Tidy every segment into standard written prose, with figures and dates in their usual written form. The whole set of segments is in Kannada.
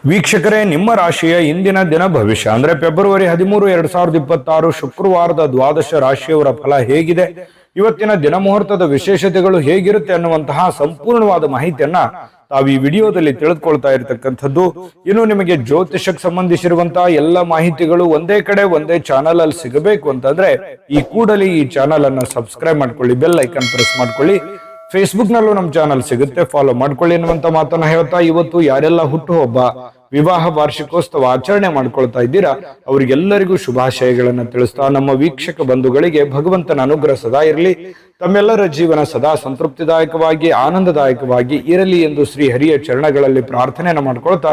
ವೀಕ್ಷಕರೇ, ನಿಮ್ಮ ರಾಶಿಯ ಇಂದಿನ ದಿನ ಭವಿಷ್ಯ ಅಂದ್ರೆ ಫೆಬ್ರವರಿ 13, 2026 ಶುಕ್ರವಾರದ ದ್ವಾದಶ ರಾಶಿಯವರ ಫಲ ಹೇಗಿದೆ, ಇವತ್ತಿನ ದಿನ ಮುಹೂರ್ತದ ವಿಶೇಷತೆಗಳು ಹೇಗಿರುತ್ತೆ ಅನ್ನುವಂತಹ ಸಂಪೂರ್ಣವಾದ ಮಾಹಿತಿಯನ್ನ ತಾವು ಈ ವಿಡಿಯೋದಲ್ಲಿ ತಿಳಿದುಕೊಳ್ತಾ ಇರತಕ್ಕಂಥದ್ದು. ಇನ್ನು ನಿಮಗೆ ಜ್ಯೋತಿಷಕ್ಕೆ ಸಂಬಂಧಿಸಿರುವಂತಹ ಎಲ್ಲ ಮಾಹಿತಿಗಳು ಒಂದೇ ಕಡೆ ಒಂದೇ ಚಾನಲ್ ಅಲ್ಲಿ ಸಿಗಬೇಕು ಅಂತಂದ್ರೆ ಈ ಕೂಡಲೇ ಈ ಚಾನಲ್ ಅನ್ನ ಸಬ್ಸ್ಕ್ರೈಬ್ ಮಾಡ್ಕೊಳ್ಳಿ, ಬೆಲ್ ಐಕನ್ ಪ್ರೆಸ್ ಮಾಡ್ಕೊಳ್ಳಿ. ಫೇಸ್ಬುಕ್ ನಲ್ಲೂ ನಮ್ಮ ಚಾನಲ್ ಸಿಗುತ್ತೆ, ಫಾಲೋ ಮಾಡ್ಕೊಳ್ಳಿ ಎನ್ನುವಂತ ಮಾತನ್ನ ಹೇಳ್ತಾ, ಇವತ್ತು ಯಾರೆಲ್ಲ ಹುಟ್ಟುಹಬ್ಬ, ವಿವಾಹ ವಾರ್ಷಿಕೋತ್ಸವ ಆಚರಣೆ ಮಾಡ್ಕೊಳ್ತಾ ಇದ್ದೀರಾ ಅವರಿಗೆಲ್ಲರಿಗೂ ಶುಭಾಶಯಗಳನ್ನ ತಿಳಿಸ್ತಾ, ನಮ್ಮ ವೀಕ್ಷಕ ಬಂಧುಗಳಿಗೆ ಭಗವಂತನ ಅನುಗ್ರಹ ಸದಾ ಇರಲಿ, ತಮ್ಮೆಲ್ಲರ ಜೀವನ ಸದಾ ಸಂತೃಪ್ತಿದಾಯಕವಾಗಿ ಆನಂದದಾಯಕವಾಗಿ ಇರಲಿ ಎಂದು ಶ್ರೀ ಹರಿಯ ಚರಣಗಳಲ್ಲಿ ಪ್ರಾರ್ಥನೆಯನ್ನ ಮಾಡ್ಕೊಳ್ತಾ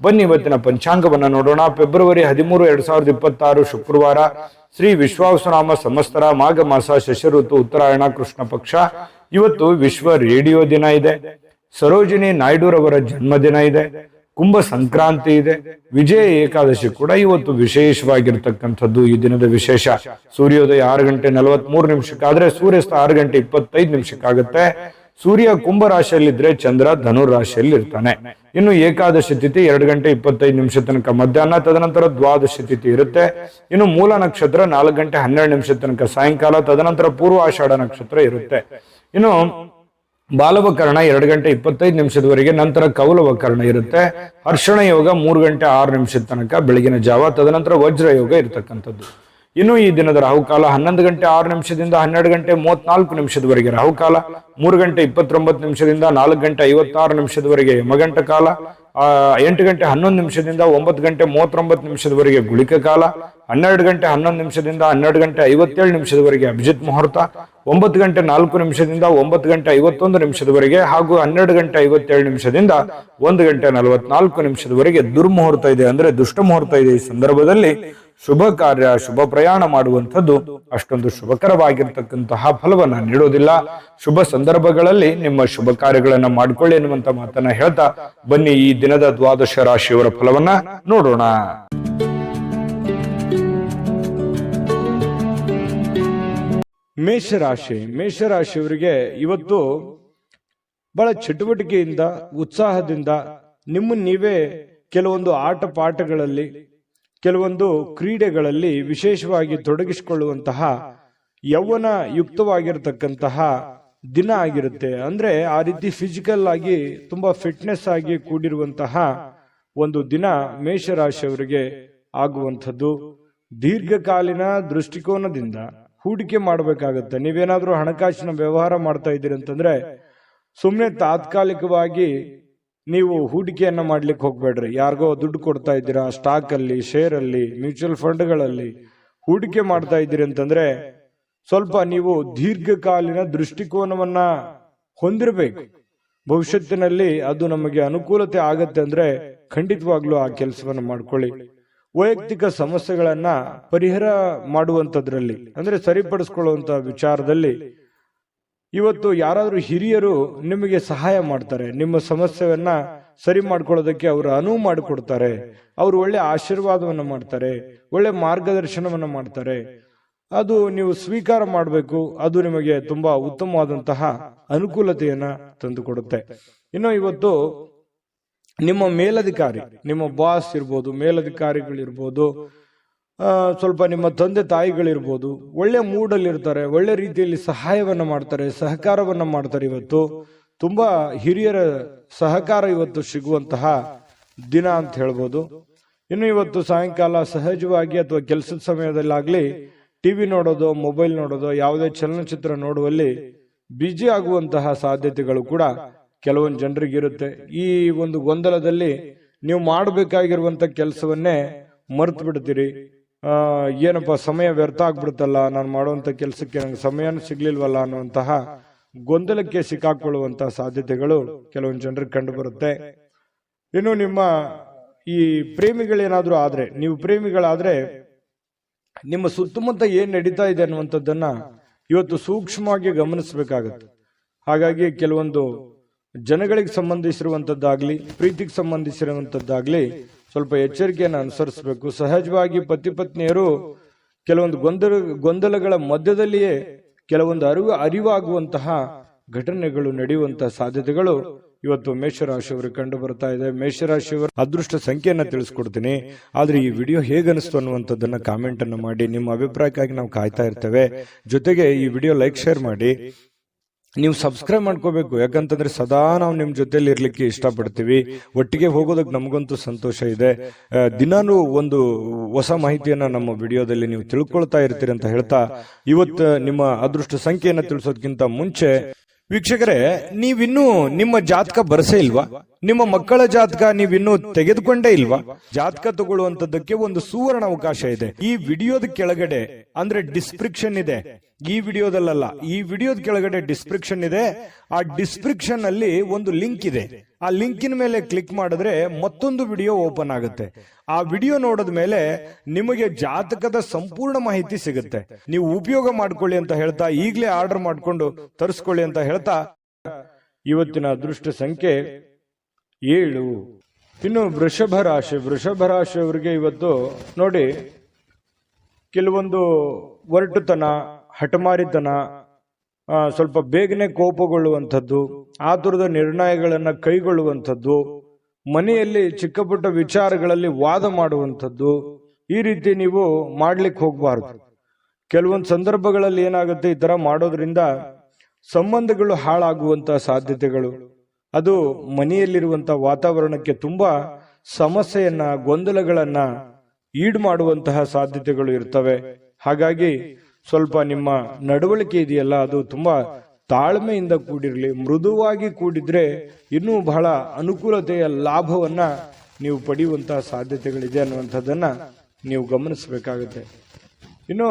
ಬನ್ನಿ ಇವತ್ತಿನ ಪಂಚಾಂಗವನ್ನ ನೋಡೋಣ. ಫೆಬ್ರವರಿ 13, 2026 ಶುಕ್ರವಾರ, ಶ್ರೀ ವಿಶ್ವಾವಸುನಾಮ ಸಂವತ್ಸರ, ಮಾಘ ಮಾಸ, ಶಶಿ ಋತು, ಉತ್ತರಾಯಣ, ಕೃಷ್ಣ ಪಕ್ಷ. ಇವತ್ತು ವಿಶ್ವ ರೇಡಿಯೋ ದಿನ ಇದೆ, ಸರೋಜಿನಿ ನಾಯ್ಡುರವರ ಜನ್ಮದಿನ ಇದೆ, ಕುಂಭ ಸಂಕ್ರಾಂತಿ ಇದೆ, ವಿಜಯ ಏಕಾದಶಿ ಕೂಡ ಇವತ್ತು ವಿಶೇಷವಾಗಿರ್ತಕ್ಕಂಥದ್ದು. ಈ ದಿನದ ವಿಶೇಷ, ಸೂರ್ಯೋದಯ 6:43 ಆದ್ರೆ ಸೂರ್ಯಾಸ್ತ 6:25 ಸೂರ್ಯ ಕುಂಭ ರಾಶಿಯಲ್ಲಿದ್ರೆ ಚಂದ್ರ ಧನುರ್ ರಾಶಿಯಲ್ಲಿ ಇರ್ತಾನೆ. ಇನ್ನು ಏಕಾದಶಿ ತಿಥಿ 2:25 ತನಕ ಮಧ್ಯಾಹ್ನ, ತದನಂತರ ದ್ವಾದಶಿ ತಿಥಿ ಇರುತ್ತೆ. ಇನ್ನು ಮೂಲ ನಕ್ಷತ್ರ 4:12 ತನಕ ಸಾಯಂಕಾಲ, ತದನಂತರ ಪೂರ್ವಾಷಾಢ ನಕ್ಷತ್ರ ಇರುತ್ತೆ. ಇನ್ನು ಬಾಲವಕರಣ 2:25 ನಂತರ ಕೌಲವಕರಣ ಇರುತ್ತೆ. ಹರ್ಷಣ ಯೋಗ 3:06 ತನಕ ಬೆಳಗಿನ ಜಾವ, ತದನಂತರ ವಜ್ರ ಯೋಗ ಇರತಕ್ಕಂಥದ್ದು. ಇನ್ನು ಈ ದಿನದ ರಾಹುಕಾಲ 11:06 12:34 ರಾಹುಕಾಲ, 3:29 4:56 ಯಮಗಂಟ ಕಾಲ, 8:11 9:39 ಗುಳಿಕ ಕಾಲ, 12:11 12:57 ಅಭಿಜಿತ್ ಮುಹೂರ್ತ, 9:04 9:51 ಹಾಗೂ 12:57 1:44 ದುರ್ಮುಹೂರ್ತ ಇದೆ, ಅಂದ್ರೆ ದುಷ್ಟ ಮುಹೂರ್ತ ಇದೆ. ಈ ಸಂದರ್ಭದಲ್ಲಿ ಶುಭ ಕಾರ್ಯ, ಶುಭ ಪ್ರಯಾಣ ಮಾಡುವಂಥದ್ದು ಅಷ್ಟೊಂದು ಶುಭಕರವಾಗಿರ್ತಕ್ಕಂತಹ ಫಲವನ್ನ ನೀಡೋದಿಲ್ಲ. ಶುಭ ಸಂದರ್ಭಗಳಲ್ಲಿ ನಿಮ್ಮ ಶುಭ ಕಾರ್ಯಗಳನ್ನ ಮಾಡಿಕೊಳ್ಳಿ ಎನ್ನುವಂತ ಮಾತನ್ನ ಹೇಳ್ತಾ ಬನ್ನಿ ಈ ದಿನದ ದ್ವಾದಶ ರಾಶಿಯವರ ಫಲವನ್ನ ನೋಡೋಣ. ಮೇಷರಾಶಿಯವರಿಗೆ ಇವತ್ತು ಬಹಳ ಚಟುವಟಿಕೆಯಿಂದ, ಉತ್ಸಾಹದಿಂದ ನಿಮ್ಮನ್ನು ನೀವೇ ಕೆಲವೊಂದು ಆಟ ಪಾಠಗಳಲ್ಲಿ, ಕೆಲವೊಂದು ಕ್ರೀಡೆಗಳಲ್ಲಿ ವಿಶೇಷವಾಗಿ ತೊಡಗಿಸಿಕೊಳ್ಳುವಂತಹ ಯೌವನ ಯುಕ್ತವಾಗಿರತಕ್ಕಂತಹ ದಿನ ಆಗಿರುತ್ತೆ. ಅಂದ್ರೆ ಆ ರೀತಿ ಫಿಸಿಕಲ್ ಆಗಿ ತುಂಬಾ ಫಿಟ್ನೆಸ್ ಆಗಿ ಕೂಡಿರುವಂತಹ ಒಂದು ದಿನ ಮೇಷರಾಶಿಯವರಿಗೆ ಆಗುವಂಥದ್ದು. ದೀರ್ಘಕಾಲೀನ ದೃಷ್ಟಿಕೋನದಿಂದ ಹೂಡಿಕೆ ಮಾಡಬೇಕಾಗತ್ತೆ. ನೀವೇನಾದ್ರೂ ಹಣಕಾಸಿನ ವ್ಯವಹಾರ ಮಾಡ್ತಾ ಇದ್ದೀರಿ ಅಂತಂದ್ರೆ ಸುಮ್ಮನೆ ತಾತ್ಕಾಲಿಕವಾಗಿ ನೀವು ಹೂಡಿಕೆಯನ್ನ ಮಾಡ್ಲಿಕ್ಕೆ ಹೋಗ್ಬೇಡ್ರಿ. ಯಾರಿಗೋ ದುಡ್ಡು ಕೊಡ್ತಾ ಇದ್ದೀರಾ, ಸ್ಟಾಕ್ ಅಲ್ಲಿ, ಶೇರ್ ಅಲ್ಲಿ, ಮ್ಯೂಚುವಲ್ ಫಂಡ್ಗಳಲ್ಲಿ ಹೂಡಿಕೆ ಮಾಡ್ತಾ ಇದ್ದೀರಿ ಅಂತಂದ್ರೆ ಸ್ವಲ್ಪ ನೀವು ದೀರ್ಘಕಾಲೀನ ದೃಷ್ಟಿಕೋನವನ್ನ ಹೊಂದಿರಬೇಕು. ಭವಿಷ್ಯತ್ತಿನಲ್ಲಿ ಅದು ನಮಗೆ ಅನುಕೂಲತೆ ಆಗತ್ತೆ ಅಂದ್ರೆ ಖಂಡಿತವಾಗ್ಲೂ ಆ ಕೆಲಸವನ್ನ ಮಾಡ್ಕೊಳ್ಳಿ. ವೈಯಕ್ತಿಕ ಸಮಸ್ಯೆಗಳನ್ನ ಪರಿಹಾರ ಮಾಡುವಂತದ್ರಲ್ಲಿ, ಅಂದ್ರೆ ಸರಿಪಡಿಸ್ಕೊಳ್ಳುವಂತ ವಿಚಾರದಲ್ಲಿ ಇವತ್ತು ಯಾರಾದ್ರೂ ಹಿರಿಯರು ನಿಮಗೆ ಸಹಾಯ ಮಾಡ್ತಾರೆ. ನಿಮ್ಮ ಸಮಸ್ಯೆಯನ್ನ ಸರಿ ಮಾಡ್ಕೊಳ್ಳೋದಕ್ಕೆ ಅವರು ಅನುವು ಮಾಡಿಕೊಡ್ತಾರೆ. ಅವರು ಒಳ್ಳೆ ಆಶೀರ್ವಾದವನ್ನ ಮಾಡ್ತಾರೆ, ಒಳ್ಳೆ ಮಾರ್ಗದರ್ಶನವನ್ನ ಮಾಡ್ತಾರೆ. ಅದು ನೀವು ಸ್ವೀಕಾರ ಮಾಡಬೇಕು. ಅದು ನಿಮಗೆ ತುಂಬಾ ಉತ್ತಮವಾದಂತಹ ಅನುಕೂಲತೆಯನ್ನ ತಂದುಕೊಡುತ್ತೆ. ಇನ್ನು ಇವತ್ತು ನಿಮ್ಮ ಮೇಲಧಿಕಾರಿ, ನಿಮ್ಮ ಬಾಸ್ ಇರ್ಬೋದು, ಮೇಲಧಿಕಾರಿಗಳಿರ್ಬೋದು, ಸ್ವಲ್ಪ ನಿಮ್ಮ ತಂದೆ ತಾಯಿಗಳಿರ್ಬೋದು, ಒಳ್ಳೆ ಮೂಡಲ್ಲಿ ಇರ್ತಾರೆ, ಒಳ್ಳೆ ರೀತಿಯಲ್ಲಿ ಸಹಾಯವನ್ನ ಮಾಡ್ತಾರೆ, ಸಹಕಾರವನ್ನ ಮಾಡ್ತಾರೆ. ಇವತ್ತು ತುಂಬಾ ಹಿರಿಯರ ಸಹಕಾರ ಇವತ್ತು ಸಿಗುವಂತಹ ದಿನ ಅಂತ ಹೇಳ್ಬೋದು. ಇನ್ನು ಇವತ್ತು ಸಾಯಂಕಾಲ ಸಹಜವಾಗಿ ಅಥವಾ ಕೆಲಸದ ಸಮಯದಲ್ಲಾಗ್ಲಿ ಟಿವಿ ನೋಡೋದು, ಮೊಬೈಲ್ ನೋಡೋದು, ಯಾವುದೇ ಚಲನಚಿತ್ರ ನೋಡುವಲ್ಲಿ ಬ್ಯುಸಿ ಆಗುವಂತಹ ಸಾಧ್ಯತೆಗಳು ಕೂಡ ಕೆಲವೊಂದು ಜನರಿಗಿರುತ್ತೆ. ಈ ಒಂದು ಗೊಂದಲದಲ್ಲಿ ನೀವು ಮಾಡಬೇಕಾಗಿರುವಂತ ಕೆಲಸವನ್ನೇ ಮರ್ತು ಬಿಡ್ತೀರಿ. ಏನಪ್ಪ ಸಮಯ ವ್ಯರ್ಥ ಆಗ್ಬಿಡುತ್ತಲ್ಲ, ನಾನು ಮಾಡುವಂತ ಕೆಲಸಕ್ಕೆ ನಂಗೆ ಸಮಯನೂ ಸಿಗ್ಲಿಲ್ವಲ್ಲ ಅನ್ನುವಂತಹ ಗೊಂದಲಕ್ಕೆ ಸಿಕ್ಕಾಕೊಳ್ಳುವಂತಹ ಸಾಧ್ಯತೆಗಳು ಕೆಲವೊಂದು ಜನರಿಗೆ ಕಂಡು ಬರುತ್ತೆ. ಇನ್ನು ನಿಮ್ಮ ಈ ಪ್ರೇಮಿಗಳೇನಾದ್ರೂ ಆದ್ರೆ, ನೀವು ಪ್ರೇಮಿಗಳಾದ್ರೆ ನಿಮ್ಮ ಸುತ್ತಮುತ್ತ ಏನ್ ನಡೀತಾ ಇದೆ ಅನ್ನುವಂಥದ್ದನ್ನ ಇವತ್ತು ಸೂಕ್ಷ್ಮವಾಗಿ ಗಮನಿಸಬೇಕಾಗತ್ತೆ. ಹಾಗಾಗಿ ಕೆಲವೊಂದು ಜನಗಳಿಗೆ ಸಂಬಂಧಿಸಿರುವಂತದ್ದಾಗ್ಲಿ, ಪ್ರೀತಿಗೆ ಸಂಬಂಧಿಸಿರುವಂತದ್ದಾಗ್ಲಿ ಸ್ವಲ್ಪ ಎಚ್ಚರಿಕೆಯನ್ನು ಅನುಸರಿಸಬೇಕು. ಸಹಜವಾಗಿ ಪತಿ ಪತ್ನಿಯರು ಕೆಲವೊಂದು ಗೊಂದಲಗಳ ಮಧ್ಯದಲ್ಲಿಯೇ ಕೆಲವೊಂದು ಅರಿವಾಗುವಂತಹ ಘಟನೆಗಳು ನಡೆಯುವಂತಹ ಸಾಧ್ಯತೆಗಳು ಇವತ್ತು ಮೇಷರಾಶಿಯವರು ಕಂಡು ಬರ್ತಾ ಇದೆ. ಮೇಷರಾಶಿಯವರ ಅದೃಷ್ಟ ಸಂಖ್ಯೆಯನ್ನ ತಿಳಿಸ್ಕೊಡ್ತೀನಿ. ಆದ್ರೆ ಈ ವಿಡಿಯೋ ಹೇಗನಿಸ್ತು ಅನ್ನುವಂಥದ್ದನ್ನ ಕಾಮೆಂಟ್ ಅನ್ನು ಮಾಡಿ. ನಿಮ್ಮ ಅಭಿಪ್ರಾಯಕ್ಕಾಗಿ ನಾವು ಕಾಯ್ತಾ ಇರ್ತೇವೆ. ಜೊತೆಗೆ ಈ ವಿಡಿಯೋ ಲೈಕ್ ಶೇರ್ ಮಾಡಿ. ನೀವು ಸಬ್ಸ್ಕ್ರೈಬ್ ಮಾಡ್ಕೋಬೇಕು, ಯಾಕಂತಂದ್ರೆ ಸದಾ ನಾವು ನಿಮ್ ಜೊತೆಲಿ ಇರ್ಲಿಕ್ಕೆ ಇಷ್ಟಪಡ್ತೀವಿ. ಒಟ್ಟಿಗೆ ಹೋಗೋದಕ್ಕೆ ನಮಗಂತೂ ಸಂತೋಷ ಇದೆ. ದಿನಾನು ಒಂದು ಹೊಸ ಮಾಹಿತಿಯನ್ನ ನಮ್ಮ ವಿಡಿಯೋದಲ್ಲಿ ನೀವು ತಿಳ್ಕೊಳ್ತಾ ಇರ್ತೀರಿ ಅಂತ ಹೇಳ್ತಾ, ಇವತ್ತು ನಿಮ್ಮ ಅದೃಷ್ಟ ಸಂಖ್ಯೆಯನ್ನ ತಿಳಿಸೋದಕ್ಕಿಂತ ಮುಂಚೆ ವೀಕ್ಷಕರೇ, ನೀವಿನ್ನೂ ನಿಮ್ಮ ಜಾತಕ ಬರಸೇ ಇಲ್ವಾ? ನಿಮ್ಮ ಮಕ್ಕಳ ಜಾತಕ ನೀವಿನ್ನೂ ತೆಗೆದುಕೊಂಡೇ ಇಲ್ವಾ? ಜಾತಕ ತಗೊಳ್ಳುವಂತದ್ದಕ್ಕೆ ಒಂದು ಸುವರ್ಣ ಅವಕಾಶ ಇದೆ. ಈ ವಿಡಿಯೋದ ಕೆಳಗಡೆ ಅಂದ್ರೆ ಡಿಸ್ಕ್ರಿಪ್ಷನ್ ಇದೆ. ಈ ವಿಡಿಯೋದಲ್ಲ, ಈ ವಿಡಿಯೋದ ಕೆಳಗಡೆ ಡಿಸ್ಕ್ರಿಪ್ಷನ್ ಇದೆ. ಆ ಡಿಸ್ಕ್ರಿಪ್ಷನ್ ಅಲ್ಲಿ ಒಂದು ಲಿಂಕ್ ಇದೆ. ಆ ಲಿಂಕಿನ ಮೇಲೆ ಕ್ಲಿಕ್ ಮಾಡಿದ್ರೆ ಮತ್ತೊಂದು ವಿಡಿಯೋ ಓಪನ್ ಆಗುತ್ತೆ. ಆ ವಿಡಿಯೋ ನೋಡಿದ ಮೇಲೆ ನಿಮಗೆ ಜಾತಕದ ಸಂಪೂರ್ಣ ಮಾಹಿತಿ ಸಿಗುತ್ತೆ. ನೀವು ಉಪಯೋಗ ಮಾಡ್ಕೊಳ್ಳಿ ಅಂತ ಹೇಳ್ತಾ, ಈಗಲೇ ಆರ್ಡರ್ ಮಾಡ್ಕೊಂಡು ತರಿಸ್ಕೊಳ್ಳಿ ಅಂತ ಹೇಳ್ತಾ, ಇವತ್ತಿನ ಅದೃಷ್ಟ ಸಂಖ್ಯೆ 7. ಇನ್ನು ವೃಷಭ ರಾಶಿಯವರಿಗೆ ಇವತ್ತು ನೋಡಿ, ಕೆಲವೊಂದು ಒರಟುತನ, ಹಠಮಾರಿತನ, ಸ್ವಲ್ಪ ಬೇಗನೆ ಕೋಪಗೊಳ್ಳುವಂಥದ್ದು, ಆತುರದ ನಿರ್ಣಯಗಳನ್ನ ಕೈಗೊಳ್ಳುವಂಥದ್ದು, ಮನೆಯಲ್ಲಿ ಚಿಕ್ಕ ಪುಟ್ಟ ವಿಚಾರಗಳಲ್ಲಿ ವಾದ ಮಾಡುವಂಥದ್ದು, ಈ ರೀತಿ ನೀವು ಮಾಡ್ಲಿಕ್ಕೆ ಹೋಗಬಾರ್ದು. ಕೆಲವೊಂದು ಸಂದರ್ಭಗಳಲ್ಲಿ ಏನಾಗುತ್ತೆ, ಈ ತರ ಮಾಡೋದ್ರಿಂದ ಸಂಬಂಧಗಳು ಹಾಳಾಗುವಂತಹ ಸಾಧ್ಯತೆಗಳು, ಅದು ಮನೆಯಲ್ಲಿರುವಂತಹ ವಾತಾವರಣಕ್ಕೆ ತುಂಬಾ ಸಮಸ್ಯೆಯನ್ನ, ಗೊಂದಲಗಳನ್ನ ಈಡು ಮಾಡುವಂತಹ ಸಾಧ್ಯತೆಗಳು ಇರ್ತವೆ. ಹಾಗಾಗಿ ಸ್ವಲ್ಪ ನಿಮ್ಮ ನಡವಳಿಕೆ ಇದೆಯಲ್ಲ, ಅದು ತುಂಬಾ ತಾಳ್ಮೆಯಿಂದ ಕೂಡಿರಲಿ. ಮೃದುವಾಗಿ ಕೂಡಿದ್ರೆ ಇನ್ನೂ ಬಹಳ ಅನುಕೂಲತೆಯ ಲಾಭವನ್ನ ನೀವು ಪಡೆಯುವಂತಹ ಸಾಧ್ಯತೆಗಳಿದೆ ಅನ್ನುವಂಥದ್ದನ್ನ ನೀವು ಗಮನಿಸಬೇಕಾಗುತ್ತೆ. ಇನ್ನು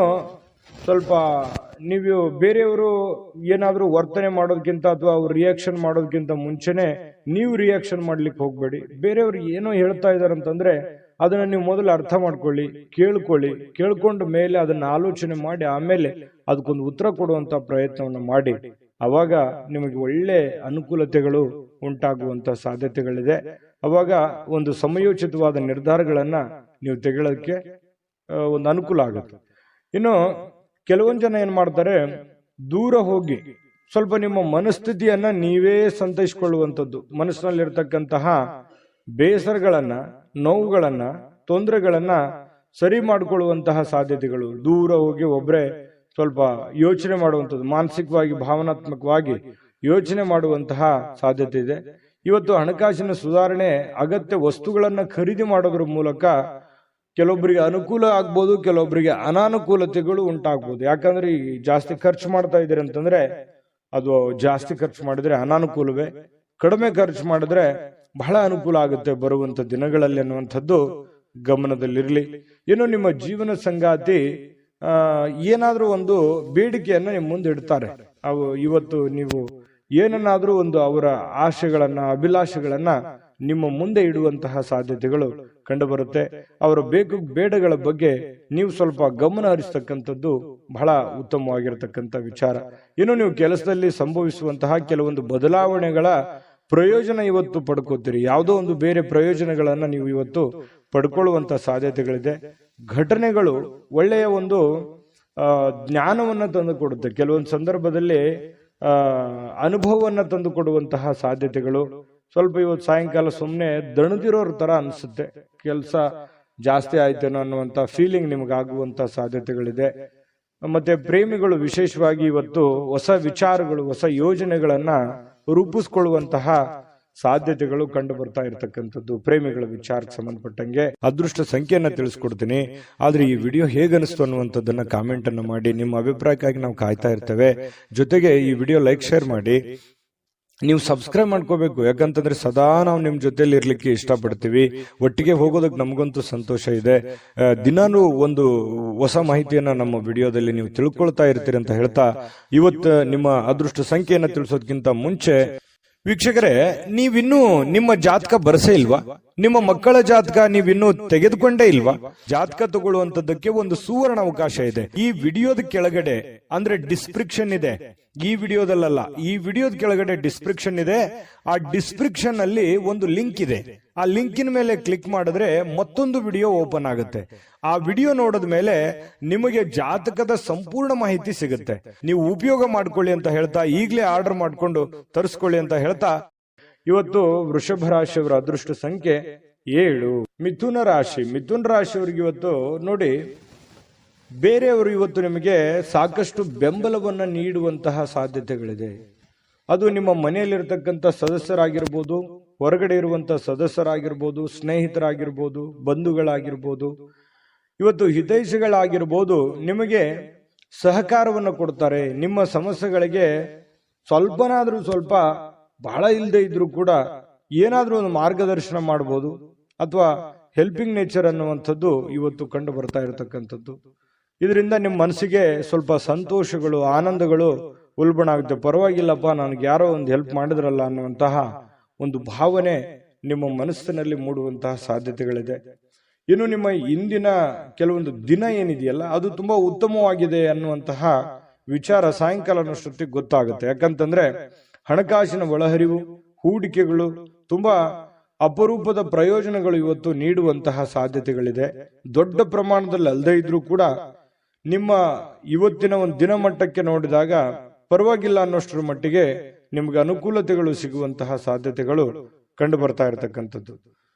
ಸ್ವಲ್ಪ ನೀವು ಬೇರೆಯವರು ಏನಾದ್ರೂ ವರ್ತನೆ ಮಾಡೋದಕ್ಕಿಂತ ಅಥವಾ ಅವ್ರು ರಿಯಾಕ್ಷನ್ ಮಾಡೋದಕ್ಕಿಂತ ಮುಂಚೆನೆ ನೀವು ರಿಯಾಕ್ಷನ್ ಮಾಡ್ಲಿಕ್ಕೆ ಹೋಗ್ಬೇಡಿ. ಬೇರೆಯವ್ರು ಏನೋ ಹೇಳ್ತಾ ಇದಾರೆ ಅಂತಂದ್ರೆ ಅದನ್ನ ನೀವು ಮೊದಲು ಅರ್ಥ ಮಾಡ್ಕೊಳ್ಳಿ, ಕೇಳ್ಕೊಂಡ ಮೇಲೆ ಅದನ್ನ ಆಲೋಚನೆ ಮಾಡಿ ಆಮೇಲೆ ಅದಕ್ಕೊಂದು ಉತ್ತರ ಕೊಡುವಂತ ಪ್ರಯತ್ನವನ್ನು ಮಾಡಿ. ಅವಾಗ ನಿಮಗೆ ಒಳ್ಳೆ ಅನುಕೂಲತೆಗಳು ಉಂಟಾಗುವಂತ ಸಾಧ್ಯತೆಗಳಿದೆ. ಅವಾಗ ಒಂದು ಸಮಯೋಚಿತವಾದ ನಿರ್ಧಾರಗಳನ್ನ ನೀವು ತೆಗೊಳ್ಳೋದಕ್ಕೆ ಒಂದು ಅನುಕೂಲ ಆಗುತ್ತೆ. ಇನ್ನು ಕೆಲವೊಂದು ಜನ ಏನ್ ಮಾಡ್ತಾರೆ, ದೂರ ಹೋಗಿ ಸ್ವಲ್ಪ ನಿಮ್ಮ ಮನಸ್ಥಿತಿಯನ್ನ ನೀವೇ ಸಂತೈಸಿಕೊಳ್ಳುವಂಥದ್ದು, ಮನಸ್ಸಿನಲ್ಲಿರ್ತಕ್ಕಂತಹ ಬೇಸರಗಳನ್ನ, ನೋವುಗಳನ್ನ, ತೊಂದರೆಗಳನ್ನ ಸರಿ ಮಾಡಿಕೊಳ್ಳುವಂತಹ ಸಾಧ್ಯತೆಗಳು. ದೂರ ಹೋಗಿ ಒಬ್ರೆ ಸ್ವಲ್ಪ ಯೋಚನೆ ಮಾಡುವಂಥದ್ದು, ಮಾನಸಿಕವಾಗಿ ಭಾವನಾತ್ಮಕವಾಗಿ ಯೋಚನೆ ಮಾಡುವಂತಹ ಸಾಧ್ಯತೆ ಇದೆ. ಇವತ್ತು ಹಣಕಾಸಿನ ಸುಧಾರಣೆ, ಅಗತ್ಯ ವಸ್ತುಗಳನ್ನ ಖರೀದಿ ಮಾಡೋದ್ರ ಮೂಲಕ ಕೆಲವೊಬ್ಬರಿಗೆ ಅನುಕೂಲ ಆಗ್ಬೋದು, ಕೆಲವೊಬ್ಬರಿಗೆ ಅನಾನುಕೂಲತೆಗಳು ಉಂಟಾಗ್ಬೋದು. ಯಾಕಂದ್ರೆ ಈ ಜಾಸ್ತಿ ಖರ್ಚು ಮಾಡ್ತಾ ಇದ್ದೀರಿ ಅಂತಂದ್ರೆ ಅದು ಜಾಸ್ತಿ ಖರ್ಚು ಮಾಡಿದ್ರೆ ಅನಾನುಕೂಲವೇ, ಕಡಿಮೆ ಖರ್ಚು ಮಾಡಿದ್ರೆ ಬಹಳ ಅನುಕೂಲ ಆಗುತ್ತೆ ಬರುವಂತ ದಿನಗಳಲ್ಲಿ ಅನ್ನುವಂಥದ್ದು ಗಮನದಲ್ಲಿರ್ಲಿ. ಇನ್ನು ನಿಮ್ಮ ಜೀವನ ಸಂಗಾತಿ ಏನಾದ್ರೂ ಒಂದು ಬೇಡಿಕೆಯನ್ನ ನಿಮ್ಮ ಮುಂದೆ ಇಡ್ತಾರೆ. ಅವು ಇವತ್ತು ನೀವು ಏನನ್ನಾದ್ರೂ ಒಂದು ಅವರ ಆಶೆಗಳನ್ನ, ಅಭಿಲಾಷೆಗಳನ್ನ ನಿಮ್ಮ ಮುಂದೆ ಇಡುವಂತಹ ಸಾಧ್ಯತೆಗಳು ಕಂಡು ಬರುತ್ತೆ. ಅವರ ಬೇಡಗಳ ಬಗ್ಗೆ ನೀವು ಸ್ವಲ್ಪ ಗಮನ ಹರಿಸ್ತಕ್ಕಂಥದ್ದು ಬಹಳ ಉತ್ತಮವಾಗಿರತಕ್ಕಂಥ ವಿಚಾರ. ಇನ್ನು ನೀವು ಕೆಲಸದಲ್ಲಿ ಸಂಭವಿಸುವಂತಹ ಕೆಲವೊಂದು ಬದಲಾವಣೆಗಳ ಪ್ರಯೋಜನ ಇವತ್ತು ಪಡ್ಕೋತೀರಿ. ಯಾವುದೋ ಒಂದು ಬೇರೆ ಪ್ರಯೋಜನಗಳನ್ನ ನೀವು ಇವತ್ತು ಪಡ್ಕೊಳ್ಳುವಂತ ಸಾಧ್ಯತೆಗಳಿದೆ. ಘಟನೆಗಳು ಒಳ್ಳೆಯ ಒಂದು ಜ್ಞಾನವನ್ನ ತಂದು ಕೊಡುತ್ತೆ. ಕೆಲವೊಂದು ಸಂದರ್ಭದಲ್ಲಿ ಅನುಭವವನ್ನ ತಂದು ಕೊಡುವಂತಹ ಸಾಧ್ಯತೆಗಳು. ಸ್ವಲ್ಪ ಇವತ್ತು ಸಾಯಂಕಾಲ ಸುಮ್ಮನೆ ದಣದಿರೋರ್ ತರ ಅನ್ಸುತ್ತೆ, ಕೆಲಸ ಜಾಸ್ತಿ ಆಯ್ತೇನೋ ಅನ್ನುವಂತ ಫೀಲಿಂಗ್ ನಿಮಗಾಗುವಂತ ಸಾಧ್ಯತೆಗಳಿದೆ. ಮತ್ತೆ ಪ್ರೇಮಿಗಳು ವಿಶೇಷವಾಗಿ ಇವತ್ತು ಹೊಸ ವಿಚಾರಗಳು, ಹೊಸ ಯೋಜನೆಗಳನ್ನ ರೂಪಿಸ್ಕೊಳ್ಳುವಂತಹ ಸಾಧ್ಯತೆಗಳು ಕಂಡು ಬರ್ತಾ ಇರತಕ್ಕಂಥದ್ದು. ಪ್ರೇಮಿಗಳ ವಿಚಾರಕ್ಕೆ ಸಂಬಂಧಪಟ್ಟಂಗೆ ಅದೃಷ್ಟ ಸಂಖ್ಯೆಯನ್ನ ತಿಳಿಸ್ಕೊಡ್ತೀನಿ. ಆದ್ರೆ ಈ ವಿಡಿಯೋ ಹೇಗನಿಸ್ತು ಅನ್ನುವಂಥದ್ದನ್ನ ಕಾಮೆಂಟ್ ಅನ್ನು ಮಾಡಿ. ನಿಮ್ಮ ಅಭಿಪ್ರಾಯಕ್ಕಾಗಿ ನಾವು ಕಾಯ್ತಾ ಇರ್ತೇವೆ. ಜೊತೆಗೆ ಈ ವಿಡಿಯೋ ಲೈಕ್ ಶೇರ್ ಮಾಡಿ. ನೀವು ಸಬ್ಸ್ಕ್ರೈಬ್ ಮಾಡ್ಕೋಬೇಕು, ಯಾಕಂತಂದ್ರೆ ಸದಾ ನಾವು ನಿಮ್ ಜೊತೆಲಿ ಇರ್ಲಿಕ್ಕೆ ಇಷ್ಟಪಡ್ತೀವಿ. ಒಟ್ಟಿಗೆ ಹೋಗೋದಕ್ಕೆ ನಮಗಂತೂ ಸಂತೋಷ ಇದೆ. ದಿನಾನು ಒಂದು ಹೊಸ ಮಾಹಿತಿಯನ್ನ ನಮ್ಮ ವಿಡಿಯೋದಲ್ಲಿ ನೀವು ತಿಳ್ಕೊಳ್ತಾ ಇರ್ತೀರಿ ಅಂತ ಹೇಳ್ತಾ, ಇವತ್ತು ನಿಮ್ಮ ಅದೃಷ್ಟ ಸಂಖ್ಯೆಯನ್ನ ತಿಳಿಸೋದಕ್ಕಿಂತ ಮುಂಚೆ ವೀಕ್ಷಕರೇ, ನೀವಿನ್ನೂ ನಿಮ್ಮ ಜಾತಕ ಬರಸೇ ಇಲ್ವಾ? ನಿಮ್ಮ ಮಕ್ಕಳ ಜಾತಕ ನೀವಿನ್ನೂ ತೆಗೆದುಕೊಂಡೇ ಇಲ್ವಾ? ಜಾತಕ ತಗೊಳ್ಳುವಂತದ್ದಕ್ಕೆ ಒಂದು ಸುವರ್ಣ ಅವಕಾಶ ಇದೆ. ಈ ವಿಡಿಯೋದ ಕೆಳಗಡೆ ಅಂದ್ರೆ ಡಿಸ್ಕ್ರಿಪ್ಷನ್ ಇದೆ. ಈ ವಿಡಿಯೋದಲ್ಲ, ಈ ವಿಡಿಯೋದ ಕೆಳಗಡೆ ಡಿಸ್ಕ್ರಿಪ್ಷನ್ ಇದೆ. ಆ ಡಿಸ್ಕ್ರಿಪ್ಷನ್ ಅಲ್ಲಿ ಒಂದು ಲಿಂಕ್ ಇದೆ. ಆ ಲಿಂಕಿನ ಮೇಲೆ ಕ್ಲಿಕ್ ಮಾಡಿದ್ರೆ ಮತ್ತೊಂದು ವಿಡಿಯೋ ಓಪನ್ ಆಗುತ್ತೆ. ಆ ವಿಡಿಯೋ ನೋಡಿದ ಮೇಲೆ ನಿಮಗೆ ಜಾತಕದ ಸಂಪೂರ್ಣ ಮಾಹಿತಿ ಸಿಗುತ್ತೆ. ನೀವು ಉಪಯೋಗ ಮಾಡ್ಕೊಳ್ಳಿ ಅಂತ ಹೇಳ್ತಾ, ಈಗಲೇ ಆರ್ಡರ್ ಮಾಡ್ಕೊಂಡು ತರಿಸ್ಕೊಳ್ಳಿ ಅಂತ ಹೇಳ್ತಾ, ಇವತ್ತು ವೃಷಭ ರಾಶಿಯವರ ಅದೃಷ್ಟ ಸಂಖ್ಯೆ 7. ಮಿಥುನ ರಾಶಿಯವರಿಗೆ ಇವತ್ತು ನೋಡಿ, ಬೇರೆಯವರು ಇವತ್ತು ನಿಮಗೆ ಸಾಕಷ್ಟು ಬೆಂಬಲವನ್ನ ನೀಡುವಂತಹ ಸಾಧ್ಯತೆಗಳಿದೆ. ಅದು ನಿಮ್ಮ ಮನೆಯಲ್ಲಿರ್ತಕ್ಕಂಥ ಸದಸ್ಯರಾಗಿರ್ಬೋದು, ಹೊರಗಡೆ ಇರುವಂತಹ ಸದಸ್ಯರಾಗಿರ್ಬೋದು, ಸ್ನೇಹಿತರಾಗಿರ್ಬೋದು, ಬಂಧುಗಳಾಗಿರ್ಬೋದು, ಇವತ್ತು ಹಿತೈಷಿಗಳಾಗಿರ್ಬೋದು, ನಿಮಗೆ ಸಹಕಾರವನ್ನು ಕೊಡ್ತಾರೆ. ನಿಮ್ಮ ಸಮಸ್ಯೆಗಳಿಗೆ ಸ್ವಲ್ಪನಾದ್ರೂ ಸ್ವಲ್ಪ, ಬಹಳ ಇಲ್ಲದೆ ಇದ್ರೂ ಕೂಡ ಏನಾದ್ರೂ ಒಂದು ಮಾರ್ಗದರ್ಶನ ಮಾಡಬಹುದು, ಅಥವಾ ಹೆಲ್ಪಿಂಗ್ ನೇಚರ್ ಅನ್ನುವಂಥದ್ದು ಇವತ್ತು ಕಂಡು ಬರ್ತಾ ಇರತಕ್ಕಂಥದ್ದು. ಇದರಿಂದ ನಿಮ್ಮ ಮನಸ್ಸಿಗೆ ಸ್ವಲ್ಪ ಸಂತೋಷಗಳು, ಆನಂದಗಳು ಉಲ್ಬಣ ಆಗುತ್ತೆ. ಪರವಾಗಿಲ್ಲಪ್ಪ, ನನಗೆ ಯಾರೋ ಒಂದು ಹೆಲ್ಪ್ ಮಾಡಿದ್ರಲ್ಲ ಅನ್ನುವಂತಹ ಒಂದು ಭಾವನೆ ನಿಮ್ಮ ಮನಸ್ಸಿನಲ್ಲಿ ಮೂಡುವಂತಹ ಸಾಧ್ಯತೆಗಳಿದೆ. ಇನ್ನು ನಿಮ್ಮ ಇಂದಿನ ಕೆಲವೊಂದು ದಿನ ಏನಿದೆಯಲ್ಲ, ಅದು ತುಂಬಾ ಉತ್ತಮವಾಗಿದೆ ಅನ್ನುವಂತಹ ವಿಚಾರ ಸಾಯಂಕಾಲನಷ್ಟೊತ್ತಿಗೆ ಗೊತ್ತಾಗುತ್ತೆ. ಯಾಕಂತಂದ್ರೆ ಹಣಕಾಸಿನ ಒಳಹರಿವು, ಹೂಡಿಕೆಗಳು ತುಂಬಾ ಅಪರೂಪದ ಪ್ರಯೋಜನಗಳು ಇವತ್ತು ನೀಡುವಂತಹ ಸಾಧ್ಯತೆಗಳಿದೆ. ದೊಡ್ಡ ಪ್ರಮಾಣದಲ್ಲಿ ಅಲ್ಲದೆ ಇದ್ರೂ ಕೂಡ ನಿಮ್ಮ ಇವತ್ತಿನ ಒಂದು ದಿನಮಟ್ಟಕ್ಕೆ ನೋಡಿದಾಗ ಪರವಾಗಿಲ್ಲ ಅನ್ನೋಷ್ಟರ ಮಟ್ಟಿಗೆ ನಿಮ್ಗೆ ಅನುಕೂಲತೆಗಳು ಸಿಗುವಂತಹ ಸಾಧ್ಯತೆಗಳು ಕಂಡು ಬರ್ತಾ ಇರತಕ್ಕಂಥದ್ದು.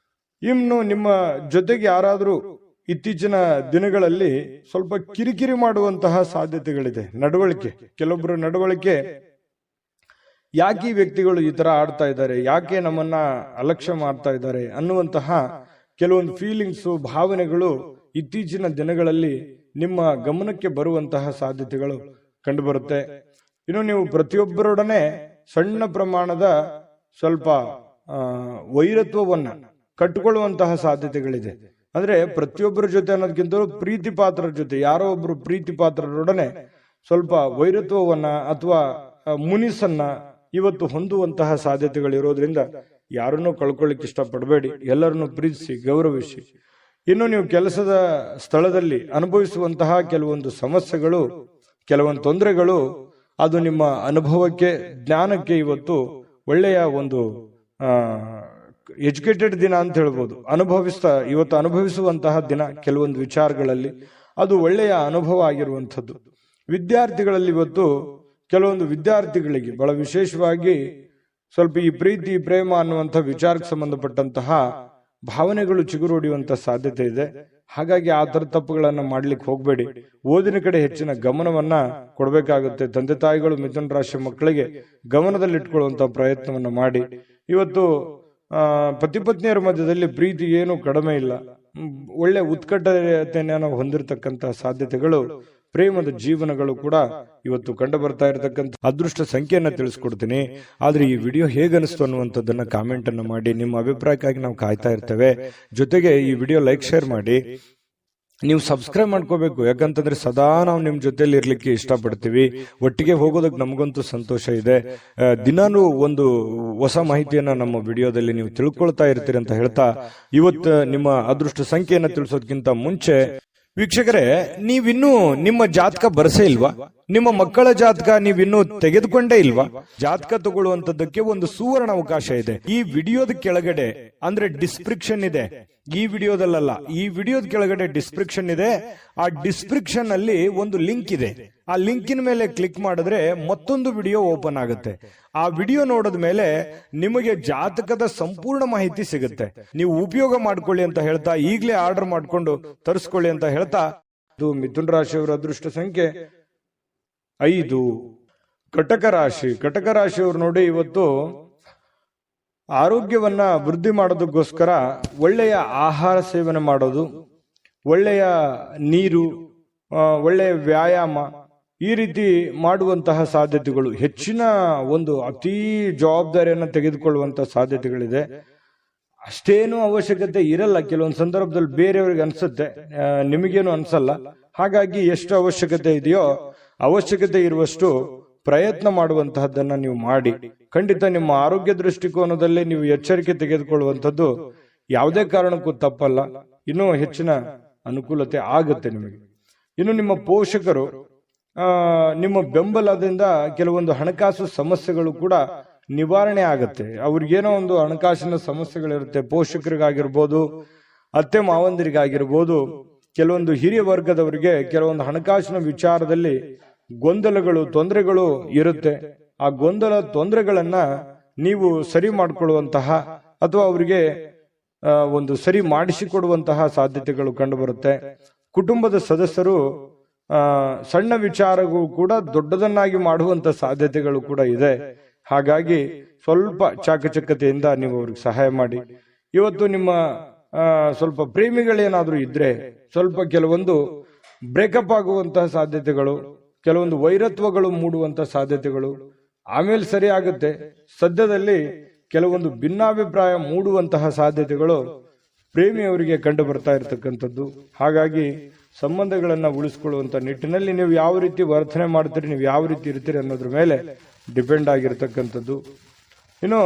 ಇನ್ನು ನಿಮ್ಮ ಜೊತೆಗೆ ಯಾರಾದ್ರೂ ಇತ್ತೀಚಿನ ದಿನಗಳಲ್ಲಿ ಸ್ವಲ್ಪ ಕಿರಿಕಿರಿ ಮಾಡುವಂತಹ ಸಾಧ್ಯತೆಗಳಿದೆ. ಕೆಲವೊಬ್ಬರು ನಡವಳಿಕೆ, ಯಾಕೆ ಈ ವ್ಯಕ್ತಿಗಳು ಈ ತರ ಆಡ್ತಾ ಇದ್ದಾರೆ, ಯಾಕೆ ನಮ್ಮನ್ನ ಅಲಕ್ಷ್ಯ ಮಾಡ್ತಾ ಇದ್ದಾರೆ ಅನ್ನುವಂತಹ ಕೆಲವೊಂದು ಫೀಲಿಂಗ್ಸು, ಭಾವನೆಗಳು ಇತ್ತೀಚಿನ ದಿನಗಳಲ್ಲಿ ನಿಮ್ಮ ಗಮನಕ್ಕೆ ಬರುವಂತಹ ಸಾಧ್ಯತೆಗಳು ಕಂಡು ಬರುತ್ತೆ. ಇನ್ನು ನೀವು ಪ್ರತಿಯೊಬ್ಬರೊಡನೆ ಸಣ್ಣ ಪ್ರಮಾಣದ ಸ್ವಲ್ಪ ವೈರತ್ವವನ್ನ ಕಟ್ಟಿಕೊಳ್ಳುವಂತಹ ಸಾಧ್ಯತೆಗಳಿದೆ. ಅಂದ್ರೆ ಪ್ರತಿಯೊಬ್ಬರ ಜೊತೆ ಅನ್ನೋದಕ್ಕಿಂತ ಪ್ರೀತಿ ಪಾತ್ರರ ಜೊತೆ, ಯಾರೋ ಒಬ್ರು ಪ್ರೀತಿ ಪಾತ್ರರೊಡನೆ ಸ್ವಲ್ಪ ವೈರತ್ವವನ್ನ ಅಥವಾ ಮುನಿಸನ್ನ ಇವತ್ತು ಹೊಂದುವಂತಹ ಸಾಧ್ಯತೆಗಳಿರೋದ್ರಿಂದ ಯಾರನ್ನೂ ಕಳ್ಕೊಳ್ಳಿಕ್ಕೆ ಇಷ್ಟಪಡಬೇಡಿ. ಎಲ್ಲರನ್ನು ಪ್ರೀತಿಸಿ, ಗೌರವಿಸಿ. ಇನ್ನು ನೀವು ಕೆಲಸದ ಸ್ಥಳದಲ್ಲಿ ಅನುಭವಿಸುವಂತಹ ಕೆಲವೊಂದು ಸಮಸ್ಯೆಗಳು, ಕೆಲವೊಂದು ತೊಂದರೆಗಳು, ಅದು ನಿಮ್ಮ ಅನುಭವಕ್ಕೆ, ಜ್ಞಾನಕ್ಕೆ ಇವತ್ತು ಒಳ್ಳೆಯ ಒಂದು ಎಜುಕೇಟೆಡ್ ದಿನ ಅಂತ ಹೇಳ್ಬೋದು. ಇವತ್ತು ಅನುಭವಿಸುವಂತಹ ದಿನ. ಕೆಲವೊಂದು ವಿಚಾರಗಳಲ್ಲಿ ಅದು ಒಳ್ಳೆಯ ಅನುಭವ ಆಗಿರುವಂಥದ್ದು. ವಿದ್ಯಾರ್ಥಿಗಳಲ್ಲಿ ಇವತ್ತು ಕೆಲವೊಂದು ವಿದ್ಯಾರ್ಥಿಗಳಿಗೆ ಬಹಳ ವಿಶೇಷವಾಗಿ ಸ್ವಲ್ಪ ಈ ಪ್ರೀತಿ, ಪ್ರೇಮ ಅನ್ನುವಂಥ ವಿಚಾರಕ್ಕೆ ಸಂಬಂಧಪಟ್ಟಂತಹ ಭಾವನೆಗಳು ಚಿಗುರೊಡೆಯುವಂತ ಸಾಧ್ಯತೆ ಇದೆ. ಹಾಗಾಗಿ ಆ ತರ ತಪ್ಪುಗಳನ್ನ ಮಾಡ್ಲಿಕ್ಕೆ ಹೋಗ್ಬೇಡಿ. ಓದಿನ ಕಡೆ ಹೆಚ್ಚಿನ ಗಮನವನ್ನ ಕೊಡಬೇಕಾಗುತ್ತೆ. ತಂದೆ ತಾಯಿಗಳು ಮಿಥುನ ರಾಶಿ ಮಕ್ಕಳಿಗೆ ಗಮನದಲ್ಲಿಟ್ಕೊಳ್ಳುವಂತ ಪ್ರಯತ್ನವನ್ನ ಮಾಡಿ. ಇವತ್ತು ಪತಿ ಪತ್ನಿಯರ ಮಧ್ಯದಲ್ಲಿ ಪ್ರೀತಿ ಏನು ಕಡಿಮೆ ಇಲ್ಲ. ಒಳ್ಳೆ ಉತ್ಕಟತೆಯನ್ನು ಹೊಂದಿರತಕ್ಕಂತ ಸಾಧ್ಯತೆಗಳು, ಪ್ರೇಮದ ಜೀವನಗಳು ಕೂಡ ಇವತ್ತು ಕಂಡು ಬರ್ತಾ ಇರತಕ್ಕಂಥ ಅದೃಷ್ಟ ಸಂಖ್ಯೆಯನ್ನ ತಿಳಿಸ್ಕೊಡ್ತೀನಿ. ಆದ್ರೆ ಈ ವಿಡಿಯೋ ಹೇಗನಿಸ್ತು ಅನ್ನುವಂಥದ್ದನ್ನ ಕಾಮೆಂಟ್ ಅನ್ನು ಮಾಡಿ. ನಿಮ್ಮ ಅಭಿಪ್ರಾಯಕ್ಕಾಗಿ ನಾವು ಕಾಯ್ತಾ ಇರ್ತೇವೆ. ಜೊತೆಗೆ ಈ ವಿಡಿಯೋ ಲೈಕ್, ಶೇರ್ ಮಾಡಿ. ನೀವು ಸಬ್ಸ್ಕ್ರೈಬ್ ಮಾಡ್ಕೋಬೇಕು. ಯಾಕಂತಂದ್ರೆ ಸದಾ ನಾವು ನಿಮ್ ಜೊತೆಲಿ ಇರ್ಲಿಕ್ಕೆ ಇಷ್ಟಪಡ್ತೀವಿ. ಒಟ್ಟಿಗೆ ಹೋಗೋದಕ್ಕೆ ನಮಗಂತೂ ಸಂತೋಷ ಇದೆ. ದಿನಾನು ಒಂದು ಹೊಸ ಮಾಹಿತಿಯನ್ನ ನಮ್ಮ ವಿಡಿಯೋದಲ್ಲಿ ನೀವು ತಿಳ್ಕೊಳ್ತಾ ಇರ್ತೀರಿ ಅಂತ ಹೇಳ್ತಾ, ಇವತ್ತು ನಿಮ್ಮ ಅದೃಷ್ಟ ಸಂಖ್ಯೆಯನ್ನ ತಿಳಿಸೋದಕ್ಕಿಂತ ಮುಂಚೆ ವೀಕ್ಷಕರೇ, ನೀವಿನ್ನೂ ನಿಮ್ಮ ಜಾತಕ ಬರಸೇ ಇಲ್ವಾ? ನಿಮ್ಮ ಮಕ್ಕಳ ಜಾತಕ ನೀವಿನ್ನೂ ತೆಗೆದುಕೊಂಡೇ ಇಲ್ವಾ? ಜಾತಕ ತಗೊಳ್ಳುವಂತದ್ದಕ್ಕೆ ಒಂದು ಸುವರ್ಣ ಅವಕಾಶ ಇದೆ. ಈ ವಿಡಿಯೋದ ಕೆಳಗಡೆ, ಅಂದ್ರೆ ಡಿಸ್ಕ್ರಿಪ್ಷನ್ ಇದೆ, ಈ ವಿಡಿಯೋದಲ್ಲ, ಈ ವಿಡಿಯೋದ ಕೆಳಗಡೆ ಡಿಸ್ಕ್ರಿಪ್ಷನ್ ಇದೆ. ಆ ಡಿಸ್ಕ್ರಿಪ್ಷನ್ ಅಲ್ಲಿ ಒಂದು ಲಿಂಕ್ ಇದೆ. ಆ ಲಿಂಕಿನ ಮೇಲೆ ಕ್ಲಿಕ್ ಮಾಡಿದ್ರೆ ಮತ್ತೊಂದು ವಿಡಿಯೋ ಓಪನ್ ಆಗುತ್ತೆ. ಆ ವಿಡಿಯೋ ನೋಡಿದ ಮೇಲೆ ನಿಮಗೆ ಜಾತಕದ ಸಂಪೂರ್ಣ ಮಾಹಿತಿ ಸಿಗುತ್ತೆ. ನೀವು ಉಪಯೋಗ ಮಾಡ್ಕೊಳ್ಳಿ ಅಂತ ಹೇಳ್ತಾ, ಈಗಲೇ ಆರ್ಡರ್ ಮಾಡ್ಕೊಂಡು ತರಿಸ್ಕೊಳ್ಳಿ ಅಂತ ಹೇಳ್ತಾ, ಇದು ಮಿಥುನ ರಾಶಿಯವರ ಅದೃಷ್ಟ ಸಂಖ್ಯೆ 5. ಕಟಕ ರಾಶಿಯವರು ನೋಡಿ, ಇವತ್ತು ಆರೋಗ್ಯವನ್ನ ವೃದ್ಧಿ ಮಾಡೋದಕ್ಕೋಸ್ಕರ ಒಳ್ಳೆಯ ಆಹಾರ ಸೇವನೆ ಮಾಡೋದು, ಒಳ್ಳೆಯ ನೀರು, ಒಳ್ಳೆಯ ವ್ಯಾಯಾಮ, ಈ ರೀತಿ ಮಾಡುವಂತಹ ಸಾಧ್ಯತೆಗಳು, ಹೆಚ್ಚಿನ ಒಂದು ಅತೀ ಜವಾಬ್ದಾರಿಯನ್ನು ತೆಗೆದುಕೊಳ್ಳುವಂತಹ ಸಾಧ್ಯತೆಗಳಿದೆ. ಅಷ್ಟೇನು ಅವಶ್ಯಕತೆ ಇರಲ್ಲ. ಕೆಲವೊಂದು ಸಂದರ್ಭದಲ್ಲಿ ಬೇರೆಯವ್ರಿಗೆ ಅನ್ಸುತ್ತೆ, ನಿಮಗೇನು ಅನ್ಸಲ್ಲ. ಹಾಗಾಗಿ ಎಷ್ಟು ಅವಶ್ಯಕತೆ ಇದೆಯೋ ಅವಶ್ಯಕತೆ ಇರುವಷ್ಟು ಪ್ರಯತ್ನ ಮಾಡುವಂತಹದ್ದನ್ನ ನೀವು ಮಾಡಿ. ಖಂಡಿತ ನಿಮ್ಮ ಆರೋಗ್ಯ ದೃಷ್ಟಿಕೋನದಲ್ಲಿ ನೀವು ಎಚ್ಚರಿಕೆ ತೆಗೆದುಕೊಳ್ಳುವಂಥದ್ದು ಯಾವುದೇ ಕಾರಣಕ್ಕೂ ತಪ್ಪಲ್ಲ. ಇನ್ನೂ ಹೆಚ್ಚಿನ ಅನುಕೂಲತೆ ಆಗುತ್ತೆ ನಿಮಗೆ. ಇನ್ನು ನಿಮ್ಮ ಪೋಷಕರು ನಿಮ್ಮ ಬೆಂಬಲದಿಂದ ಕೆಲವೊಂದು ಹಣಕಾಸು ಸಮಸ್ಯೆಗಳು ಕೂಡ ನಿವಾರಣೆ ಆಗುತ್ತೆ. ಅವ್ರಿಗೇನೋ ಒಂದು ಹಣಕಾಸಿನ ಸಮಸ್ಯೆಗಳಿರುತ್ತೆ. ಪೋಷಕರಿಗಾಗಿರ್ಬೋದು, ಅತ್ತೆ ಮಾವಂದಿರಿಗಾಗಿರ್ಬೋದು, ಕೆಲವೊಂದು ಹಿರಿಯ ವರ್ಗದವರಿಗೆ ಕೆಲವೊಂದು ಹಣಕಾಸಿನ ವಿಚಾರದಲ್ಲಿ ಗೊಂದಲಗಳು, ತೊಂದರೆಗಳು ಇರುತ್ತೆ. ಆ ಗೊಂದಲ ತೊಂದರೆಗಳನ್ನ ನೀವು ಸರಿ ಮಾಡಿಕೊಳ್ಳುವಂತಹ ಅಥವಾ ಅವರಿಗೆ ಒಂದು ಸರಿ ಮಾಡಿಸಿಕೊಡುವಂತಹ ಸಾಧ್ಯತೆಗಳು ಕಂಡುಬರುತ್ತೆ. ಕುಟುಂಬದ ಸದಸ್ಯರು ಸಣ್ಣ ವಿಚಾರಗಳು ಕೂಡ ದೊಡ್ಡದನ್ನಾಗಿ ಮಾಡುವಂತ ಸಾಧ್ಯತೆಗಳು ಕೂಡ ಇದೆ. ಹಾಗಾಗಿ ಸ್ವಲ್ಪ ಚಾಕಚಕ್ಯತೆಯಿಂದ ನೀವು ಅವ್ರಿಗೆ ಸಹಾಯ ಮಾಡಿ. ಇವತ್ತು ನಿಮ್ಮ ಸ್ವಲ್ಪ ಪ್ರೇಮಿಗಳೇನಾದ್ರೂ ಇದ್ರೆ ಸ್ವಲ್ಪ ಕೆಲವೊಂದು ಬ್ರೇಕಪ್ ಆಗುವಂತಹ ಸಾಧ್ಯತೆಗಳು, ಕೆಲವೊಂದು ವೈರತ್ವಗಳು ಮೂಡುವಂತಹ ಸಾಧ್ಯತೆಗಳು ಆಮೇಲೆ ಸರಿ ಆಗುತ್ತೆ. ಸದ್ಯದಲ್ಲಿ ಕೆಲವೊಂದು ಭಿನ್ನಾಭಿಪ್ರಾಯ ಮೂಡುವಂತಹ ಸಾಧ್ಯತೆಗಳು ಪ್ರೇಮಿಯವರಿಗೆ ಕಂಡು ಬರ್ತಾ ಇರತಕ್ಕಂಥದ್ದು. ಹಾಗಾಗಿ ಸಂಬಂಧಗಳನ್ನ ಉಳಿಸ್ಕೊಳ್ಳುವಂತ ನಿಟ್ಟಿನಲ್ಲಿ ನೀವು ಯಾವ ರೀತಿ ವರ್ತನೆ ಮಾಡ್ತೀರಿ, ನೀವು ಯಾವ ರೀತಿ ಇರ್ತೀರಿ ಅನ್ನೋದ್ರ ಮೇಲೆ ಡಿಪೆಂಡ್ ಆಗಿರ್ತಕ್ಕಂಥದ್ದು. ಇನ್ನು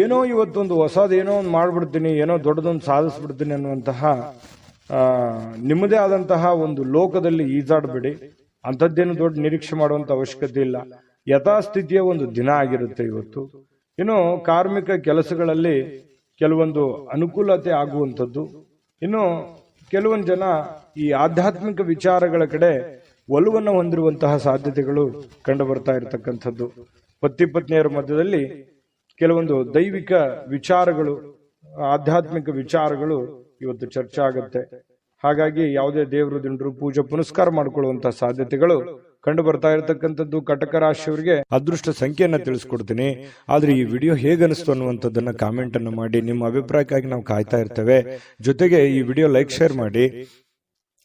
ಏನೋ ಇವತ್ತೊಂದು ಹೊಸದೇನೋ ಒಂದು ಮಾಡ್ಬಿಡ್ತೀನಿ, ಏನೋ ದೊಡ್ಡದೊಂದು ಸಾಧಿಸ್ಬಿಡ್ತೀನಿ ಅನ್ನುವಂತಹ ನಿಮ್ಮದೇ ಆದಂತಹ ಒಂದು ಲೋಕದಲ್ಲಿ ಈಜಾಡಬೇಡಿ. ಅಂಥದ್ದೇನು ದೊಡ್ಡ ನಿರೀಕ್ಷೆ ಮಾಡುವಂತ ಅವಶ್ಯಕತೆ ಇಲ್ಲ. ಯಥಾಸ್ಥಿತಿಯ ಒಂದು ದಿನ ಆಗಿರುತ್ತೆ ಇವತ್ತು. ಇನ್ನು ಕಾರ್ಮಿಕ ಕೆಲಸಗಳಲ್ಲಿ ಕೆಲವೊಂದು ಅನುಕೂಲತೆ ಆಗುವಂಥದ್ದು. ಇನ್ನು ಕೆಲವೊಂದು ಜನ ಈ ಆಧ್ಯಾತ್ಮಿಕ ವಿಚಾರಗಳ ಕಡೆ ಒಲವನ್ನು ಹೊಂದಿರುವಂತಹ ಸಾಧ್ಯತೆಗಳು ಕಂಡು ಬರ್ತಾ ಇರತಕ್ಕಂಥದ್ದು. ಪತಿ ಪತ್ನಿಯರ ಮಧ್ಯದಲ್ಲಿ ಕೆಲವೊಂದು ದೈವಿಕ ವಿಚಾರಗಳು, ಆಧ್ಯಾತ್ಮಿಕ ವಿಚಾರಗಳು ಇವತ್ತು ಚರ್ಚೆ ಆಗುತ್ತೆ. ಹಾಗಾಗಿ ಯಾವುದೇ ದೇವರು ದಿಂಡ್ರು ಪೂಜೆ ಪುನಸ್ಕಾರ ಮಾಡಿಕೊಳ್ಳುವಂತಹ ಸಾಧ್ಯತೆಗಳು ಕಂಡು ಬರ್ತಾ ಇರತಕ್ಕಂಥದ್ದು. ಕಟಕ ರಾಶಿಯವರಿಗೆ ಅದೃಷ್ಟ ಸಂಖ್ಯೆಯನ್ನ ತಿಳಿಸ್ಕೊಡ್ತೀನಿ. ಆದ್ರೆ ಈ ವಿಡಿಯೋ ಹೇಗನಿಸ್ತು ಅನ್ನುವಂಥದ್ದನ್ನ ಕಾಮೆಂಟ್ ಅನ್ನು ಮಾಡಿ. ನಿಮ್ಮ ಅಭಿಪ್ರಾಯಕ್ಕಾಗಿ ನಾವು ಕಾಯ್ತಾ ಇರ್ತೇವೆ. ಜೊತೆಗೆ ಈ ವಿಡಿಯೋ ಲೈಕ್ ಶೇರ್ ಮಾಡಿ.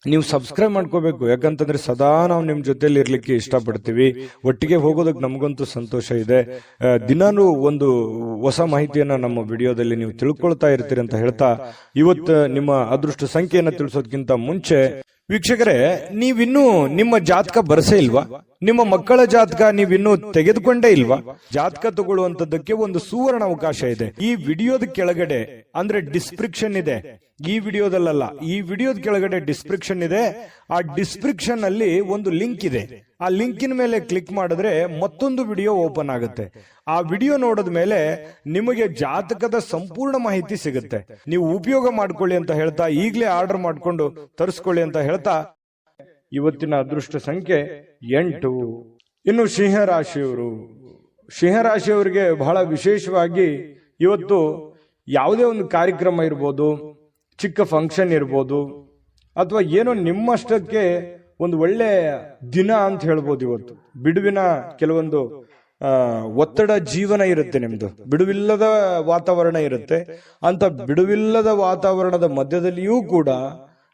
ನೀವು ಸಬ್ಸ್ಕ್ರೈಬ್ ಮಾಡ್ಕೋಬೇಕು, ಯಾಕಂತಂದ್ರೆ ಸದಾ ನಾವು ನಿಮ್ ಜೊತೆಲಿ ಇರ್ಲಿಕ್ಕೆ ಇಷ್ಟಪಡ್ತೀವಿ. ಒಟ್ಟಿಗೆ ಹೋಗೋದಕ್ಕೆ ನಮಗಂತೂ ಸಂತೋಷ ಇದೆ. ದಿನಾನು ಒಂದು ಹೊಸ ಮಾಹಿತಿಯನ್ನ ನಮ್ಮ ವಿಡಿಯೋದಲ್ಲಿ ನೀವು ತಿಳ್ಕೊಳ್ತಾ ಇರ್ತೀರಿ ಅಂತ ಹೇಳ್ತಾ, ಇವತ್ತು ನಿಮ್ಮ ಅದೃಷ್ಟ ಸಂಖ್ಯೆಯನ್ನ ತಿಳಿಸೋದಕ್ಕಿಂತ ಮುಂಚೆ ವೀಕ್ಷಕರೇ, ನೀವಿನ್ನೂ ನಿಮ್ಮ ಜಾತಕ ಬರಸೇ ಇಲ್ವಾ? ನಿಮ್ಮ ಮಕ್ಕಳ ಜಾತಕ ನೀವಿನ್ನೂ ತೆಗೆದುಕೊಂಡೇ ಇಲ್ವಾ? ಜಾತಕ ತಗೊಳ್ಳುವಂತದ್ದಕ್ಕೆ ಒಂದು ಸುವರ್ಣ ಅವಕಾಶ ಇದೆ. ಈ ವಿಡಿಯೋದ ಕೆಳಗಡೆ ಅಂದ್ರೆ ಡಿಸ್ಕ್ರಿಪ್ಷನ್ ಇದೆ. ಈ ವಿಡಿಯೋದಲ್ಲ, ಈ ವಿಡಿಯೋದ ಕೆಳಗಡೆ ಡಿಸ್ಕ್ರಿಪ್ಷನ್ ಇದೆ. ಆ ಡಿಸ್ಕ್ರಿಪ್ಷನ್ ಅಲ್ಲಿ ಒಂದು ಲಿಂಕ್ ಇದೆ. ಆ ಲಿಂಕಿನ ಮೇಲೆ ಕ್ಲಿಕ್ ಮಾಡಿದ್ರೆ ಮತ್ತೊಂದು ವಿಡಿಯೋ ಓಪನ್ ಆಗುತ್ತೆ. ಆ ವಿಡಿಯೋ ನೋಡಿದ ಮೇಲೆ ನಿಮಗೆ ಜಾತಕದ ಸಂಪೂರ್ಣ ಮಾಹಿತಿ ಸಿಗುತ್ತೆ. ನೀವು ಉಪಯೋಗ ಮಾಡ್ಕೊಳ್ಳಿ ಅಂತ ಹೇಳ್ತಾ, ಈಗಲೇ ಆರ್ಡರ್ ಮಾಡ್ಕೊಂಡು ತರಿಸ್ಕೊಳ್ಳಿ ಅಂತ ಹೇಳ್ತಾ, ಇವತ್ತಿನ ಅದೃಷ್ಟ ಸಂಖ್ಯೆ 8. ಇನ್ನು ಸಿಂಹರಾಶಿಯವರಿಗೆ ಬಹಳ ವಿಶೇಷವಾಗಿ ಇವತ್ತು ಯಾವುದೇ ಒಂದು ಕಾರ್ಯಕ್ರಮ ಇರ್ಬೋದು, ಚಿಕ್ಕ ಫಂಕ್ಷನ್ ಇರ್ಬೋದು, ಅಥವಾ ಏನೋ ನಿಮ್ಮಷ್ಟಕ್ಕೆ ಒಂದು ಒಳ್ಳೆ ದಿನ ಅಂತ ಹೇಳ್ಬೋದು. ಇವತ್ತು ಬಿಡುವಿನ ಕೆಲವೊಂದು ಒತ್ತಡ ಜೀವನ ಇರುತ್ತೆ, ನಿಮ್ದು ಬಿಡುವಿಲ್ಲದ ವಾತಾವರಣ ಇರುತ್ತೆ. ಅಂತ ಬಿಡುವಿಲ್ಲದ ವಾತಾವರಣದ ಮಧ್ಯದಲ್ಲಿಯೂ ಕೂಡ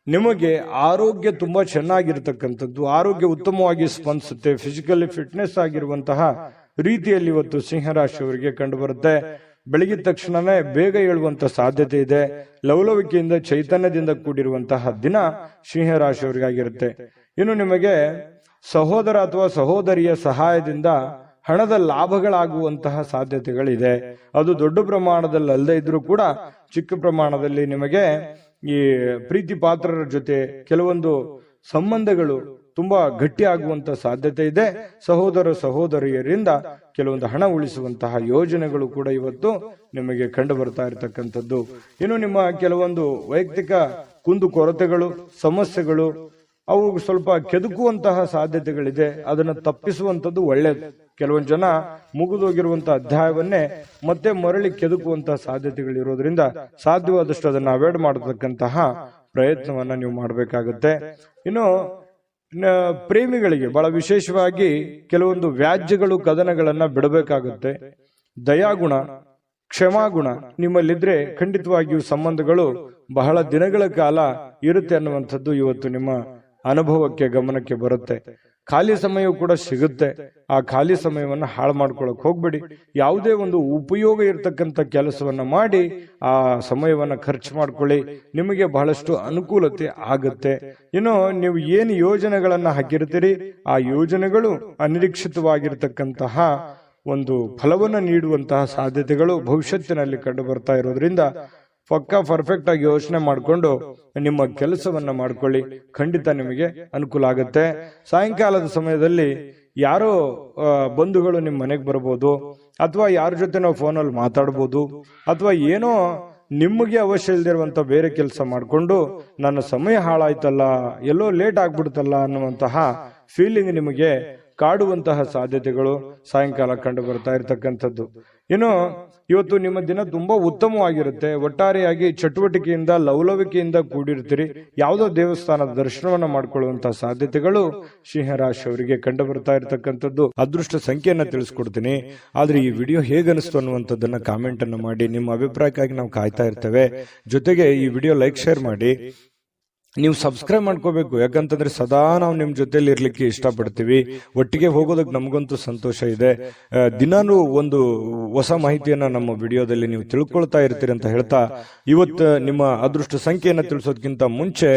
ನಿಮಗೆ ಆರೋಗ್ಯ ತುಂಬಾ ಚೆನ್ನಾಗಿರ್ತಕ್ಕಂಥದ್ದು, ಆರೋಗ್ಯ ಉತ್ತಮವಾಗಿ ಸ್ಪಂದಿಸುತ್ತೆ. ಫಿಸಿಕಲಿ ಫಿಟ್ನೆಸ್ ಆಗಿರುವಂತಹ ರೀತಿಯಲ್ಲಿ ಇವತ್ತು ಸಿಂಹರಾಶಿಯವರಿಗೆ ಕಂಡು ಬರುತ್ತೆ. ಬೆಳಗಿದ ತಕ್ಷಣನೇ ಬೇಗ ಏಳುವಂತ ಸಾಧ್ಯತೆ ಇದೆ. ಲವಲವಿಕೆಯಿಂದ ಚೈತನ್ಯದಿಂದ ಕೂಡಿರುವಂತಹ ದಿನ ಸಿಂಹರಾಶಿಯವರಿಗಾಗಿರುತ್ತೆ. ಇನ್ನು ನಿಮಗೆ ಸಹೋದರ ಅಥವಾ ಸಹೋದರಿಯ ಸಹಾಯದಿಂದ ಹಣದ ಲಾಭಗಳಾಗುವಂತಹ ಸಾಧ್ಯತೆಗಳಿದೆ. ಅದು ದೊಡ್ಡ ಪ್ರಮಾಣದಲ್ಲಿ ಅಲ್ಲದೆ ಇದ್ರೂ ಕೂಡ ಚಿಕ್ಕ ಪ್ರಮಾಣದಲ್ಲಿ ನಿಮಗೆ ಈ ಪ್ರೀತಿ ಪಾತ್ರರ ಜೊತೆ ಕೆಲವೊಂದು ಸಂಬಂಧಗಳು ತುಂಬಾ ಗಟ್ಟಿ ಆಗುವಂತ ಸಾಧ್ಯತೆ ಇದೆ. ಸಹೋದರ ಸಹೋದರಿಯರಿಂದ ಕೆಲವೊಂದು ಹಣ ಉಳಿಸುವಂತಹ ಯೋಜನೆಗಳು ಕೂಡ ಇವತ್ತು ನಿಮಗೆ ಕಂಡು ಬರ್ತಾ ಇರತಕ್ಕಂಥದ್ದು. ಇನ್ನು ನಿಮ್ಮ ಕೆಲವೊಂದು ವೈಯಕ್ತಿಕ ಕುಂದು ಕೊರತೆಗಳು, ಸಮಸ್ಯೆಗಳು ಅವು ಸ್ವಲ್ಪ ಕೆದಕುವಂತಹ ಸಾಧ್ಯತೆಗಳಿದೆ. ಅದನ್ನು ತಪ್ಪಿಸುವಂತದ್ದು ಒಳ್ಳೇದು. ಕೆಲವೊಂದು ಜನ ಮುಗಿದೋಗಿರುವಂತಹ ಅಧ್ಯಾಯವನ್ನೇ ಮತ್ತೆ ಮರಳಿ ಕೆದಕುವಂತಹ ಸಾಧ್ಯತೆಗಳಿರೋದ್ರಿಂದ ಸಾಧ್ಯವಾದಷ್ಟು ಅದನ್ನು ಅವಾಯ್ಡ್ ಮಾಡತಕ್ಕಂತಹ ಪ್ರಯತ್ನವನ್ನ ನೀವು ಮಾಡಬೇಕಾಗುತ್ತೆ. ಇನ್ನು ಪ್ರೇಮಿಗಳಿಗೆ ಬಹಳ ವಿಶೇಷವಾಗಿ ಕೆಲವೊಂದು ವ್ಯಾಜ್ಯಗಳು, ಕದನಗಳನ್ನ ಬಿಡಬೇಕಾಗುತ್ತೆ. ದಯಾಗುಣ, ಕ್ಷಮಾಗುಣ ನಿಮ್ಮಲ್ಲಿದ್ರೆ ಖಂಡಿತವಾಗಿಯೂ ಸಂಬಂಧಗಳು ಬಹಳ ದಿನಗಳ ಕಾಲ ಇರುತ್ತೆ ಅನ್ನುವಂಥದ್ದು ಇವತ್ತು ನಿಮ್ಮ ಅನುಭವಕ್ಕೆ, ಗಮನಕ್ಕೆ ಬರುತ್ತೆ. ಖಾಲಿ ಸಮಯವೂ ಕೂಡ ಸಿಗುತ್ತೆ. ಆ ಖಾಲಿ ಸಮಯವನ್ನ ಹಾಳು ಮಾಡ್ಕೊಳಕ್ ಹೋಗ್ಬೇಡಿ. ಯಾವುದೇ ಒಂದು ಉಪಯೋಗ ಇರತಕ್ಕಂತ ಕೆಲಸವನ್ನ ಮಾಡಿ ಆ ಸಮಯವನ್ನ ಖರ್ಚು ಮಾಡ್ಕೊಳ್ಳಿ. ನಿಮಗೆ ಬಹಳಷ್ಟು ಅನುಕೂಲತೆ ಆಗುತ್ತೆ. ಇನ್ನು ನೀವು ಏನು ಯೋಜನೆಗಳನ್ನ ಹಾಕಿರ್ತೀರಿ, ಆ ಯೋಜನೆಗಳು ಅನಿರೀಕ್ಷಿತವಾಗಿರ್ತಕ್ಕಂತಹ ಒಂದು ಫಲವನ್ನು ನೀಡುವಂತಹ ಸಾಧ್ಯತೆಗಳು ಭವಿಷ್ಯತ್ತಿನಲ್ಲಿ ಕಂಡು ಬರ್ತಾ ಇರೋದ್ರಿಂದ ಪಕ್ಕಾ ಪರ್ಫೆಕ್ಟ್ ಆಗಿ ಯೋಚನೆ ಮಾಡಿಕೊಂಡು ನಿಮ್ಮ ಕೆಲಸವನ್ನ ಮಾಡ್ಕೊಳ್ಳಿ. ಖಂಡಿತ ನಿಮಗೆ ಅನುಕೂಲ ಆಗುತ್ತೆ. ಸಾಯಂಕಾಲದ ಸಮಯದಲ್ಲಿ ಯಾರೋ ಬಂಧುಗಳು ನಿಮ್ಮ ಮನೆಗೆ ಬರ್ಬೋದು, ಅಥವಾ ಯಾರ ಜೊತೆ ನಾವು ಫೋನಲ್ಲಿ ಮಾತಾಡ್ಬೋದು, ಅಥವಾ ಏನೋ ನಿಮಗೆ ಅವಶ್ಯ ಇಲ್ದಿರುವಂತ ಬೇರೆ ಕೆಲಸ ಮಾಡಿಕೊಂಡು ನನ್ನ ಸಮಯ ಹಾಳಾಯ್ತಲ್ಲ, ಎಲ್ಲೋ ಲೇಟ್ ಆಗ್ಬಿಡ್ತಲ್ಲ ಅನ್ನುವಂತಹ ಫೀಲಿಂಗ್ ನಿಮಗೆ ಕಾಡುವಂತಹ ಸಾಧ್ಯತೆಗಳು ಸಾಯಂಕಾಲ ಕಂಡು ಬರ್ತಾ ಇರತಕ್ಕಂಥದ್ದು. ಇನ್ನು ಇವತ್ತು ನಿಮ್ಮ ದಿನ ತುಂಬಾ ಉತ್ತಮವಾಗಿರುತ್ತೆ. ಒಟ್ಟಾರೆಯಾಗಿ ಚಟುವಟಿಕೆಯಿಂದ ಲವಲವಿಕೆಯಿಂದ ಕೂಡಿರ್ತೀರಿ. ಯಾವುದೋ ದೇವಸ್ಥಾನದ ದರ್ಶನವನ್ನ ಮಾಡಿಕೊಳ್ಳುವಂತಹ ಸಾಧ್ಯತೆಗಳು ಸಿಂಹರಾಶಿಯವರಿಗೆ ಕಂಡು ಬರ್ತಾ ಇರತಕ್ಕಂಥದ್ದು. ಅದೃಷ್ಟ ಸಂಖ್ಯೆಯನ್ನ ತಿಳಿಸ್ಕೊಡ್ತೀನಿ. ಆದ್ರೆ ಈ ವಿಡಿಯೋ ಹೇಗನಿಸ್ತು ಅನ್ನುವಂಥದ್ದನ್ನ ಕಾಮೆಂಟ್ ಅನ್ನು ಮಾಡಿ. ನಿಮ್ಮ ಅಭಿಪ್ರಾಯಕ್ಕಾಗಿ ನಾವು ಕಾಯ್ತಾ ಇರ್ತೇವೆ. ಜೊತೆಗೆ ಈ ವಿಡಿಯೋ ಲೈಕ್ ಶೇರ್ ಮಾಡಿ. ನೀವು ಸಬ್ಸ್ಕ್ರೈಬ್ ಮಾಡ್ಕೋಬೇಕು. ಯಾಕಂತಂದ್ರೆ ಸದಾ ನಾವು ನಿಮ್ ಜೊತೆಲಿ ಇರ್ಲಿಕ್ಕೆ ಇಷ್ಟಪಡ್ತೀವಿ. ಒಟ್ಟಿಗೆ ಹೋಗೋದಕ್ಕೆ ನಮಗಂತೂ ಸಂತೋಷ ಇದೆ. ದಿನಾನು ಒಂದು ಹೊಸ ಮಾಹಿತಿಯನ್ನ ನಮ್ಮ ವಿಡಿಯೋದಲ್ಲಿ ನೀವು ತಿಳ್ಕೊಳ್ತಾ ಇರ್ತೀರಿ ಅಂತ ಹೇಳ್ತಾ, ಇವತ್ತು ನಿಮ್ಮ ಅದೃಷ್ಟ ಸಂಖ್ಯೆಯನ್ನ ತಿಳಿಸೋದಕ್ಕಿಂತ ಮುಂಚೆ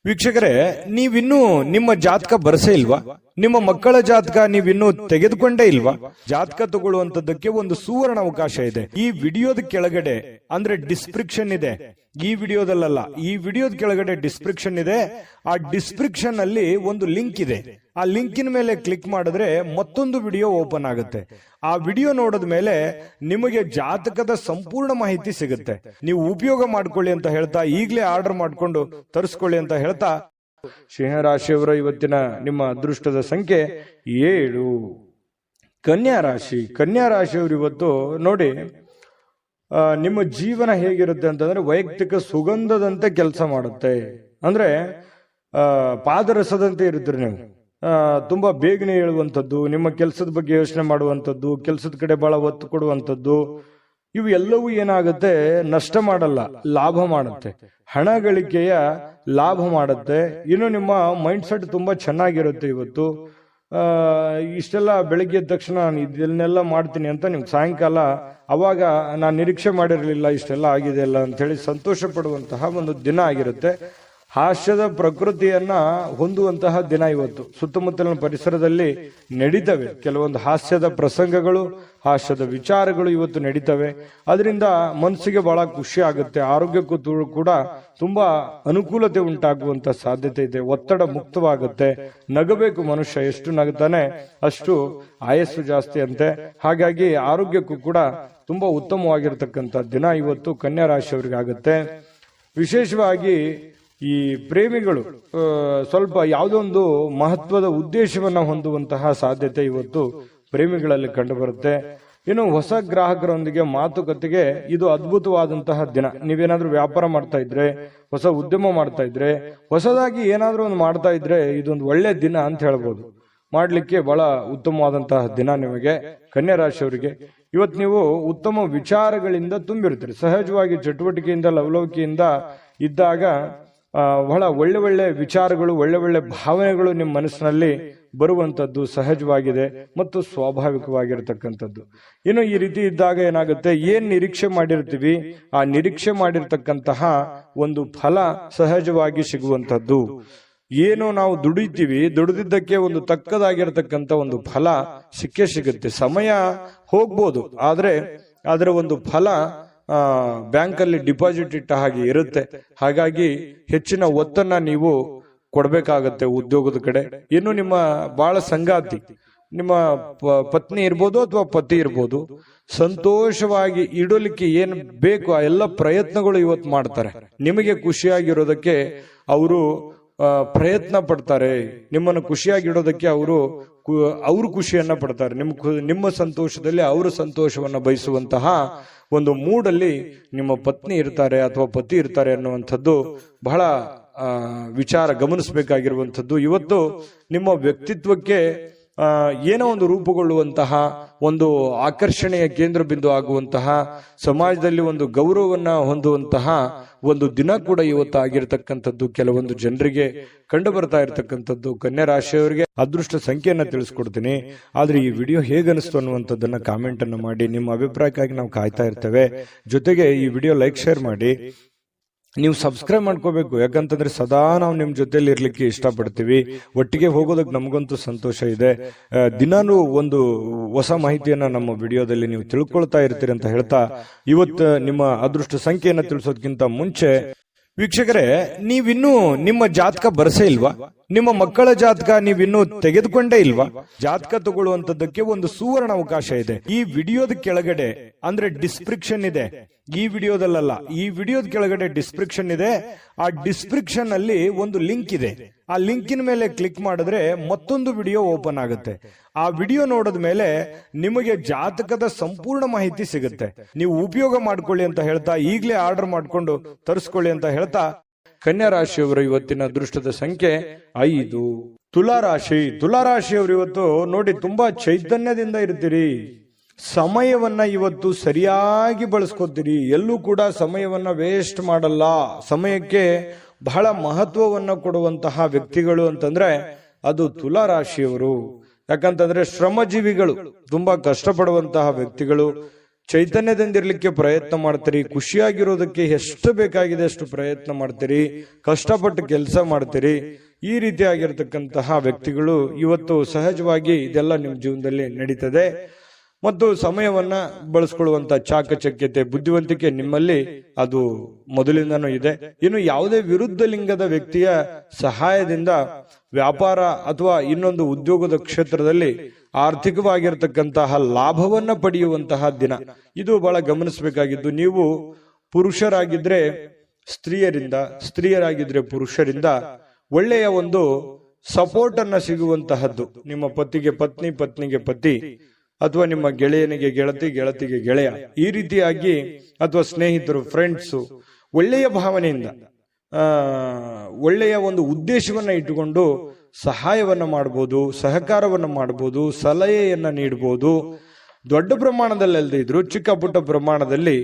ವೀಕ್ಷಕರೇ, ನೀವಿನ್ನೂ ನಿಮ್ಮ ಜಾತಕ ಬರಸೇ ಇಲ್ವಾ? ನಿಮ್ಮ ಮಕ್ಕಳ ಜಾತಕ ನೀವಿನ್ನೂ ತೆಗೆದುಕೊಂಡೇ ಇಲ್ವಾ? ಜಾತಕ ತಗೊಳ್ಳುವಂತದ್ದಕ್ಕೆ ಒಂದು ಸುವರ್ಣ ಅವಕಾಶ ಇದೆ. ಈ ವಿಡಿಯೋದ ಕೆಳಗಡೆ ಅಂದ್ರೆ ಡಿಸ್ಕ್ರಿಪ್ಷನ್ ಇದೆ. ಈ ವಿಡಿಯೋದಲ್ಲ, ಈ ವಿಡಿಯೋದ ಕೆಳಗಡೆ ಡಿಸ್ಕ್ರಿಪ್ಷನ್ ಇದೆ. ಆ ಡಿಸ್ಕ್ರಿಪ್ಷನ್ ಅಲ್ಲಿ ಒಂದು ಲಿಂಕ್ ಇದೆ. ಆ ಲಿಂಕಿನ ಮೇಲೆ ಕ್ಲಿಕ್ ಮಾಡಿದ್ರೆ ಮತ್ತೊಂದು ವಿಡಿಯೋ ಓಪನ್ ಆಗುತ್ತೆ. ಆ ವಿಡಿಯೋ ನೋಡಿದ ಮೇಲೆ ನಿಮಗೆ ಜಾತಕದ ಸಂಪೂರ್ಣ ಮಾಹಿತಿ ಸಿಗುತ್ತೆ. ನೀವು ಉಪಯೋಗ ಮಾಡ್ಕೊಳ್ಳಿ ಅಂತ ಹೇಳ್ತಾ, ಈಗಲೇ ಆರ್ಡರ್ ಮಾಡ್ಕೊಂಡು ತರಿಸ್ಕೊಳ್ಳಿ ಅಂತ ಹೇಳ್ತಾ, ಸಿಂಹರಾಶಿಯವರ ಇವತ್ತಿನ ನಿಮ್ಮ ಅದೃಷ್ಟದ ಸಂಖ್ಯೆ 7. ಕನ್ಯಾ ರಾಶಿ. ಕನ್ಯಾ ರಾಶಿಯವರು ಇವತ್ತು ನೋಡಿ, ನಿಮ್ಮ ಜೀವನ ಹೇಗಿರುತ್ತೆ ಅಂತಂದ್ರೆ ವೈಯಕ್ತಿಕ ಸುಗಂಧದಂತೆ ಕೆಲಸ ಮಾಡುತ್ತೆ. ಅಂದ್ರೆ ಪಾದರಸದಂತೆ ಇರುತ್ತೀರಿ ನೀವು. ತುಂಬಾ ಬೇಗನೆ ಹೇಳುವಂಥದ್ದು, ನಿಮ್ಮ ಕೆಲಸದ ಬಗ್ಗೆ ಯೋಚನೆ ಮಾಡುವಂಥದ್ದು, ಕೆಲಸದ ಕಡೆ ಬಹಳ ಒತ್ತು ಕೊಡುವಂಥದ್ದು, ಇವು ಎಲ್ಲವೂ ಏನಾಗುತ್ತೆ, ನಷ್ಟ ಮಾಡಲ್ಲ, ಲಾಭ ಮಾಡುತ್ತೆ. ಹಣ ಗಳಿಕೆಯ ಲಾಭ ಮಾಡುತ್ತೆ. ಇನ್ನು ನಿಮ್ಮ ಮೈಂಡ್ ಸೆಟ್ ತುಂಬಾ ಚೆನ್ನಾಗಿರುತ್ತೆ. ಇವತ್ತು ಇಷ್ಟೆಲ್ಲ ಬೆಳಿಗ್ಗೆ ಎದ್ದ ತಕ್ಷಣ ನಾನು ಇದನ್ನೆಲ್ಲ ಮಾಡ್ತೀನಿ ಅಂತ ನಿಮ್ಗೆ ಸಾಯಂಕಾಲ ಅವಾಗ ನಾನು ನಿರೀಕ್ಷೆ ಮಾಡಿರಲಿಲ್ಲ ಇಷ್ಟೆಲ್ಲ ಆಗಿದೆ ಅಲ್ಲ ಅಂತ ಹೇಳಿ ಸಂತೋಷ ಪಡುವಂತಹ ಒಂದು ದಿನ ಆಗಿರುತ್ತೆ. ಹಾಸ್ಯದ ಪ್ರಕೃತಿಯನ್ನ ಹೊಂದುವಂತಹ ದಿನ ಇವತ್ತು. ಸುತ್ತಮುತ್ತಲಿನ ಪರಿಸರದಲ್ಲಿ ನಡೀತವೆ ಕೆಲವೊಂದು ಹಾಸ್ಯದ ಪ್ರಸಂಗಗಳು, ಹಾಸ್ಯದ ವಿಚಾರಗಳು ಇವತ್ತು ನಡೀತವೆ. ಅದರಿಂದ ಮನಸ್ಸಿಗೆ ಬಹಳ ಖುಷಿ ಆಗುತ್ತೆ. ಆರೋಗ್ಯಕ್ಕೂ ಕೂಡ ತುಂಬಾ ಅನುಕೂಲತೆ ಉಂಟಾಗುವಂತ ಸಾಧ್ಯತೆ ಇದೆ. ಒತ್ತಡ ಮುಕ್ತವಾಗುತ್ತೆ. ನಗಬೇಕು ಮನುಷ್ಯ. ಎಷ್ಟು ನಗುತ್ತಾನೆ ಅಷ್ಟು ಆಯಸ್ಸು ಜಾಸ್ತಿ ಅಂತೆ. ಹಾಗಾಗಿ ಆರೋಗ್ಯಕ್ಕೂ ಕೂಡ ತುಂಬಾ ಉತ್ತಮವಾಗಿರ್ತಕ್ಕಂಥ ದಿನ ಇವತ್ತು ಕನ್ಯಾ ರಾಶಿಯವರಿಗೆ ಆಗುತ್ತೆ. ವಿಶೇಷವಾಗಿ ಈ ಪ್ರೇಮಿಗಳು ಸ್ವಲ್ಪ ಯಾವುದೋ ಒಂದು ಮಹತ್ವದ ಉದ್ದೇಶವನ್ನ ಹೊಂದುವಂತಹ ಸಾಧ್ಯತೆ ಇವತ್ತು ಪ್ರೇಮಿಗಳಲ್ಲಿ ಕಂಡು ಬರುತ್ತೆ. ಇನ್ನು ಹೊಸ ಗ್ರಾಹಕರೊಂದಿಗೆ ಮಾತುಕತೆಗೆ ಇದು ಅದ್ಭುತವಾದಂತಹ ದಿನ. ನೀವೇನಾದ್ರೂ ವ್ಯಾಪಾರ ಮಾಡ್ತಾ ಇದ್ರೆ, ಹೊಸ ಉದ್ಯಮ ಮಾಡ್ತಾ ಇದ್ರೆ, ಹೊಸದಾಗಿ ಏನಾದ್ರೂ ಒಂದು ಮಾಡ್ತಾ ಇದ್ರೆ ಇದೊಂದು ಒಳ್ಳೆ ದಿನ ಅಂತ ಹೇಳ್ಬೋದು. ಮಾಡ್ಲಿಕ್ಕೆ ಬಹಳ ಉತ್ತಮವಾದಂತಹ ದಿನ ನಿಮಗೆ ಕನ್ಯಾ ರಾಶಿಯವರಿಗೆ. ಇವತ್ತು ನೀವು ಉತ್ತಮ ವಿಚಾರಗಳಿಂದ ತುಂಬಿರ್ತೀರಿ. ಸಹಜವಾಗಿ ಚಟುವಟಿಕೆಯಿಂದ ಲವಲವಿಕೆಯಿಂದ ಇದ್ದಾಗ ಬಹಳ ಒಳ್ಳೆ ಒಳ್ಳೆ ವಿಚಾರಗಳು, ಒಳ್ಳೆ ಒಳ್ಳೆ ಭಾವನೆಗಳು ನಿಮ್ಮ ಮನಸ್ಸಿನಲ್ಲಿ ಬರುವಂತದ್ದು ಸಹಜವಾಗಿದೆ ಮತ್ತು ಸ್ವಾಭಾವಿಕವಾಗಿರತಕ್ಕಂಥದ್ದು. ಇನ್ನು ಈ ರೀತಿ ಇದ್ದಾಗ ಏನಾಗುತ್ತೆ, ಏನ್ ನಿರೀಕ್ಷೆ ಮಾಡಿರ್ತೀವಿ ಆ ನಿರೀಕ್ಷೆ ಮಾಡಿರ್ತಕ್ಕಂತಹ ಒಂದು ಫಲ ಸಹಜವಾಗಿ ಸಿಗುವಂತದ್ದು. ಏನು ನಾವು ದುಡಿತೀವಿ, ದುಡಿದಿದ್ದಕ್ಕೆ ಒಂದು ತಕ್ಕದಾಗಿರತಕ್ಕಂತ ಒಂದು ಫಲ ಸಿಕ್ಕೇ ಸಿಗುತ್ತೆ. ಸಮಯ ಹೋಗ್ಬೋದು, ಆದ್ರೆ ಅದರ ಒಂದು ಫಲ ಬ್ಯಾಂಕ್ ಅಲ್ಲಿ ಡಿಪಾಸಿಟ್ ಇಟ್ಟ ಹಾಗೆ ಇರುತ್ತೆ. ಹಾಗಾಗಿ ಹೆಚ್ಚಿನ ಒತ್ತನ್ನ ನೀವು ಕೊಡ್ಬೇಕಾಗತ್ತೆ ಉದ್ಯೋಗದ ಕಡೆ. ಇನ್ನು ನಿಮ್ಮ ಬಹಳ ಸಂಗಾತಿ, ನಿಮ್ಮ ಪತ್ನಿ ಇರ್ಬೋದು ಅಥವಾ ಪತಿ ಇರ್ಬೋದು, ಸಂತೋಷವಾಗಿ ಇಡಲಿಕ್ಕೆ ಏನ್ ಬೇಕು ಆ ಎಲ್ಲ ಪ್ರಯತ್ನಗಳು ಇವತ್ತು ಮಾಡ್ತಾರೆ. ನಿಮಗೆ ಖುಷಿಯಾಗಿರೋದಕ್ಕೆ ಅವರು ಪ್ರಯತ್ನ ಪಡ್ತಾರೆ. ನಿಮ್ಮನ್ನು ಖುಷಿಯಾಗಿಡೋದಕ್ಕೆ ಅವರು ಖುಷಿಯನ್ನ ಪಡ್ತಾರೆ. ನಿಮ್ಮ ಸಂತೋಷದಲ್ಲಿ ಅವರು ಸಂತೋಷವನ್ನ ಬಯಸುವಂತಹ ಒಂದು ಮೂಡಲ್ಲಿ ನಿಮ್ಮ ಪತ್ನಿ ಇರ್ತಾರೆ ಅಥವಾ ಪತಿ ಇರ್ತಾರೆ ಅನ್ನುವಂಥದ್ದು ಬಹಳ ವಿಚಾರ ಗಮನಿಸಬೇಕಾಗಿರುವಂಥದ್ದು. ಇವತ್ತು ನಿಮ್ಮ ವ್ಯಕ್ತಿತ್ವಕ್ಕೆ ಏನೋ ಒಂದು ರೂಪುಗೊಳ್ಳುವಂತಹ, ಒಂದು ಆಕರ್ಷಣೆಯ ಕೇಂದ್ರ ಬಿಂದು ಆಗುವಂತಹ, ಸಮಾಜದಲ್ಲಿ ಒಂದು ಗೌರವವನ್ನ ಹೊಂದುವಂತಹ ಒಂದು ದಿನ ಕೂಡ ಇವತ್ತು ಆಗಿರತಕ್ಕಂಥದ್ದು ಕೆಲವೊಂದು ಜನರಿಗೆ ಕಂಡು ಬರ್ತಾ ಇರತಕ್ಕಂಥದ್ದು. ಕನ್ಯಾ ರಾಶಿಯವರಿಗೆ ಅದೃಷ್ಟ ಸಂಖ್ಯೆಯನ್ನ ತಿಳಿಸ್ಕೊಡ್ತೀನಿ. ಆದ್ರೆ ಈ ವಿಡಿಯೋ ಹೇಗನಿಸ್ತು ಅನ್ನುವಂಥದ್ದನ್ನ ಕಾಮೆಂಟ್ ಅನ್ನು ಮಾಡಿ. ನಿಮ್ಮ ಅಭಿಪ್ರಾಯಕ್ಕಾಗಿ ನಾವು ಕಾಯ್ತಾ ಇರ್ತೇವೆ. ಜೊತೆಗೆ ಈ ವಿಡಿಯೋ ಲೈಕ್ ಶೇರ್ ಮಾಡಿ. ನೀವು ಸಬ್ಸ್ಕ್ರೈಬ್ ಮಾಡ್ಕೋಬೇಕು. ಯಾಕಂತಂದ್ರೆ ಸದಾ ನಾವು ನಿಮ್ ಜೊತೆಲಿ ಇರ್ಲಿಕ್ಕೆ ಇಷ್ಟಪಡ್ತೀವಿ. ಒಟ್ಟಿಗೆ ಹೋಗೋದಕ್ಕೆ ನಮಗಂತೂ ಸಂತೋಷ ಇದೆ. ದಿನಾನು ಒಂದು ಹೊಸ ಮಾಹಿತಿಯನ್ನ ನಮ್ಮ ವಿಡಿಯೋದಲ್ಲಿ ನೀವು ತಿಳ್ಕೊಳ್ತಾ ಇರ್ತೀರಿ ಅಂತ ಹೇಳ್ತಾ, ಇವತ್ತು ನಿಮ್ಮ ಅದೃಷ್ಟ ಸಂಖ್ಯೆಯನ್ನ ತಿಳಿಸೋದಕ್ಕಿಂತ ಮುಂಚೆ ವೀಕ್ಷಕರೇ, ನೀವಿನ್ನೂ ನಿಮ್ಮ ಜಾತಕ ಬರಸೇ ಇಲ್ವಾ? ನಿಮ್ಮ ಮಕ್ಕಳ ಜಾತಕ ನೀವಿನ್ನೂ ತೆಗೆದುಕೊಂಡೇ ಇಲ್ವಾ? ಜಾತಕ ತಗೊಳ್ಳುವಂತದ್ದಕ್ಕೆ ಒಂದು ಸುವರ್ಣ ಅವಕಾಶ ಇದೆ. ಈ ವಿಡಿಯೋದ ಕೆಳಗಡೆ ಅಂದ್ರೆ ಡಿಸ್ಕ್ರಿಪ್ಷನ್ ಇದೆ, ಈ ವಿಡಿಯೋದಲ್ಲ, ಈ ವಿಡಿಯೋದ ಕೆಳಗಡೆ ಡಿಸ್ಕ್ರಿಪ್ಷನ್ ಇದೆ. ಆ ಡಿಸ್ಕ್ರಿಪ್ಷನ್ ಅಲ್ಲಿ ಒಂದು ಲಿಂಕ್ ಇದೆ. ಆ ಲಿಂಕಿನ ಮೇಲೆ ಕ್ಲಿಕ್ ಮಾಡಿದ್ರೆ ಮತ್ತೊಂದು ವಿಡಿಯೋ ಓಪನ್ ಆಗುತ್ತೆ. ಆ ವಿಡಿಯೋ ನೋಡಿದ ಮೇಲೆ ನಿಮಗೆ ಜಾತಕದ ಸಂಪೂರ್ಣ ಮಾಹಿತಿ ಸಿಗುತ್ತೆ. ನೀವು ಉಪಯೋಗ ಮಾಡ್ಕೊಳ್ಳಿ ಅಂತ ಹೇಳ್ತಾ, ಈಗಲೇ ಆರ್ಡರ್ ಮಾಡ್ಕೊಂಡು ತರಿಸ್ಕೊಳ್ಳಿ ಅಂತ ಹೇಳ್ತಾ, ಕನ್ಯಾ ರಾಶಿಯವರ ಇವತ್ತಿನ ಅದೃಷ್ಟದ ಸಂಖ್ಯೆ 5. ತುಲಾರಾಶಿಯವರು ಇವತ್ತು ನೋಡಿ ತುಂಬಾ ಚೈತನ್ಯದಿಂದ ಇರ್ತೀರಿ. ಸಮಯವನ್ನ ಇವತ್ತು ಸರಿಯಾಗಿ ಬಳಸ್ಕೊತೀರಿ. ಎಲ್ಲೂ ಕೂಡ ಸಮಯವನ್ನ ವೇಸ್ಟ್ ಮಾಡಲ್ಲ. ಸಮಯಕ್ಕೆ ಬಹಳ ಮಹತ್ವವನ್ನ ಕೊಡುವಂತಹ ವ್ಯಕ್ತಿಗಳು ಅಂತಂದ್ರೆ ಅದು ತುಲಾರಾಶಿಯವರು. ಯಾಕಂತಂದ್ರೆ ಶ್ರಮಜೀವಿಗಳು, ತುಂಬಾ ಕಷ್ಟಪಡುವಂತಹ ವ್ಯಕ್ತಿಗಳು. ಚೈತನ್ಯದಿಂದಿರ್ಲಿಕ್ಕೆ ಪ್ರಯತ್ನ ಮಾಡ್ತೀರಿ. ಖುಷಿಯಾಗಿರೋದಕ್ಕೆ ಎಷ್ಟು ಬೇಕಾಗಿದೆ ಅಷ್ಟು ಪ್ರಯತ್ನ ಮಾಡ್ತೀರಿ. ಕಷ್ಟಪಟ್ಟು ಕೆಲಸ ಮಾಡ್ತೀರಿ. ಈ ರೀತಿಯಾಗಿರ್ತಕ್ಕಂತಹ ವ್ಯಕ್ತಿಗಳು ಇವತ್ತು ಸಹಜವಾಗಿ ಇದೆಲ್ಲ ನಿಮ್ಮ ಜೀವನದಲ್ಲಿ ನಡೀತದೆ. ಮತ್ತು ಸಮಯವನ್ನ ಬಳಸ್ಕೊಳ್ಳುವಂತ ಚಾಕಚಕ್ಯತೆ, ಬುದ್ಧಿವಂತಿಕೆ ನಿಮ್ಮಲ್ಲಿ ಅದು ಮೊದಲಿಂದನೂ ಇದೆ. ಇನ್ನು ಯಾವುದೇ ವಿರುದ್ಧ ಲಿಂಗದ ವ್ಯಕ್ತಿಯ ಸಹಾಯದಿಂದ ವ್ಯಾಪಾರ ಅಥವಾ ಇನ್ನೊಂದು ಉದ್ಯೋಗದ ಕ್ಷೇತ್ರದಲ್ಲಿ ಆರ್ಥಿಕವಾಗಿರ್ತಕ್ಕಂತಹ ಲಾಭವನ್ನ ಪಡೆಯುವಂತಹ ದಿನ ಇದು. ಬಹಳ ಗಮನಿಸಬೇಕಾಗಿದ್ದು, ನೀವು ಪುರುಷರಾಗಿದ್ರೆ ಸ್ತ್ರೀಯರಿಂದ, ಸ್ತ್ರೀಯರಾಗಿದ್ರೆ ಪುರುಷರಿಂದ ಒಳ್ಳೆಯ ಒಂದು ಸಪೋರ್ಟ್ ಅನ್ನ ಸಿಗುವಂತಹದ್ದು. ನಿಮ್ಮ ಪತಿಗೆ ಪತ್ನಿ, ಪತ್ನಿಗೆ ಪತಿ, ಅಥವಾ ನಿಮ್ಮ ಗೆಳೆಯನಿಗೆ ಗೆಳತಿ, ಗೆಳತಿಗೆ ಗೆಳೆಯ, ಈ ರೀತಿಯಾಗಿ, ಅಥವಾ ಸ್ನೇಹಿತರು, ಫ್ರೆಂಡ್ಸು, ಒಳ್ಳೆಯ ಭಾವನೆಯಿಂದ ಒಳ್ಳೆಯ ಒಂದು ಉದ್ದೇಶವನ್ನ ಇಟ್ಟುಕೊಂಡು ಸಹಾಯವನ್ನ ಮಾಡಬಹುದು, ಸಹಕಾರವನ್ನ ಮಾಡಬಹುದು, ಸಲಹೆಯನ್ನ ನೀಡಬಹುದು. ದೊಡ್ಡ ಪ್ರಮಾಣದಲ್ಲಿ ಅಲ್ಲದೆ ಇದ್ರು ಚಿಕ್ಕ ಪುಟ್ಟ ಪ್ರಮಾಣದಲ್ಲಿ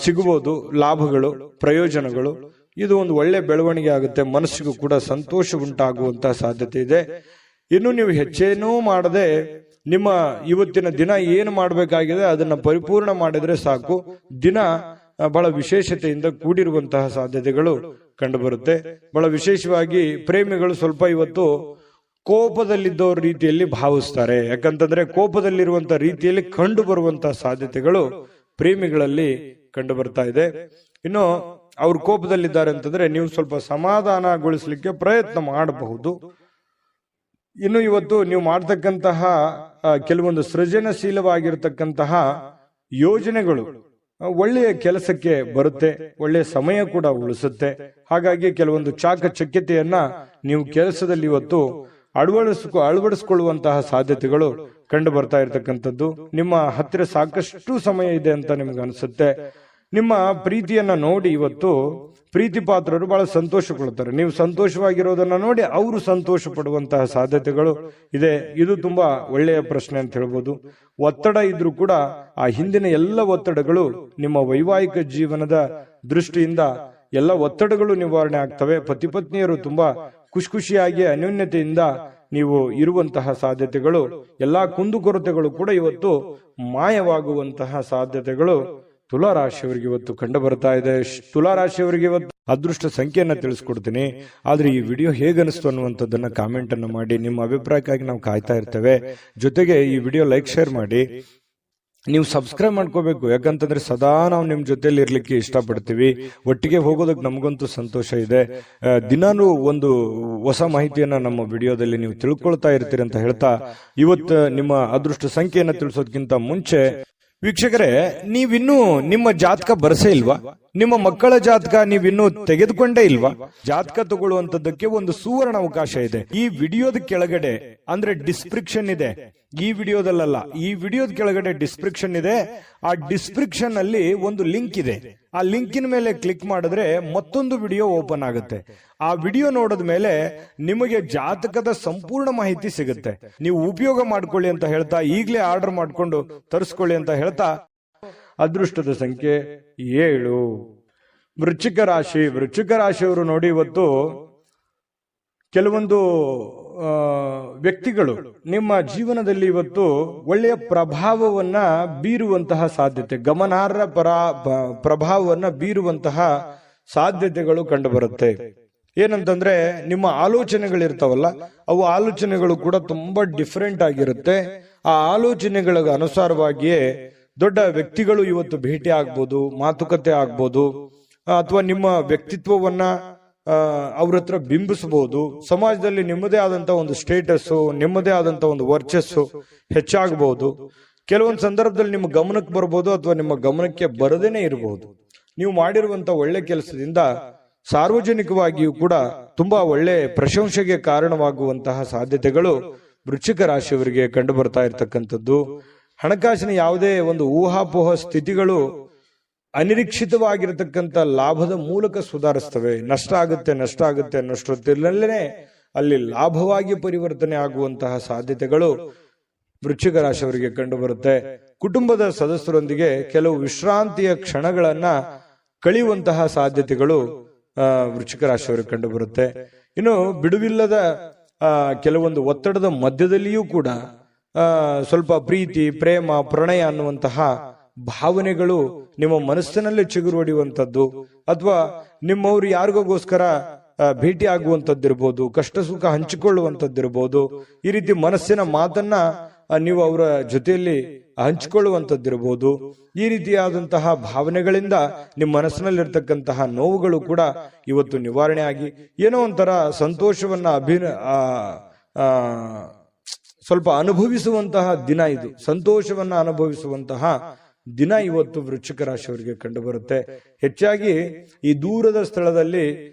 ಸಿಗಬಹುದು ಲಾಭಗಳು, ಪ್ರಯೋಜನಗಳು. ಇದು ಒಂದು ಒಳ್ಳೆ ಬೆಳವಣಿಗೆ ಆಗುತ್ತೆ. ಮನಸ್ಸಿಗೂ ಕೂಡ ಸಂತೋಷ ಉಂಟಾಗುವಂತಹ ಸಾಧ್ಯತೆ ಇದೆ. ಇನ್ನು ನೀವು ಹೆಚ್ಚೇನೂ ಮಾಡದೆ ನಿಮ್ಮ ಇವತ್ತಿನ ದಿನ ಏನು ಮಾಡಬೇಕಾಗಿದೆ ಅದನ್ನ ಪರಿಪೂರ್ಣ ಮಾಡಿದ್ರೆ ಸಾಕು. ದಿನ ಬಹಳ ವಿಶೇಷತೆಯಿಂದ ಕೂಡಿರುವಂತಹ ಸಾಧ್ಯತೆಗಳು ಕಂಡು ಬರುತ್ತೆ. ಬಹಳ ವಿಶೇಷವಾಗಿ ಪ್ರೇಮಿಗಳು ಸ್ವಲ್ಪ ಇವತ್ತು ಕೋಪದಲ್ಲಿದ್ದವ್ರ ರೀತಿಯಲ್ಲಿ ಭಾವಿಸ್ತಾರೆ. ಯಾಕಂತಂದ್ರೆ ಕೋಪದಲ್ಲಿರುವಂತಹ ರೀತಿಯಲ್ಲಿ ಕಂಡು ಬರುವಂತಹ ಸಾಧ್ಯತೆಗಳು ಪ್ರೇಮಿಗಳಲ್ಲಿ ಕಂಡು ಬರ್ತಾ ಇದೆ. ಇನ್ನು ಅವ್ರು ಕೋಪದಲ್ಲಿದ್ದಾರೆ ಅಂತಂದ್ರೆ ನೀವು ಸ್ವಲ್ಪ ಸಮಾಧಾನಗೊಳಿಸ್ಲಿಕ್ಕೆ ಪ್ರಯತ್ನ ಮಾಡಬಹುದು. ಇನ್ನು ಇವತ್ತು ನೀವು ಮಾಡ್ತಕ್ಕಂತಹ ಕೆಲವೊಂದು ಸೃಜನಶೀಲವಾಗಿರ್ತಕ್ಕಂತಹ ಯೋಜನೆಗಳು ಒಳ್ಳೆಯ ಕೆಲಸಕ್ಕೆ ಬರುತ್ತೆ, ಒಳ್ಳೆಯ ಸಮಯ ಕೂಡ ಉಳಿಸುತ್ತೆ. ಹಾಗಾಗಿ ಕೆಲವೊಂದು ಚಾಕಚಕ್ಯತೆಯನ್ನ ನೀವು ಕೆಲಸದಲ್ಲಿ ಇವತ್ತು ಅಳವಡಿಸಿಕೊಳ್ಳುವಂತಹ ಸಾಧ್ಯತೆಗಳು ಕಂಡು ಬರ್ತಾ ಇರತಕ್ಕಂಥದ್ದು. ನಿಮ್ಮ ಹತ್ತಿರ ಸಾಕಷ್ಟು ಸಮಯ ಇದೆ ಅಂತ ನಿಮ್ಗೆ ಅನಿಸುತ್ತೆ. ನಿಮ್ಮ ಪ್ರೀತಿಯನ್ನ ನೋಡಿ ಇವತ್ತು ಪ್ರೀತಿ ಪಾತ್ರರು ಬಹಳ ಸಂತೋಷಗೊಳ್ಳುತ್ತಾರೆ. ನೀವು ಸಂತೋಷವಾಗಿರೋದನ್ನ ನೋಡಿ ಅವರು ಸಂತೋಷ ಪಡುವಂತಹ ಸಾಧ್ಯತೆಗಳು ಇದೆ. ಇದು ತುಂಬಾ ಒಳ್ಳೆಯ ಪ್ರಶ್ನೆ ಅಂತ ಹೇಳ್ಬೋದು. ಒತ್ತಡ ಇದ್ರೂ ಕೂಡ ಆ ಹಿಂದಿನ ಎಲ್ಲ ಒತ್ತಡಗಳು ನಿಮ್ಮ ವೈವಾಹಿಕ ಜೀವನದ ದೃಷ್ಟಿಯಿಂದ ಎಲ್ಲ ಒತ್ತಡಗಳು ನಿವಾರಣೆ ಆಗ್ತವೆ. ಪತಿ ಪತ್ನಿಯರು ತುಂಬಾ ಖುಷಿಯಾಗಿ ಅನ್ಯೋನ್ಯತೆಯಿಂದ ನೀವು ಇರುವಂತಹ ಸಾಧ್ಯತೆಗಳು, ಎಲ್ಲಾ ಕುಂದುಕೊರತೆಗಳು ಕೂಡ ಇವತ್ತು ಮಾಯವಾಗುವಂತಹ ಸಾಧ್ಯತೆಗಳು ತುಲಾರಾಶಿಯವರಿಗೆ ಇವತ್ತು ಕಂಡು ಬರ್ತಾ ಇದೆ. ತುಲಾರಾಶಿಯವರಿಗೆ ಇವತ್ತು ಅದೃಷ್ಟ ಸಂಖ್ಯೆಯನ್ನ ತಿಳಿಸ್ಕೊಡ್ತೀನಿ. ಆದ್ರೆ ಈ ವಿಡಿಯೋ ಹೇಗನಿಸ್ತು ಅನ್ನುವಂಥದ್ದನ್ನ ಕಾಮೆಂಟ್ ಅನ್ನು ಮಾಡಿ. ನಿಮ್ಮ ಅಭಿಪ್ರಾಯಕ್ಕಾಗಿ ನಾವು ಕಾಯ್ತಾ ಇರ್ತೇವೆ. ಜೊತೆಗೆ ಈ ವಿಡಿಯೋ ಲೈಕ್, ಶೇರ್ ಮಾಡಿ. ನೀವು ಸಬ್ಸ್ಕ್ರೈಬ್ ಮಾಡ್ಕೋಬೇಕು. ಯಾಕಂತಂದ್ರೆ ಸದಾ ನಾವು ನಿಮ್ ಜೊತೆಲಿ ಇರ್ಲಿಕ್ಕೆ ಇಷ್ಟಪಡ್ತೀವಿ. ಒಟ್ಟಿಗೆ ಹೋಗೋದಕ್ಕೆ ನಮಗಂತೂ ಸಂತೋಷ ಇದೆ. ದಿನಾನು ಒಂದು ಹೊಸ ಮಾಹಿತಿಯನ್ನ ನಮ್ಮ ವಿಡಿಯೋದಲ್ಲಿ ನೀವು ತಿಳ್ಕೊಳ್ತಾ ಇರ್ತೀರಿ ಅಂತ ಹೇಳ್ತಾ, ಇವತ್ತು ನಿಮ್ಮ ಅದೃಷ್ಟ ಸಂಖ್ಯೆಯನ್ನ ತಿಳಿಸೋದಕ್ಕಿಂತ ಮುಂಚೆ ವೀಕ್ಷಕರೇ, ನೀವಿನ್ನೂ ನಿಮ್ಮ ಜಾತಕ ಬರಸೇ ಇಲ್ವಾ? ನಿಮ್ಮ ಮಕ್ಕಳ ಜಾತಕ ನೀವಿನ್ನೂ ತೆಗೆದುಕೊಂಡೇ ಇಲ್ವಾ? ಜಾತಕ ತಗೊಳ್ಳುವಂತದ್ದಕ್ಕೆ ಒಂದು ಸುವರ್ಣ ಅವಕಾಶ ಇದೆ. ಈ ವಿಡಿಯೋದ ಕೆಳಗಡೆ ಅಂದ್ರೆ ಡಿಸ್ಕ್ರಿಪ್ಷನ್ ಇದೆ, ಈ ವಿಡಿಯೋದಲ್ಲ, ಈ ವಿಡಿಯೋದ ಕೆಳಗಡೆ ಡಿಸ್ಕ್ರಿಪ್ಷನ್ ಇದೆ. ಆ ಡಿಸ್ಕ್ರಿಪ್ಷನ್ ಅಲ್ಲಿ ಒಂದು ಲಿಂಕ್ ಇದೆ. ಆ ಲಿಂಕಿನ ಮೇಲೆ ಕ್ಲಿಕ್ ಮಾಡಿದ್ರೆ ಮತ್ತೊಂದು ವಿಡಿಯೋ ಓಪನ್ ಆಗುತ್ತೆ. ಆ ವಿಡಿಯೋ ನೋಡಿದ ಮೇಲೆ ನಿಮಗೆ ಜಾತಕದ ಸಂಪೂರ್ಣ ಮಾಹಿತಿ ಸಿಗುತ್ತೆ. ನೀವು ಉಪಯೋಗ ಮಾಡ್ಕೊಳ್ಳಿ ಅಂತ ಹೇಳ್ತಾ, ಈಗಲೇ ಆರ್ಡರ್ ಮಾಡ್ಕೊಂಡು ತರಿಸ್ಕೊಳ್ಳಿ ಅಂತ ಹೇಳ್ತಾ, ಅದೃಷ್ಟದ ಸಂಖ್ಯೆ 7. ವೃಶ್ಚಿಕ ರಾಶಿ. ವೃಶ್ಚಿಕ ರಾಶಿಯವರು ನೋಡಿ ಇವತ್ತು ಕೆಲವೊಂದು ವ್ಯಕ್ತಿಗಳು ನಿಮ್ಮ ಜೀವನದಲ್ಲಿ ಇವತ್ತು ಒಳ್ಳೆಯ ಪ್ರಭಾವವನ್ನ ಬೀರುವಂತಹ ಸಾಧ್ಯತೆ, ಗಮನಾರ್ಹ ಪ್ರಭಾವವನ್ನ ಬೀರುವಂತಹ ಸಾಧ್ಯತೆಗಳು ಕಂಡು ಬರುತ್ತೆ. ಏನಂತಂದ್ರೆ ನಿಮ್ಮ ಆಲೋಚನೆಗಳಿರ್ತಾವಲ್ಲ, ಅವು ಆಲೋಚನೆಗಳು ಕೂಡ ತುಂಬಾ ಡಿಫರೆಂಟ್ ಆಗಿರುತ್ತೆ. ಆ ಆಲೋಚನೆಗಳ ಅನುಸಾರವಾಗಿಯೇ ದೊಡ್ಡ ವ್ಯಕ್ತಿಗಳು ಇವತ್ತು ಭೇಟಿ ಆಗ್ಬೋದು, ಮಾತುಕತೆ ಆಗ್ಬೋದು, ಅಥವಾ ನಿಮ್ಮ ವ್ಯಕ್ತಿತ್ವವನ್ನ ಅವ್ರ ಹತ್ರ ಬಿಂಬಿಸಬಹುದು. ಸಮಾಜದಲ್ಲಿ ನಿಮ್ಮದೇ ಆದಂತ ಒಂದು ಸ್ಟೇಟಸ್, ನಿಮ್ಮದೇ ಆದಂತ ಒಂದು ವರ್ಚಸ್ಸು ಹೆಚ್ಚಾಗಬಹುದು. ಕೆಲವೊಂದು ಸಂದರ್ಭದಲ್ಲಿ ನಿಮ್ಮ ಗಮನಕ್ಕೆ ಬರಬಹುದು ಅಥವಾ ನಿಮ್ಮ ಗಮನಕ್ಕೆ ಬರದೇನೆ ಇರಬಹುದು. ನೀವು ಮಾಡಿರುವಂತ ಒಳ್ಳೆ ಕೆಲಸದಿಂದ ಸಾರ್ವಜನಿಕವಾಗಿಯೂ ಕೂಡ ತುಂಬಾ ಒಳ್ಳೆ ಪ್ರಶಂಸೆಗೆ ಕಾರಣವಾಗುವಂತಹ ಸಾಧ್ಯತೆಗಳು ವೃಶ್ಚಿಕ ರಾಶಿಯವರಿಗೆ ಕಂಡು ಬರ್ತಾ ಇರತಕ್ಕಂಥದ್ದು. ಹಣಕಾಸಿನ ಯಾವುದೇ ಒಂದು ಊಹಾಪೋಹ ಸ್ಥಿತಿಗಳು ಅನಿರೀಕ್ಷಿತವಾಗಿರತಕ್ಕಂಥ ಲಾಭದ ಮೂಲಕ ಸುಧಾರಿಸ್ತವೆ. ನಷ್ಟ ಆಗುತ್ತೆ ಅನ್ನೋಷ್ಟೊತ್ತಿನಲ್ಲೇ ಅಲ್ಲಿ ಲಾಭವಾಗಿ ಪರಿವರ್ತನೆ ಆಗುವಂತಹ ಸಾಧ್ಯತೆಗಳು ವೃಶ್ಚಿಕ ರಾಶಿಯವರಿಗೆ ಕಂಡು ಬರುತ್ತೆ. ಕುಟುಂಬದ ಸದಸ್ಯರೊಂದಿಗೆ ಕೆಲವು ವಿಶ್ರಾಂತಿಯ ಕ್ಷಣಗಳನ್ನ ಕಳೆಯುವಂತಹ ಸಾಧ್ಯತೆಗಳು ವೃಶ್ಚಿಕ ರಾಶಿಯವರಿಗೆ ಕಂಡು ಬರುತ್ತೆ. ಇನ್ನು ಬಿಡುವಿಲ್ಲದ ಕೆಲವೊಂದು ಒತ್ತಡದ ಮಧ್ಯದಲ್ಲಿಯೂ ಕೂಡ ಸ್ವಲ್ಪ ಪ್ರೀತಿ, ಪ್ರೇಮ, ಪ್ರಣಯ ಅನ್ನುವಂತಹ ಭಾವನೆಗಳು ನಿಮ್ಮ ಮನಸ್ಸಿನಲ್ಲೇ ಚಿಗುರು ಹೊಡೆಯುವಂಥದ್ದು, ಅಥವಾ ನಿಮ್ಮವರು ಯಾರಿಗೋಸ್ಕರ ಭೇಟಿ ಆಗುವಂಥದ್ದಿರ್ಬೋದು, ಕಷ್ಟ ಸುಖ ಹಂಚಿಕೊಳ್ಳುವಂಥದ್ದಿರ್ಬೋದು. ಈ ರೀತಿ ಮನಸ್ಸಿನ ಮಾತನ್ನ ನೀವು ಅವರ ಜೊತೆಯಲ್ಲಿ ಹಂಚಿಕೊಳ್ಳುವಂಥದ್ದಿರ್ಬೋದು. ಈ ರೀತಿಯಾದಂತಹ ಭಾವನೆಗಳಿಂದ ನಿಮ್ಮ ಮನಸ್ಸಿನಲ್ಲಿರ್ತಕ್ಕಂತಹ ನೋವುಗಳು ಕೂಡ ಇವತ್ತು ನಿವಾರಣೆ ಆಗಿ ಏನೋ ಒಂಥರ ಸಂತೋಷವನ್ನ ಸ್ವಲ್ಪ ಅನುಭವಿಸುವಂತಹ ದಿನ ಇದು. ಸಂತೋಷವನ್ನ ಅನುಭವಿಸುವಂತಹ ದಿನ ಇವತ್ತು ವೃಶ್ಚಿಕ ರಾಶಿಯವರಿಗೆ ಕಂಡು ಬರುತ್ತೆ. ಹೆಚ್ಚಾಗಿ ಈ ದೂರದ ಸ್ಥಳದಲ್ಲಿ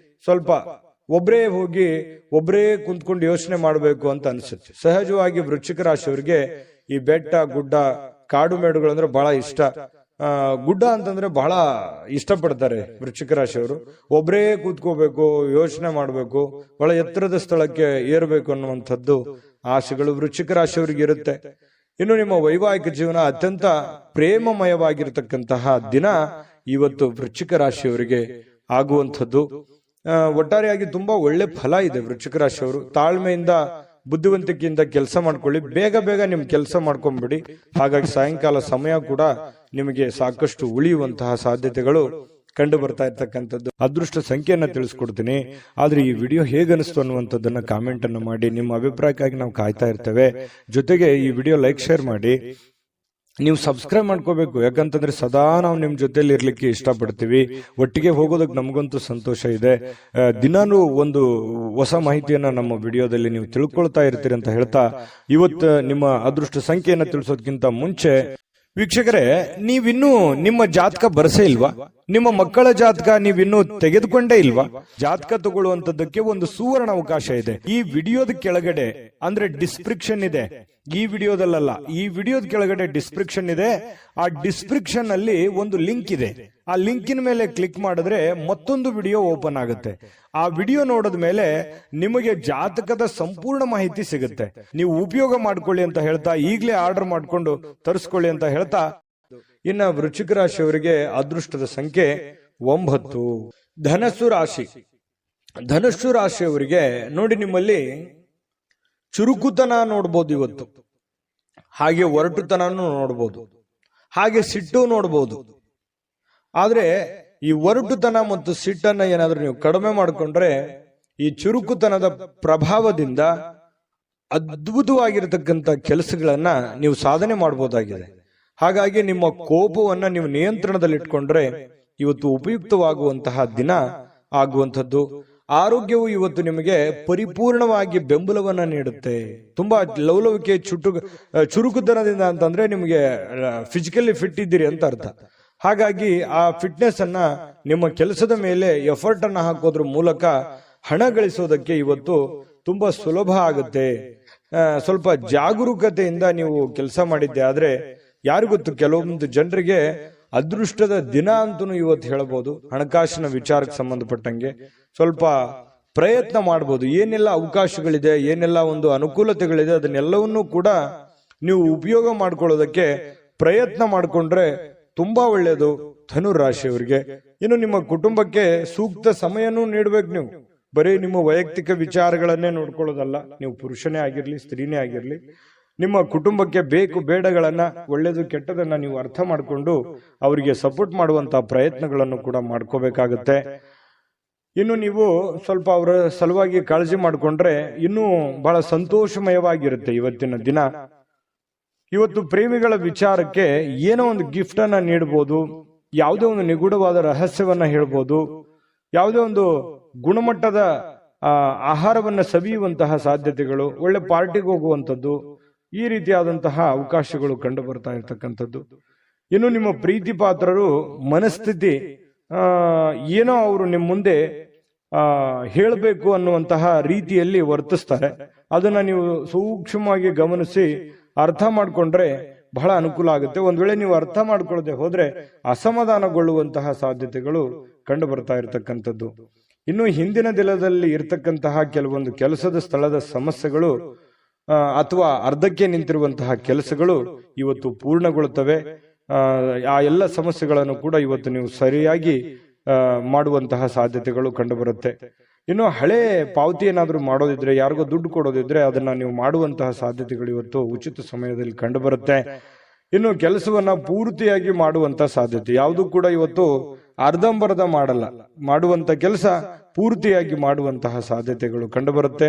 ಸ್ವಲ್ಪ ಒಬ್ಬರೇ ಹೋಗಿ ಒಬ್ಬರೇ ಕುಂತ್ಕೊಂಡು ಯೋಚನೆ ಮಾಡಬೇಕು ಅಂತ ಅನ್ಸುತ್ತೆ. ಸಹಜವಾಗಿ ವೃಶ್ಚಿಕ ರಾಶಿಯವರಿಗೆ ಈ ಬೆಟ್ಟ, ಗುಡ್ಡ, ಕಾಡು ಮೇಡುಗಳು ಅಂದ್ರೆ ಬಹಳ ಇಷ್ಟ. ಗುಡ್ಡ ಅಂತಂದ್ರೆ ಬಹಳ ಇಷ್ಟಪಡ್ತಾರೆ ವೃಶ್ಚಿಕ ರಾಶಿಯವರು. ಒಬ್ಬರೇ ಕೂತ್ಕೋಬೇಕು, ಯೋಚನೆ ಮಾಡಬೇಕು, ಬಹಳ ಎತ್ತರದ ಸ್ಥಳಕ್ಕೆ ಏರ್ಬೇಕು ಅನ್ನುವಂಥದ್ದು ಆಸೆಗಳು ವೃಶ್ಚಿಕ ರಾಶಿಯವರಿಗೆ ಇರುತ್ತೆ. ಇನ್ನು ನಿಮ್ಮ ವೈವಾಹಿಕ ಜೀವನ ಅತ್ಯಂತ ಪ್ರೇಮಮಯವಾಗಿರ್ತಕ್ಕಂತಹ ದಿನ ಇವತ್ತು ವೃಶ್ಚಿಕ ರಾಶಿಯವರಿಗೆ ಆಗುವಂಥದ್ದು. ಒಟ್ಟಾರೆಯಾಗಿ ತುಂಬಾ ಒಳ್ಳೆ ಫಲ ಇದೆ ವೃಶ್ಚಿಕ ರಾಶಿಯವರು. ತಾಳ್ಮೆಯಿಂದ, ಬುದ್ಧಿವಂತಿಕೆಯಿಂದ ಕೆಲಸ ಮಾಡ್ಕೊಳ್ಳಿ. ಬೇಗ ಬೇಗ ನಿಮ್ ಕೆಲಸ ಮಾಡ್ಕೊಂಡ್ಬಿಡಿ. ಹಾಗಾಗಿ ಸಾಯಂಕಾಲ ಸಮಯ ಕೂಡ ನಿಮಗೆ ಸಾಕಷ್ಟು ಉಳಿಯುವಂತಹ ಸಾಧ್ಯತೆಗಳು ಕಂಡು ಬರ್ತಾ ಇರ್ತಕ್ಕಂಥದ್ದು. ಅದೃಷ್ಟ ಸಂಖ್ಯೆಯನ್ನ ತಿಳಿಸ್ಕೊಡ್ತೀನಿ. ಆದ್ರೆ ಈ ವಿಡಿಯೋ ಹೇಗನಿಸ್ತು ಅನ್ನುವಂಥದ್ದನ್ನ ಕಾಮೆಂಟ್ ಅನ್ನು ಮಾಡಿ. ನಿಮ್ಮ ಅಭಿಪ್ರಾಯಕ್ಕಾಗಿ ನಾವು ಕಾಯ್ತಾ ಇರ್ತೇವೆ. ಜೊತೆಗೆ ಈ ವಿಡಿಯೋ ಲೈಕ್, ಶೇರ್ ಮಾಡಿ. ನೀವು ಸಬ್ಸ್ಕ್ರೈಬ್ ಮಾಡ್ಕೋಬೇಕು. ಯಾಕಂತಂದ್ರೆ ಸದಾ ನಾವು ನಿಮ್ ಜೊತೆಲಿ ಇರ್ಲಿಕ್ಕೆ ಇಷ್ಟಪಡ್ತೀವಿ. ಒಟ್ಟಿಗೆ ಹೋಗೋದಕ್ಕೆ ನಮಗಂತೂ ಸಂತೋಷ ಇದೆ. ದಿನಾನು ಒಂದು ಹೊಸ ಮಾಹಿತಿಯನ್ನ ನಮ್ಮ ವಿಡಿಯೋದಲ್ಲಿ ನೀವು ತಿಳ್ಕೊಳ್ತಾ ಇರ್ತೀರಿ ಅಂತ ಹೇಳ್ತಾ, ಇವತ್ತು ನಿಮ್ಮ ಅದೃಷ್ಟ ಸಂಖ್ಯೆಯನ್ನ ತಿಳಿಸೋದಕ್ಕಿಂತ ಮುಂಚೆ ವೀಕ್ಷಕರೇ, ನೀವಿನ್ನೂ ನಿಮ್ಮ ಜಾತಕ ಬರಸೇ ಇಲ್ವಾ? ನಿಮ್ಮ ಮಕ್ಕಳ ಜಾತಕ ನೀವಿನ್ನೂ ತೆಗೆದುಕೊಂಡೇ ಇಲ್ವಾ? ಜಾತಕ ತಗೊಳ್ಳುವಂತದ್ದಕ್ಕೆ ಒಂದು ಸುವರ್ಣ ಅವಕಾಶ ಇದೆ. ಈ ವಿಡಿಯೋದ ಕೆಳಗಡೆ ಅಂದ್ರೆ ಡಿಸ್ಕ್ರಿಪ್ಷನ್ ಇದೆ. ಈ ವಿಡಿಯೋದಲ್ಲ, ಈ ವಿಡಿಯೋದ ಕೆಳಗಡೆ ಡಿಸ್ಕ್ರಿಪ್ಷನ್ ಇದೆ. ಆ ಡಿಸ್ಕ್ರಿಪ್ಷನ್ ಅಲ್ಲಿ ಒಂದು ಲಿಂಕ್ ಇದೆ. ಆ ಲಿಂಕಿನ ಮೇಲೆ ಕ್ಲಿಕ್ ಮಾಡಿದ್ರೆ ಮತ್ತೊಂದು ವಿಡಿಯೋ ಓಪನ್ ಆಗುತ್ತೆ. ಆ ವಿಡಿಯೋ ನೋಡಿದ ಮೇಲೆ ನಿಮಗೆ ಜಾತಕದ ಸಂಪೂರ್ಣ ಮಾಹಿತಿ ಸಿಗುತ್ತೆ. ನೀವು ಉಪಯೋಗ ಮಾಡ್ಕೊಳ್ಳಿ ಅಂತ ಹೇಳ್ತಾ, ಈಗಲೇ ಆರ್ಡರ್ ಮಾಡ್ಕೊಂಡು ತರಿಸ್ಕೊಳ್ಳಿ ಅಂತ ಹೇಳ್ತಾ, ಇನ್ನ ವೃಶ್ಚಿಕ ರಾಶಿಯವರಿಗೆ ಅದೃಷ್ಟದ ಸಂಖ್ಯೆ 9. ಧನಸ್ಸು ರಾಶಿ. ಧನಸ್ಸು ರಾಶಿಯವರಿಗೆ ನೋಡಿ, ನಿಮ್ಮಲ್ಲಿ ಚುರುಕುತನ ನೋಡ್ಬೋದು ಇವತ್ತು, ಹಾಗೆ ಒರಟುತನೂ ನೋಡ್ಬೋದು, ಹಾಗೆ ಸಿಟ್ಟು ನೋಡ್ಬೋದು. ಆದ್ರೆ ಈ ಒರಟುತನ ಮತ್ತು ಸಿಟ್ಟನ್ನ ಏನಾದ್ರೂ ನೀವು ಕಡಿಮೆ ಮಾಡಿಕೊಂಡ್ರೆ ಈ ಚುರುಕುತನದ ಪ್ರಭಾವದಿಂದ ಅದ್ಭುತವಾಗಿರತಕ್ಕಂತ ಕೆಲಸಗಳನ್ನ ನೀವು ಸಾಧನೆ ಮಾಡಬಹುದಾಗಿದೆ. ಹಾಗಾಗಿ ನಿಮ್ಮ ಕೋಪವನ್ನ ನೀವು ನಿಯಂತ್ರಣದಲ್ಲಿಟ್ಕೊಂಡ್ರೆ ಇವತ್ತು ಉಪಯುಕ್ತವಾಗುವಂತಹ ದಿನ ಆಗುವಂಥದ್ದು. ಆರೋಗ್ಯವು ಇವತ್ತು ನಿಮಗೆ ಪರಿಪೂರ್ಣವಾಗಿ ಬೆಂಬಲವನ್ನ ನೀಡುತ್ತೆ. ತುಂಬಾ ಲವಲವಿಕೆ, ಚುರುಕುತನದಿಂದ ಅಂತಂದ್ರೆ ನಿಮಗೆ ಫಿಸಿಕಲಿ ಫಿಟ್ ಇದ್ದೀರಿ ಅಂತ ಅರ್ಥ. ಹಾಗಾಗಿ ಆ ಫಿಟ್ನೆಸ್ ಅನ್ನ ನಿಮ್ಮ ಕೆಲಸದ ಮೇಲೆ ಎಫರ್ಟ್ ಅನ್ನ ಹಾಕೋದ್ರ ಮೂಲಕ ಹಣ ಗಳಿಸೋದಕ್ಕೆ ಇವತ್ತು ತುಂಬಾ ಸುಲಭ ಆಗುತ್ತೆ. ಸ್ವಲ್ಪ ಜಾಗರೂಕತೆಯಿಂದ ನೀವು ಕೆಲಸ ಮಾಡಿದ್ದೆ ಆದ್ರೆ ಯಾರಿಗೊತ್ತು, ಕೆಲವೊಂದು ಜನರಿಗೆ ಅದೃಷ್ಟದ ದಿನ ಅಂತೂ ಇವತ್ತು ಹೇಳಬಹುದು. ಹಣಕಾಸಿನ ವಿಚಾರಕ್ಕೆ ಸಂಬಂಧಪಟ್ಟಂಗೆ ಸ್ವಲ್ಪ ಪ್ರಯತ್ನ ಮಾಡಬಹುದು. ಏನೆಲ್ಲ ಅವಕಾಶಗಳಿದೆ, ಏನೆಲ್ಲ ಒಂದು ಅನುಕೂಲತೆಗಳಿದೆ, ಅದನ್ನೆಲ್ಲವನ್ನೂ ಕೂಡ ನೀವು ಉಪಯೋಗ ಮಾಡ್ಕೊಳ್ಳೋದಕ್ಕೆ ಪ್ರಯತ್ನ ಮಾಡಿಕೊಂಡ್ರೆ ತುಂಬಾ ಒಳ್ಳೆಯದು ಧನುರ್ ರಾಶಿಯವರಿಗೆ. ಇನ್ನು ನಿಮ್ಮ ಕುಟುಂಬಕ್ಕೆ ಸೂಕ್ತ ಸಮಯನೂ ನೀಡ್ಬೇಕು. ನೀವು ಬರೀ ನಿಮ್ಮ ವೈಯಕ್ತಿಕ ವಿಚಾರಗಳನ್ನೇ ನೋಡ್ಕೊಳ್ಳೋದಲ್ಲ. ನೀವು ಪುರುಷನೇ ಆಗಿರ್ಲಿ, ಸ್ತ್ರೀನೇ ಆಗಿರ್ಲಿ, ನಿಮ್ಮ ಕುಟುಂಬಕ್ಕೆ ಬೇಕು ಬೇಡಗಳನ್ನ, ಒಳ್ಳೇದು ಕೆಟ್ಟದನ್ನ ನೀವು ಅರ್ಥ ಮಾಡಿಕೊಂಡು ಅವರಿಗೆ ಸಪೋರ್ಟ್ ಮಾಡುವಂತಹ ಪ್ರಯತ್ನಗಳನ್ನು ಕೂಡ ಮಾಡ್ಕೋಬೇಕಾಗತ್ತೆ. ಇನ್ನು ನೀವು ಸ್ವಲ್ಪ ಅವರ ಸಲುವಾಗಿ ಕಾಳಜಿ ಮಾಡಿಕೊಂಡ್ರೆ ಇನ್ನೂ ಬಹಳ ಸಂತೋಷಮಯವಾಗಿರುತ್ತೆ ಇವತ್ತಿನ ದಿನ. ಇವತ್ತು ಪ್ರೇಮಿಗಳ ವಿಚಾರಕ್ಕೆ ಏನೋ ಒಂದು ಗಿಫ್ಟ್ ಅನ್ನ ನೀಡಬಹುದು, ಯಾವುದೇ ಒಂದು ನಿಗೂಢವಾದ ರಹಸ್ಯವನ್ನ ಹೇಳ್ಬೋದು, ಯಾವುದೇ ಒಂದು ಗುಣಮಟ್ಟದ ಆಹಾರವನ್ನ ಸವಿಯುವಂತಹ ಸಾಧ್ಯತೆಗಳು, ಒಳ್ಳೆ ಪಾರ್ಟಿಗೆ ಹೋಗುವಂಥದ್ದು, ಈ ರೀತಿಯಾದಂತಹ ಅವಕಾಶಗಳು ಕಂಡು ಬರ್ತಾ ಇರ್ತಕ್ಕಂಥದ್ದು. ಇನ್ನು ನಿಮ್ಮ ಪ್ರೀತಿ ಪಾತ್ರರು ಮನಸ್ಥಿತಿ ಏನೋ ಅವರು ನಿಮ್ಮ ಮುಂದೆ ಹೇಳಬೇಕು ಅನ್ನುವಂತಹ ರೀತಿಯಲ್ಲಿ ವರ್ತಿಸ್ತಾರೆ. ಅದನ್ನ ನೀವು ಸೂಕ್ಷ್ಮವಾಗಿ ಗಮನಿಸಿ ಅರ್ಥ ಮಾಡ್ಕೊಂಡ್ರೆ ಬಹಳ ಅನುಕೂಲ ಆಗುತ್ತೆ. ಒಂದ್ ವೇಳೆ ನೀವು ಅರ್ಥ ಮಾಡ್ಕೊಳ್ಳದೆ ಹೋದ್ರೆ ಅಸಮಾಧಾನಗೊಳ್ಳುವಂತಹ ಸಾಧ್ಯತೆಗಳು ಕಂಡು ಬರ್ತಾ ಇರತಕ್ಕಂಥದ್ದು. ಇನ್ನು ಹಿಂದಿನ ದಿನದಲ್ಲಿ ಇರತಕ್ಕಂತಹ ಕೆಲವೊಂದು ಕೆಲಸದ ಸ್ಥಳದ ಸಮಸ್ಯೆಗಳು ಅಥವಾ ಅರ್ಧಕ್ಕೆ ನಿಂತಿರುವಂತಹ ಕೆಲಸಗಳು ಇವತ್ತು ಪೂರ್ಣಗೊಳ್ಳುತ್ತವೆ. ಆ ಎಲ್ಲ ಸಮಸ್ಯೆಗಳನ್ನು ಕೂಡ ಇವತ್ತು ನೀವು ಸರಿಯಾಗಿ ಮಾಡುವಂತಹ ಸಾಧ್ಯತೆಗಳು ಕಂಡು ಬರುತ್ತೆ. ಇನ್ನು ಹಳೆ ಪಾವತಿ ಏನಾದ್ರೂ ಮಾಡೋದಿದ್ರೆ, ಯಾರಿಗೋ ದುಡ್ಡು ಕೊಡೋದಿದ್ರೆ ಅದನ್ನ ನೀವು ಮಾಡುವಂತಹ ಸಾಧ್ಯತೆಗಳು ಇವತ್ತು ಉಚಿತ ಸಮಯದಲ್ಲಿ ಕಂಡು ಬರುತ್ತೆ. ಇನ್ನು ಕೆಲಸವನ್ನ ಪೂರ್ತಿಯಾಗಿ ಮಾಡುವಂತ ಸಾಧ್ಯತೆ, ಯಾವುದು ಕೂಡ ಇವತ್ತು ಅರ್ಧಂಬರ್ಧ ಮಾಡಲ್ಲ, ಮಾಡುವಂತ ಕೆಲಸ ಪೂರ್ತಿಯಾಗಿ ಮಾಡುವಂತಹ ಸಾಧ್ಯತೆಗಳು ಕಂಡು ಬರುತ್ತೆ.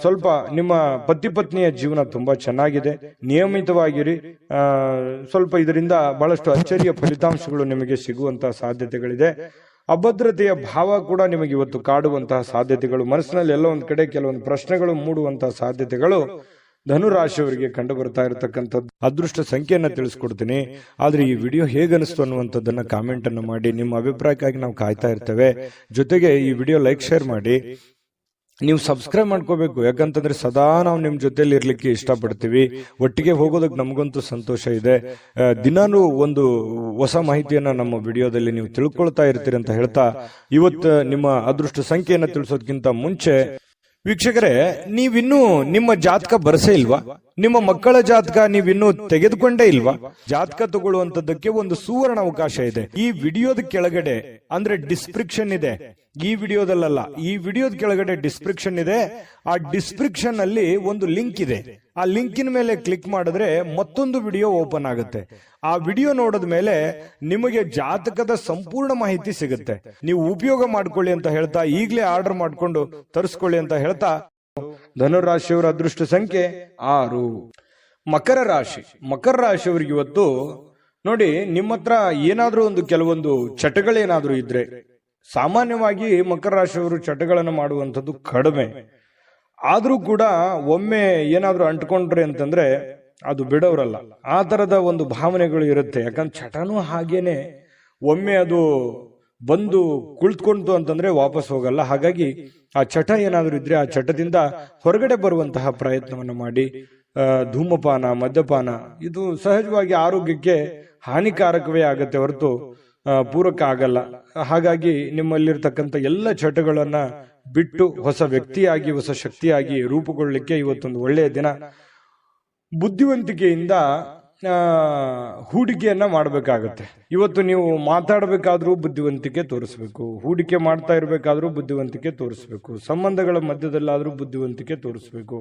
ಸ್ವಲ್ಪ ನಿಮ್ಮ ಪತಿ ಪತ್ನಿಯ ಜೀವನ ತುಂಬಾ ಚೆನ್ನಾಗಿದೆ, ನಿಯಮಿತವಾಗಿರಿ. ಸ್ವಲ್ಪ ಇದರಿಂದ ಬಹಳಷ್ಟು ಅಚ್ಚರಿಯ ಫಲಿತಾಂಶಗಳು ನಿಮಗೆ ಸಿಗುವಂತಹ ಸಾಧ್ಯತೆಗಳಿದೆ. ಅಭದ್ರತೆಯ ಭಾವ ಕೂಡ ನಿಮಗೆ ಇವತ್ತು ಕಾಡುವಂತಹ ಸಾಧ್ಯತೆಗಳು, ಮನಸ್ಸಿನಲ್ಲಿ ಎಲ್ಲ ಒಂದ್ ಕಡೆ ಕೆಲವೊಂದು ಪ್ರಶ್ನೆಗಳು ಮೂಡುವಂತಹ ಸಾಧ್ಯತೆಗಳು ಧನುರಾಶಿಯವರಿಗೆ ಕಂಡು ಬರ್ತಾ ಇರತಕ್ಕಂಥದ್ದು. ಅದೃಷ್ಟ ಸಂಖ್ಯೆಯನ್ನ ತಿಳಿಸ್ಕೊಡ್ತೀನಿ, ಆದ್ರೆ ಈ ವಿಡಿಯೋ ಹೇಗನಿಸ್ತು ಅನ್ನುವಂಥದ್ದನ್ನ ಕಾಮೆಂಟ್ ಅನ್ನು ಮಾಡಿ. ನಿಮ್ಮ ಅಭಿಪ್ರಾಯಕ್ಕಾಗಿ ನಾವು ಕಾಯ್ತಾ ಇರ್ತೇವೆ. ಜೊತೆಗೆ ಈ ವಿಡಿಯೋ ಲೈಕ್ ಶೇರ್ ಮಾಡಿ. ನೀವು ಸಬ್ಸ್ಕ್ರೈಬ್ ಮಾಡ್ಕೋಬೇಕು, ಯಾಕಂತಂದ್ರೆ ಸದಾ ನಾವು ನಿಮ್ ಜೊತೆಲಿ ಇರ್ಲಿಕ್ಕೆ ಇಷ್ಟಪಡ್ತೀವಿ. ಒಟ್ಟಿಗೆ ಹೋಗೋದಕ್ಕೆ ನಮಗಂತೂ ಸಂತೋಷ ಇದೆ. ದಿನಾನು ಒಂದು ಹೊಸ ಮಾಹಿತಿಯನ್ನ ನಮ್ಮ ವಿಡಿಯೋದಲ್ಲಿ ನೀವು ತಿಳ್ಕೊಳ್ತಾ ಇರ್ತೀರಿ ಅಂತ ಹೇಳ್ತಾ, ಇವತ್ತು ನಿಮ್ಮ ಅದೃಷ್ಟ ಸಂಖ್ಯೆಯನ್ನ ತಿಳಿಸೋದಕ್ಕಿಂತ ಮುಂಚೆ ವೀಕ್ಷಕರೇ, ನೀವಿನ್ನೂ ನಿಮ್ಮ ಜಾತಕ ಬರಸೇ ಇಲ್ವಾ? ನಿಮ್ಮ ಮಕ್ಕಳ ಜಾತಕ ನೀವಿನ್ನೂ ತೆಗೆದುಕೊಂಡೇ ಇಲ್ವಾ? ಜಾತಕ ತಗೊಳ್ಳುವಂತದ್ದಕ್ಕೆ ಒಂದು ಸುವರ್ಣ ಅವಕಾಶ ಇದೆ. ಈ ವಿಡಿಯೋದ ಕೆಳಗಡೆ ಅಂದ್ರೆ ಡಿಸ್ಕ್ರಿಪ್ಷನ್ ಇದೆ, ಈ ವಿಡಿಯೋದಲ್ಲ, ಈ ವಿಡಿಯೋದ ಕೆಳಗಡೆ ಡಿಸ್ಕ್ರಿಪ್ಷನ್ ಇದೆ. ಆ ಡಿಸ್ಕ್ರಿಪ್ಷನ್ ಅಲ್ಲಿ ಒಂದು ಲಿಂಕ್ ಇದೆ. ಆ ಲಿಂಕಿನ ಮೇಲೆ ಕ್ಲಿಕ್ ಮಾಡಿದ್ರೆ ಮತ್ತೊಂದು ವಿಡಿಯೋ ಓಪನ್ ಆಗುತ್ತೆ. ಆ ವಿಡಿಯೋ ನೋಡಿದ ಮೇಲೆ ನಿಮಗೆ ಜಾತಕದ ಸಂಪೂರ್ಣ ಮಾಹಿತಿ ಸಿಗುತ್ತೆ. ನೀವು ಉಪಯೋಗ ಮಾಡ್ಕೊಳ್ಳಿ ಅಂತ ಹೇಳ್ತಾ, ಈಗಲೇ ಆರ್ಡರ್ ಮಾಡ್ಕೊಂಡು ತರಿಸ್ಕೊಳ್ಳಿ ಅಂತ ಹೇಳ್ತಾ, ಧನುರಾಶಿಯವರ ಅದೃಷ್ಟ ಸಂಖ್ಯೆ 6. ಮಕರ ರಾಶಿ. ಮಕರ ರಾಶಿಯವರಿಗೆ ಇವತ್ತು ನೋಡಿ, ನಿಮ್ಮ ಹತ್ರ ಏನಾದ್ರೂ ಒಂದು ಕೆಲವೊಂದು ಚಟಗಳೇನಾದ್ರೂ ಇದ್ರೆ, ಸಾಮಾನ್ಯವಾಗಿ ಮಕರ ರಾಶಿಯವರು ಚಟಗಳನ್ನು ಮಾಡುವಂಥದ್ದು ಕಡಿಮೆ. ಆದ್ರೂ ಕೂಡ ಒಮ್ಮೆ ಏನಾದ್ರೂ ಅಂಟ್ಕೊಂಡ್ರೆ ಅಂತಂದ್ರೆ ಅದು ಬಿಡೋರಲ್ಲ. ಆ ತರದ ಒಂದು ಭಾವನೆಗಳು ಇರುತ್ತೆ. ಯಾಕಂದ್ರೆ ಚಟನೂ ಹಾಗೇನೆ, ಒಮ್ಮೆ ಅದು ಬಂದು ಕುಳಿತುಕೊಂತು ಅಂತಂದ್ರೆ ವಾಪಸ್ ಹೋಗಲ್ಲ. ಹಾಗಾಗಿ ಆ ಚಟ ಏನಾದ್ರೂ ಇದ್ರೆ ಆ ಚಟದಿಂದ ಹೊರಗಡೆ ಬರುವಂತಹ ಪ್ರಯತ್ನವನ್ನು ಮಾಡಿ. ಧೂಮಪಾನ, ಮದ್ಯಪಾನ ಇದು ಸಹಜವಾಗಿ ಆರೋಗ್ಯಕ್ಕೆ ಹಾನಿಕಾರಕವೇ ಆಗತ್ತೆ ಹೊರತು ಪೂರಕ ಆಗಲ್ಲ. ಹಾಗಾಗಿ ನಿಮ್ಮಲ್ಲಿರ್ತಕ್ಕಂಥ ಎಲ್ಲ ಚಟಗಳನ್ನ ಬಿಟ್ಟು ಹೊಸ ವ್ಯಕ್ತಿಯಾಗಿ, ಹೊಸ ಶಕ್ತಿಯಾಗಿ ರೂಪುಗೊಳ್ಳಲಿಕ್ಕೆ ಇವತ್ತೊಂದು ಒಳ್ಳೆಯ ದಿನ. ಬುದ್ಧಿವಂತಿಕೆಯಿಂದ ಹೂಡಿಕೆಯನ್ನ ಮಾಡಬೇಕಾಗತ್ತೆ. ಇವತ್ತು ನೀವು ಮಾತಾಡಬೇಕಾದ್ರೂ ಬುದ್ಧಿವಂತಿಕೆ ತೋರಿಸ್ಬೇಕು, ಹೂಡಿಕೆ ಮಾಡ್ತಾ ಇರಬೇಕಾದ್ರೂ ಬುದ್ಧಿವಂತಿಕೆ ತೋರಿಸ್ಬೇಕು, ಸಂಬಂಧಗಳ ಮಧ್ಯದಲ್ಲಾದ್ರೂ ಬುದ್ಧಿವಂತಿಕೆ ತೋರಿಸ್ಬೇಕು.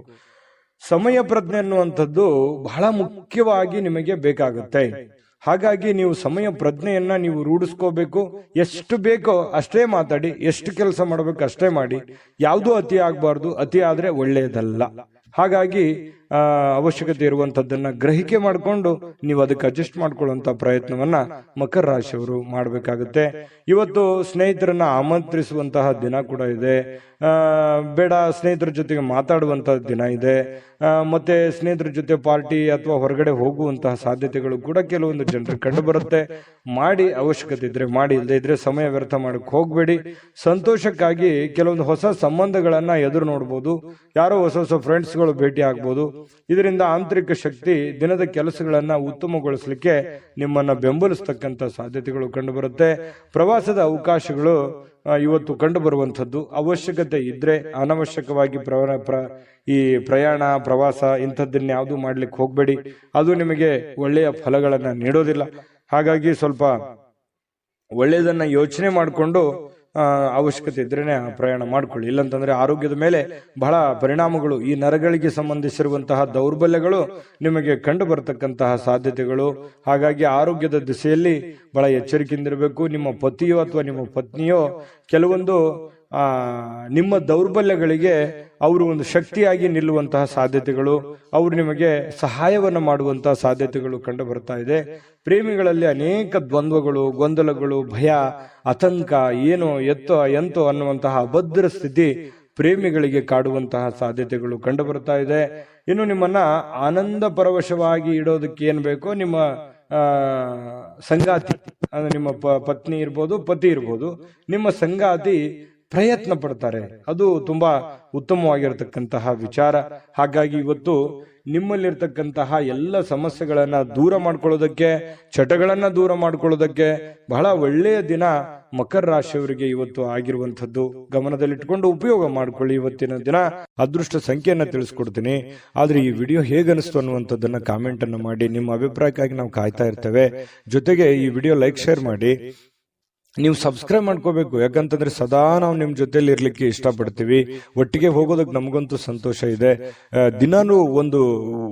ಸಮಯ ಪ್ರಜ್ಞೆ ಅನ್ನುವಂಥದ್ದು ಬಹಳ ಮುಖ್ಯವಾಗಿ ನಿಮಗೆ ಬೇಕಾಗುತ್ತೆ. ಹಾಗಾಗಿ ನೀವು ಸಮಯ ಪ್ರಜ್ಞೆಯನ್ನ ನೀವು ರೂಢಿಸ್ಕೋಬೇಕು. ಎಷ್ಟು ಬೇಕೋ ಅಷ್ಟೇ ಮಾತಾಡಿ, ಎಷ್ಟು ಕೆಲಸ ಮಾಡಬೇಕು ಅಷ್ಟೇ ಮಾಡಿ. ಯಾವುದೂ ಅತಿ ಆಗಬಾರ್ದು, ಅತಿ ಆದ್ರೆ ಒಳ್ಳೆಯದಲ್ಲ. ಹಾಗಾಗಿ ಅವಶ್ಯಕತೆ ಇರುವಂತದ್ದನ್ನ ಗ್ರಹಿಕೆ ಮಾಡಿಕೊಂಡು ನೀವು ಅದಕ್ಕೆ ಅಡ್ಜಸ್ಟ್ ಮಾಡ್ಕೊಳ್ಳುವಂತ ಪ್ರಯತ್ನವನ್ನ ಮಕರ ರಾಶಿಯವರು ಮಾಡಬೇಕಾಗುತ್ತೆ. ಇವತ್ತು ಸ್ನೇಹಿತರನ್ನ ಆಮಂತ್ರಿಸುವಂತಹ ದಿನ ಕೂಡ ಇದೆ. ಬೇಡ ಸ್ನೇಹಿತರ ಜೊತೆಗೆ ಮಾತಾಡುವಂತಹ ದಿನ ಇದೆ. ಮತ್ತೆ ಸ್ನೇಹಿತರ ಜೊತೆ ಪಾರ್ಟಿ ಅಥವಾ ಹೊರಗಡೆ ಹೋಗುವಂತಹ ಸಾಧ್ಯತೆಗಳು ಕೂಡ ಕೆಲವೊಂದು ಜನರಿಗೆ ಕಂಡು ಬರುತ್ತೆ. ಮಾಡಿ, ಅವಶ್ಯಕತೆ ಇದ್ರೆ ಮಾಡಿ, ಇಲ್ಲದೆ ಇದ್ರೆ ಸಮಯ ವ್ಯರ್ಥ ಮಾಡಕ್ ಹೋಗ್ಬೇಡಿ. ಸಂತೋಷಕ್ಕಾಗಿ ಕೆಲವೊಂದು ಹೊಸ ಸಂಬಂಧಗಳನ್ನ ಎದುರು ನೋಡ್ಬೋದು. ಯಾರೋ ಹೊಸ ಹೊಸ ಫ್ರೆಂಡ್ಸ್ಗಳು ಭೇಟಿ ಆಗ್ಬೋದು. ಇದರಿಂದ ಆಂತರಿಕ ಶಕ್ತಿ ದಿನದ ಕೆಲಸಗಳನ್ನ ಉತ್ತಮಗೊಳಿಸಲಿಕ್ಕೆ ನಿಮ್ಮನ್ನ ಬೆಂಬಲಿಸತಕ್ಕಂತ ಸಾಧ್ಯತೆಗಳು ಕಂಡು ಬರುತ್ತೆ. ಪ್ರವಾಸದ ಅವಕಾಶಗಳು ಇವತ್ತು ಕಂಡು ಬರುವಂತದ್ದು. ಅವಶ್ಯಕತೆ ಇದ್ರೆ ಅನವಶ್ಯಕವಾಗಿ ಈ ಪ್ರಯಾಣ, ಪ್ರವಾಸ ಇಂಥದ್ದನ್ನ ಯಾವುದು ಮಾಡ್ಲಿಕ್ಕೆ ಹೋಗ್ಬೇಡಿ. ಅದು ನಿಮಗೆ ಒಳ್ಳೆಯ ಫಲಗಳನ್ನ ನೀಡೋದಿಲ್ಲ. ಹಾಗಾಗಿ ಸ್ವಲ್ಪ ಒಳ್ಳೆಯದನ್ನ ಯೋಚನೆ ಮಾಡಿಕೊಂಡು ಅವಶ್ಯಕತೆ ಇದ್ರೇನೆ ಪ್ರಯಾಣ ಮಾಡ್ಕೊಳ್ಳಿ. ಇಲ್ಲಂತಂದ್ರೆ ಆರೋಗ್ಯದ ಮೇಲೆ ಬಹಳ ಪರಿಣಾಮಗಳು, ಈ ನರಗಳಿಗೆ ಸಂಬಂಧಿಸಿರುವಂತಹ ದೌರ್ಬಲ್ಯಗಳು ನಿಮಗೆ ಕಂಡು ಬರತಕ್ಕಂತಹ ಸಾಧ್ಯತೆಗಳು. ಹಾಗಾಗಿ ಆರೋಗ್ಯದ ದಿಸೆಯಲ್ಲಿ ಬಹಳ ಎಚ್ಚರಿಕೆಯಿಂದಿರಬೇಕು. ನಿಮ್ಮ ಪತಿಯೋ ಅಥವಾ ನಿಮ್ಮ ಪತ್ನಿಯೋ ಕೆಲವೊಂದು ನಿಮ್ಮ ದೌರ್ಬಲ್ಯಗಳಿಗೆ ಅವರು ಒಂದು ಶಕ್ತಿಯಾಗಿ ನಿಲ್ಲುವಂತಹ ಸಾಧ್ಯತೆಗಳು, ಅವರು ನಿಮಗೆ ಸಹಾಯವನ್ನು ಮಾಡುವಂತಹ ಸಾಧ್ಯತೆಗಳು ಕಂಡು ಬರ್ತಾ ಇದೆ. ಪ್ರೇಮಿಗಳಲ್ಲಿ ಅನೇಕ ದ್ವಂದ್ವಗಳು, ಗೊಂದಲಗಳು, ಭಯ, ಆತಂಕ, ಏನೋ ಎಂತೋ ಅನ್ನುವಂತಹ ಅಭದ್ರ ಸ್ಥಿತಿ ಪ್ರೇಮಿಗಳಿಗೆ ಕಾಡುವಂತಹ ಸಾಧ್ಯತೆಗಳು ಕಂಡು ಬರ್ತಾ ಇದೆ. ಇನ್ನು ನಿಮ್ಮನ್ನ ಆನಂದ ಪರವಶವಾಗಿ ಇಡೋದಕ್ಕೆ ಏನ್ ಬೇಕೋ ನಿಮ್ಮ ಸಂಗಾತಿ, ಅಂದ್ರೆ ನಿಮ್ಮ ಪತ್ನಿ ಇರ್ಬೋದು, ಪತಿ ಇರ್ಬೋದು, ನಿಮ್ಮ ಸಂಗಾತಿ ಪ್ರಯತ್ನ ಪಡ್ತಾರೆ. ಅದು ತುಂಬಾ ಉತ್ತಮವಾಗಿರತಕ್ಕಂತಹ ವಿಚಾರ. ಹಾಗಾಗಿ ಇವತ್ತು ನಿಮ್ಮಲ್ಲಿರ್ತಕ್ಕಂತಹ ಎಲ್ಲ ಸಮಸ್ಯೆಗಳನ್ನ ದೂರ ಮಾಡ್ಕೊಳ್ಳೋದಕ್ಕೆ, ಚಟಗಳನ್ನ ದೂರ ಮಾಡ್ಕೊಳ್ಳೋದಕ್ಕೆ ಬಹಳ ಒಳ್ಳೆಯ ದಿನ ಮಕರ ರಾಶಿಯವರಿಗೆ ಇವತ್ತು ಆಗಿರುವಂತದ್ದು. ಗಮನದಲ್ಲಿಟ್ಕೊಂಡು ಉಪಯೋಗ ಮಾಡ್ಕೊಳ್ಳಿ. ಇವತ್ತಿನ ದಿನ ಅದೃಷ್ಟ ಸಂಖ್ಯೆಯನ್ನ ತಿಳಿಸ್ಕೊಡ್ತೀನಿ. ಆದ್ರೆ ಈ ವಿಡಿಯೋ ಹೇಗನಿಸ್ತು ಅನ್ನುವಂಥದ್ದನ್ನ ಕಾಮೆಂಟ್ ಅನ್ನು ಮಾಡಿ. ನಿಮ್ಮ ಅಭಿಪ್ರಾಯಕ್ಕಾಗಿ ನಾವು ಕಾಯ್ತಾ ಇರ್ತೇವೆ. ಜೊತೆಗೆ ಈ ವಿಡಿಯೋ ಲೈಕ್, ಶೇರ್ ಮಾಡಿ. ನೀವು ಸಬ್ಸ್ಕ್ರೈಬ್ ಮಾಡ್ಕೋಬೇಕು. ಯಾಕಂತಂದ್ರೆ ಸದಾ ನಾವು ನಿಮ್ ಜೊತೆಲಿ ಇರ್ಲಿಕ್ಕೆ ಇಷ್ಟಪಡ್ತೀವಿ. ಒಟ್ಟಿಗೆ ಹೋಗೋದಕ್ಕೆ ನಮಗಂತೂ ಸಂತೋಷ ಇದೆ. ದಿನಾನು ಒಂದು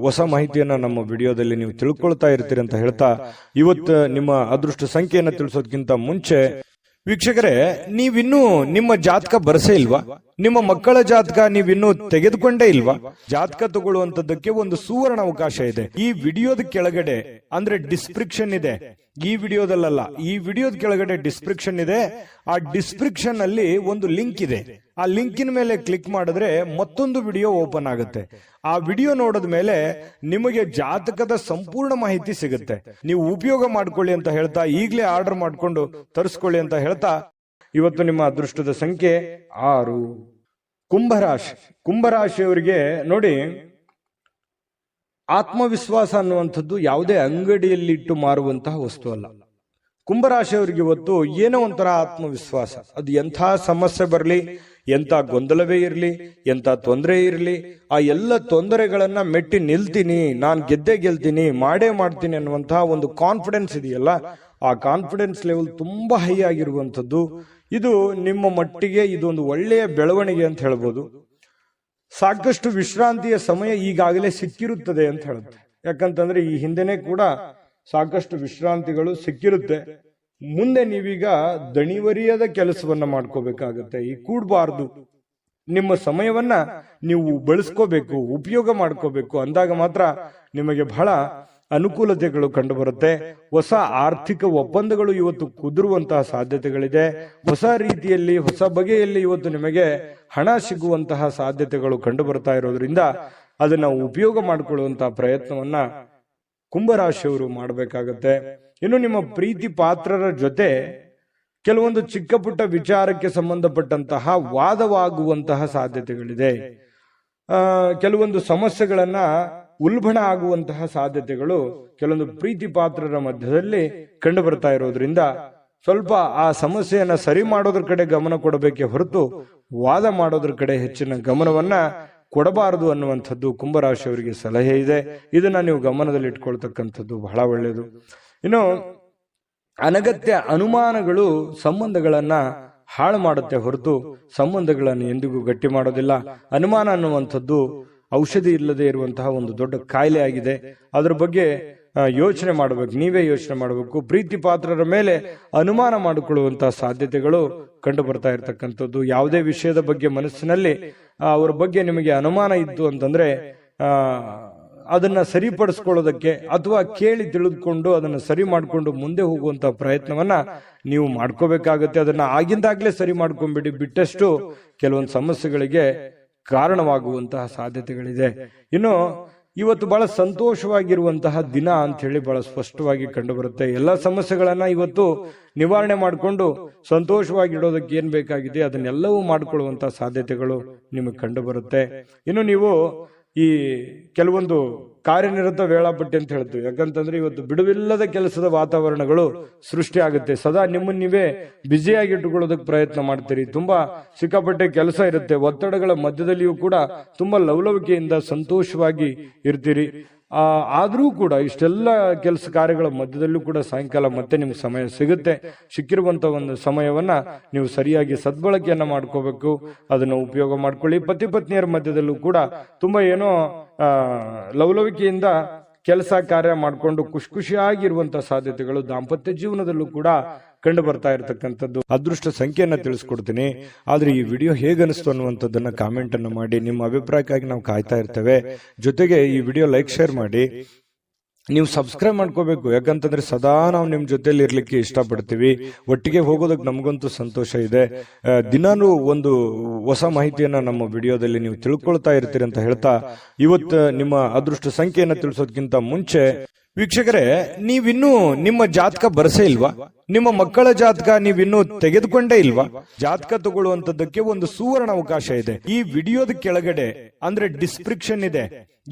ಹೊಸ ಮಾಹಿತಿಯನ್ನ ನಮ್ಮ ವಿಡಿಯೋದಲ್ಲಿ ನೀವು ತಿಳ್ಕೊಳ್ತಾ ಇರ್ತೀರಿ ಅಂತ ಹೇಳ್ತಾ, ಇವತ್ತು ನಿಮ್ಮ ಅದೃಷ್ಟ ಸಂಖ್ಯೆಯನ್ನ ತಿಳಿಸೋದಕ್ಕಿಂತ ಮುಂಚೆ ವೀಕ್ಷಕರೇ, ನೀವಿನ್ನೂ ನಿಮ್ಮ ಜಾತಕ ಬರಸೇ ಇಲ್ವಾ? ನಿಮ್ಮ ಮಕ್ಕಳ ಜಾತಕ ನೀವಿನ್ನೂ ತೆಗೆದುಕೊಂಡೇ ಇಲ್ವಾ? ಜಾತಕ ತಗೊಳ್ಳುವಂತದ್ದಕ್ಕೆ ಒಂದು ಸುವರ್ಣ ಅವಕಾಶ ಇದೆ. ಈ ವಿಡಿಯೋದ ಕೆಳಗಡೆ, ಅಂದ್ರೆ ಡಿಸ್ಕ್ರಿಪ್ಷನ್ ಇದೆ, ಈ ವಿಡಿಯೋದಲ್ಲ, ಈ ವಿಡಿಯೋದ ಕೆಳಗಡೆ ಡಿಸ್ಕ್ರಿಪ್ಷನ್ ಇದೆ. ಆ ಡಿಸ್ಕ್ರಿಪ್ಷನ್ ಅಲ್ಲಿ ಒಂದು ಲಿಂಕ್ ಇದೆ. ಆ ಲಿಂಕಿನ ಮೇಲೆ ಕ್ಲಿಕ್ ಮಾಡಿದ್ರೆ ಮತ್ತೊಂದು ವಿಡಿಯೋ ಓಪನ್ ಆಗುತ್ತೆ. ಆ ವಿಡಿಯೋ ನೋಡಿದ ಮೇಲೆ ನಿಮಗೆ ಜಾತಕದ ಸಂಪೂರ್ಣ ಮಾಹಿತಿ ಸಿಗುತ್ತೆ. ನೀವು ಉಪಯೋಗ ಮಾಡ್ಕೊಳ್ಳಿ ಅಂತ ಹೇಳ್ತಾ, ಈಗಲೇ ಆರ್ಡರ್ ಮಾಡ್ಕೊಂಡು ತರಿಸ್ಕೊಳ್ಳಿ ಅಂತ ಹೇಳ್ತಾ, ಇವತ್ತು ನಿಮ್ಮ ಅದೃಷ್ಟದ ಸಂಖ್ಯೆ 6. ಕುಂಭರಾಶಿ. ಕುಂಭರಾಶಿಯವರಿಗೆ ನೋಡಿ, ಆತ್ಮವಿಶ್ವಾಸ ಅನ್ನುವಂಥದ್ದು ಯಾವುದೇ ಅಂಗಡಿಯಲ್ಲಿ ಇಟ್ಟು ಮಾರುವಂತಹ ವಸ್ತು ಅಲ್ಲ. ಕುಂಭರಾಶಿಯವರಿಗೆ ಇವತ್ತು ಏನೋ ಒಂಥರ ಆತ್ಮವಿಶ್ವಾಸ. ಅದು ಎಂಥ ಸಮಸ್ಯೆ ಬರಲಿ, ಎಂಥ ಗೊಂದಲವೇ ಇರಲಿ, ಎಂಥ ತೊಂದರೆ ಇರಲಿ, ಆ ಎಲ್ಲ ತೊಂದರೆಗಳನ್ನ ಮೆಟ್ಟಿ ನಿಲ್ತೀನಿ, ನಾನು ಗೆದ್ದೇ ಗೆಲ್ತೀನಿ, ಮಾಡೇ ಮಾಡ್ತೀನಿ ಅನ್ನುವಂತಹ ಒಂದು ಕಾನ್ಫಿಡೆನ್ಸ್ ಇದೆಯಲ್ಲ, ಆ ಕಾನ್ಫಿಡೆನ್ಸ್ ಲೆವೆಲ್ ತುಂಬಾ ಹೈ ಆಗಿರುವಂಥದ್ದು. ಇದು ನಿಮ್ಮ ಮಟ್ಟಿಗೆ ಇದೊಂದು ಒಳ್ಳೆಯ ಬೆಳವಣಿಗೆ ಅಂತ ಹೇಳ್ಬೋದು. ಸಾಕಷ್ಟು ವಿಶ್ರಾಂತಿಯ ಸಮಯ ಈಗಾಗಲೇ ಸಿಕ್ಕಿರುತ್ತದೆ ಅಂತ ಹೇಳುತ್ತೆ. ಯಾಕಂತಂದ್ರೆ ಈ ಹಿಂದೆನೆ ಕೂಡ ಸಾಕಷ್ಟು ವಿಶ್ರಾಂತಿಗಳು ಸಿಕ್ಕಿರುತ್ತೆ. ಮುಂದೆ ನೀವೀಗ ದಣಿವರಿಯದ ಕೆಲಸವನ್ನ ಮಾಡ್ಕೋಬೇಕಾಗತ್ತೆ. ಈ ಕೂಡಬಾರ್ದು. ನಿಮ್ಮ ಸಮಯವನ್ನ ನೀವು ಬಳಸ್ಕೋಬೇಕು, ಉಪಯೋಗ ಮಾಡ್ಕೋಬೇಕು. ಅಂದಾಗ ಮಾತ್ರ ನಿಮಗೆ ಬಹಳ ಅನುಕೂಲತೆಗಳು ಕಂಡು ಬರುತ್ತೆ. ಹೊಸ ಆರ್ಥಿಕ ಒಪ್ಪಂದಗಳು ಇವತ್ತು ಕುದುರುವಂತಹ ಸಾಧ್ಯತೆಗಳಿದೆ. ಹೊಸ ರೀತಿಯಲ್ಲಿ, ಹೊಸ ಬಗೆಯಲ್ಲಿ ಇವತ್ತು ನಿಮಗೆ ಹಣ ಸಿಗುವಂತಹ ಸಾಧ್ಯತೆಗಳು ಕಂಡು ಬರ್ತಾ ಇರೋದ್ರಿಂದ ಅದನ್ನ ಉಪಯೋಗ ಮಾಡಿಕೊಳ್ಳುವಂತಹ ಪ್ರಯತ್ನವನ್ನ ಕುಂಭರಾಶಿಯವರು ಮಾಡಬೇಕಾಗತ್ತೆ. ಇನ್ನು ನಿಮ್ಮ ಪ್ರೀತಿ ಪಾತ್ರರ ಜೊತೆ ಕೆಲವೊಂದು ಚಿಕ್ಕ ಪುಟ್ಟ ವಿಚಾರಕ್ಕೆ ಸಂಬಂಧಪಟ್ಟಂತಹ ವಾದವಾಗುವಂತಹ ಸಾಧ್ಯತೆಗಳಿದೆ. ಕೆಲವೊಂದು ಸಮಸ್ಯೆಗಳನ್ನ ಉಲ್ಬಣ ಆಗುವಂತಹ ಸಾಧ್ಯತೆಗಳು ಕೆಲವೊಂದು ಪ್ರೀತಿ ಪಾತ್ರರ ಮಧ್ಯದಲ್ಲಿ ಕಂಡು ಬರ್ತಾ ಇರೋದ್ರಿಂದ ಸ್ವಲ್ಪ ಆ ಸಮಸ್ಯೆಯನ್ನ ಸರಿ ಮಾಡೋದ್ರ ಕಡೆ ಗಮನ ಕೊಡಬೇಕೆ ಹೊರತು ವಾದ ಮಾಡೋದ್ರ ಕಡೆ ಹೆಚ್ಚಿನ ಗಮನವನ್ನ ಕೊಡಬಾರದು ಅನ್ನುವಂಥದ್ದು ಕುಂಭರಾಶಿಯವರಿಗೆ ಸಲಹೆ ಇದೆ. ಇದನ್ನ ನೀವು ಗಮನದಲ್ಲಿ ಇಟ್ಕೊಳ್ತಕ್ಕಂಥದ್ದು ಬಹಳ ಒಳ್ಳೆಯದು. ಇನ್ನು ಅನಗತ್ಯ ಅನುಮಾನಗಳು ಸಂಬಂಧಗಳನ್ನ ಹಾಳು ಮಾಡುತ್ತೆ ಹೊರತು ಸಂಬಂಧಗಳನ್ನು ಎಂದಿಗೂ ಗಟ್ಟಿ ಮಾಡೋದಿಲ್ಲ. ಅನುಮಾನ ಅನ್ನುವಂಥದ್ದು ಔಷಧಿ ಇಲ್ಲದೆ ಇರುವಂತಹ ಒಂದು ದೊಡ್ಡ ಕಾಯಿಲೆ ಆಗಿದೆ. ಅದ್ರ ಬಗ್ಗೆ ಯೋಚನೆ ಮಾಡಬೇಕು, ನೀವೇ ಯೋಚನೆ ಮಾಡಬೇಕು. ಪ್ರೀತಿ ಪಾತ್ರರ ಮೇಲೆ ಅನುಮಾನ ಮಾಡಿಕೊಳ್ಳುವಂತಹ ಸಾಧ್ಯತೆಗಳು ಕಂಡು ಬರ್ತಾ ಇರತಕ್ಕಂಥದ್ದು. ಯಾವುದೇ ವಿಷಯದ ಬಗ್ಗೆ ಮನಸ್ಸಿನಲ್ಲಿ ಅವರ ಬಗ್ಗೆ ನಿಮಗೆ ಅನುಮಾನ ಇತ್ತು ಅಂತಂದ್ರೆ ಅದನ್ನ ಸರಿಪಡಿಸ್ಕೊಳ್ಳೋದಕ್ಕೆ ಅಥವಾ ಕೇಳಿ ತಿಳಿದುಕೊಂಡು ಅದನ್ನ ಸರಿ ಮಾಡಿಕೊಂಡು ಮುಂದೆ ಹೋಗುವಂತಹ ಪ್ರಯತ್ನವನ್ನ ನೀವು ಮಾಡ್ಕೋಬೇಕಾಗತ್ತೆ. ಅದನ್ನ ಆಗಿಂದಾಗ್ಲೇ ಸರಿ ಮಾಡ್ಕೊಂಡ್ಬಿಡಿ. ಬಿಟ್ಟಷ್ಟು ಕೆಲವೊಂದು ಸಮಸ್ಯೆಗಳಿಗೆ ಕಾರಣವಾಗುವಂತಹ ಸಾಧ್ಯತೆಗಳಿದೆ. ಇನ್ನು ಇವತ್ತು ಬಹಳ ಸಂತೋಷವಾಗಿರುವಂತಹ ದಿನ ಅಂತ ಹೇಳಿ ಬಹಳ ಸ್ಪಷ್ಟವಾಗಿ ಕಂಡು ಬರುತ್ತೆ. ಎಲ್ಲ ಸಮಸ್ಯೆಗಳನ್ನ ಇವತ್ತು ನಿವಾರಣೆ ಮಾಡಿಕೊಂಡು ಸಂತೋಷವಾಗಿಡೋದಕ್ಕೆ ಏನ್ ಬೇಕಾಗಿದೆ ಅದನ್ನೆಲ್ಲವೂ ಮಾಡಿಕೊಳ್ಳುವಂತಹ ಸಾಧ್ಯತೆಗಳು ನಿಮಗೆ ಕಂಡು ಬರುತ್ತೆ. ಇನ್ನು ನೀವು ಈ ಕೆಲವೊಂದು ಕಾರ್ಯನಿರತ ವೇಳಾಪಟ್ಟಿ ಅಂತ ಹೇಳ್ತೀವಿ. ಯಾಕಂತಂದ್ರೆ ಇವತ್ತು ಬಿಡುವಿಲ್ಲದ ಕೆಲಸದ ವಾತಾವರಣಗಳು ಸೃಷ್ಟಿ ಆಗುತ್ತೆ. ಸದಾ ನಿಮ್ಮನ್ನ ನೀವೇ ಬ್ಯುಸಿಯಾಗಿ ಇಟ್ಟುಕೊಳ್ಳೋದಕ್ಕೆ ಪ್ರಯತ್ನ ಮಾಡ್ತೀರಿ. ತುಂಬಾ ಸಿಕ್ಕಾಪಟ್ಟೆ ಕೆಲಸ ಇರುತ್ತೆ. ಒತ್ತಡಗಳ ಮಧ್ಯದಲ್ಲಿಯೂ ಕೂಡ ತುಂಬಾ ಲವಲವಿಕೆಯಿಂದ ಸಂತೋಷವಾಗಿ ಇರ್ತೀರಿ. ಆದ್ರೂ ಕೂಡ ಇಷ್ಟೆಲ್ಲ ಕೆಲಸ ಕಾರ್ಯಗಳ ಮಧ್ಯದಲ್ಲೂ ಕೂಡ ಸಾಯಂಕಾಲ ಮತ್ತೆ ನಿಮ್ಗೆ ಸಮಯ ಸಿಗುತ್ತೆ. ಸಿಕ್ಕಿರುವಂತ ಒಂದು ಸಮಯವನ್ನ ನೀವು ಸರಿಯಾಗಿ ಸದ್ಬಳಕೆಯನ್ನ ಮಾಡ್ಕೋಬೇಕು. ಅದನ್ನ ಉಪಯೋಗ ಮಾಡ್ಕೊಳ್ಳಿ. ಪತಿ ಪತ್ನಿಯರ ಮಧ್ಯದಲ್ಲೂ ಕೂಡ ತುಂಬಾ ಏನೋ ಲವಲವಿಕೆಯಿಂದ ಕೆಲಸ ಕಾರ್ಯ ಮಾಡಿಕೊಂಡು ಖುಷಿಯಾಗಿರುವಂತಹ ಸಾಧ್ಯತೆಗಳು, ದಾಂಪತ್ಯ ಜೀವನದಲ್ಲೂ ಕೂಡ ಕಂಡು ಬರ್ತಾ ಇರತಕ್ಕಂಥದ್ದು. ಅದೃಷ್ಟ ಸಂಖ್ಯೆಯನ್ನ ತಿಳಿಸ್ಕೊಡ್ತೀನಿ. ಆದ್ರೆ ಈ ವಿಡಿಯೋ ಹೇಗನಿಸ್ತು ಅನ್ನುವಂಥದ್ದನ್ನ ಕಾಮೆಂಟ್ ಅನ್ನು ಮಾಡಿ. ನಿಮ್ಮ ಅಭಿಪ್ರಾಯಕ್ಕಾಗಿ ನಾವು ಕಾಯ್ತಾ ಇರ್ತೇವೆ. ಜೊತೆಗೆ ಈ ವಿಡಿಯೋ ಲೈಕ್ ಶೇರ್ ಮಾಡಿ. ನೀವು ಸಬ್ಸ್ಕ್ರೈಬ್ ಮಾಡ್ಕೋಬೇಕು, ಯಾಕಂತಂದ್ರೆ ಸದಾ ನಾವು ನಿಮ್ ಜೊತೆಲಿ ಇರ್ಲಿಕ್ಕೆ ಇಷ್ಟಪಡ್ತೀವಿ. ಒಟ್ಟಿಗೆ ಹೋಗೋದಕ್ಕೆ ನಮಗಂತೂ ಸಂತೋಷ ಇದೆ. ದಿನಾನು ಒಂದು ಹೊಸ ಮಾಹಿತಿಯನ್ನ ನಮ್ಮ ವಿಡಿಯೋದಲ್ಲಿ ನೀವು ತಿಳ್ಕೊಳ್ತಾ ಇರ್ತೀರಿ ಅಂತ ಹೇಳ್ತಾ, ಇವತ್ತು ನಿಮ್ಮ ಅದೃಷ್ಟ ಸಂಖ್ಯೆಯನ್ನ ತಿಳಿಸೋದಕ್ಕಿಂತ ಮುಂಚೆ ವೀಕ್ಷಕರೇ, ನೀವಿನ್ನೂ ನಿಮ್ಮ ಜಾತಕ ಬರಸೇ ಇಲ್ವಾ? ನಿಮ್ಮ ಮಕ್ಕಳ ಜಾತಕ ನೀವಿನ್ನೂ ತೆಗೆದುಕೊಂಡೇ ಇಲ್ವಾ? ಜಾತಕ ತಗೊಳ್ಳುವಂತದ್ದಕ್ಕೆ ಒಂದು ಸುವರ್ಣ ಅವಕಾಶ ಇದೆ. ಈ ವಿಡಿಯೋದ ಕೆಳಗಡೆ ಅಂದ್ರೆ ಡಿಸ್ಕ್ರಿಪ್ಷನ್ ಇದೆ.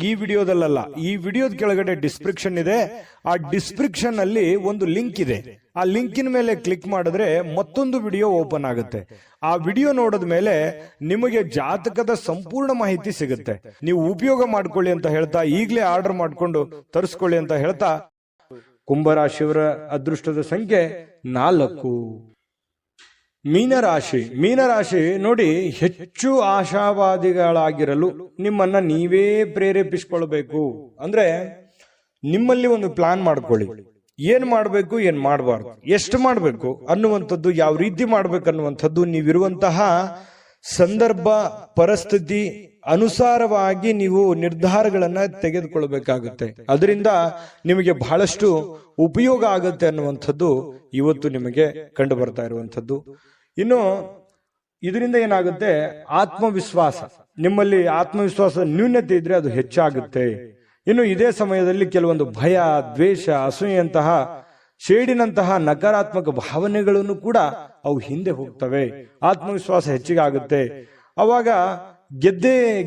ಈ ವಿಡಿಯೋದಲ್ಲ, ಈ ವಿಡಿಯೋದ ಕೆಳಗಡೆ ಡಿಸ್ಕ್ರಿಪ್ಷನ್ ಇದೆ. ಆ ಡಿಸ್ಕ್ರಿಪ್ಷನ್ ಅಲ್ಲಿ ಒಂದು ಲಿಂಕ್ ಇದೆ. ಆ ಲಿಂಕಿನ ಮೇಲೆ ಕ್ಲಿಕ್ ಮಾಡಿದ್ರೆ ಮತ್ತೊಂದು ವಿಡಿಯೋ ಓಪನ್ ಆಗುತ್ತೆ. ಆ ವಿಡಿಯೋ ನೋಡಿದ ಮೇಲೆ ನಿಮಗೆ ಜಾತಕದ ಸಂಪೂರ್ಣ ಮಾಹಿತಿ ಸಿಗುತ್ತೆ. ನೀವು ಉಪಯೋಗ ಮಾಡ್ಕೊಳ್ಳಿ ಅಂತ ಹೇಳ್ತಾ, ಈಗಲೇ ಆರ್ಡರ್ ಮಾಡ್ಕೊಂಡು ತರಿಸ್ಕೊಳ್ಳಿ ಅಂತ ಹೇಳ್ತಾ, ಕುಂಭರಾಶಿಯವರ ಅದೃಷ್ಟದ ಸಂಖ್ಯೆ 4. ಮೀನರಾಶಿ ನೋಡಿ, ಹೆಚ್ಚು ಆಶಾವಾದಿಗಳಾಗಿರಲು ನಿಮ್ಮನ್ನ ನೀವೇ ಪ್ರೇರೇಪಿಸಿಕೊಳ್ಬೇಕು. ಅಂದ್ರೆ ನಿಮ್ಮಲ್ಲಿ ಒಂದು ಪ್ಲಾನ್ ಮಾಡ್ಕೊಳ್ಳಿ. ಏನ್ ಮಾಡ್ಬೇಕು, ಏನ್ ಮಾಡಬಾರ್ದು, ಎಷ್ಟು ಮಾಡ್ಬೇಕು ಅನ್ನುವಂಥದ್ದು, ಯಾವ ರೀತಿ ಮಾಡ್ಬೇಕು ಅನ್ನುವಂಥದ್ದು ನೀವಿರುವಂತಹ ಸಂದರ್ಭ ಪರಿಸ್ಥಿತಿ ಅನುಸಾರವಾಗಿ ನೀವು ನಿರ್ಧಾರಗಳನ್ನ ತೆಗೆದುಕೊಳ್ಬೇಕಾಗುತ್ತೆ. ಅದರಿಂದ ನಿಮಗೆ ಬಹಳಷ್ಟು ಉಪಯೋಗ ಆಗುತ್ತೆ ಅನ್ನುವಂಥದ್ದು ಇವತ್ತು ನಿಮಗೆ ಕಂಡು ಬರ್ತಾ ಇರುವಂಥದ್ದು. ಇನ್ನು ಇದರಿಂದ ಏನಾಗುತ್ತೆ, ಆತ್ಮವಿಶ್ವಾಸ, ನಿಮ್ಮಲ್ಲಿ ಆತ್ಮವಿಶ್ವಾಸ ನ್ಯೂನತೆ ಇದ್ರೆ ಅದು ಹೆಚ್ಚಾಗುತ್ತೆ. ಇನ್ನು ಇದೇ ಸಮಯದಲ್ಲಿ ಕೆಲವೊಂದು ಭಯ, ದ್ವೇಷ, ಅಸೂಯೆಯಂತಹ ಶೇಡಿನಂತಹ ನಕಾರಾತ್ಮಕ ಭಾವನೆಗಳನ್ನು ಕೂಡ ಅವು ಹಿಂದೆ ಹೋಗ್ತವೆ. ಆತ್ಮವಿಶ್ವಾಸ ಹೆಚ್ಚಿಗೆ ಆಗುತ್ತೆ. ಅವಾಗ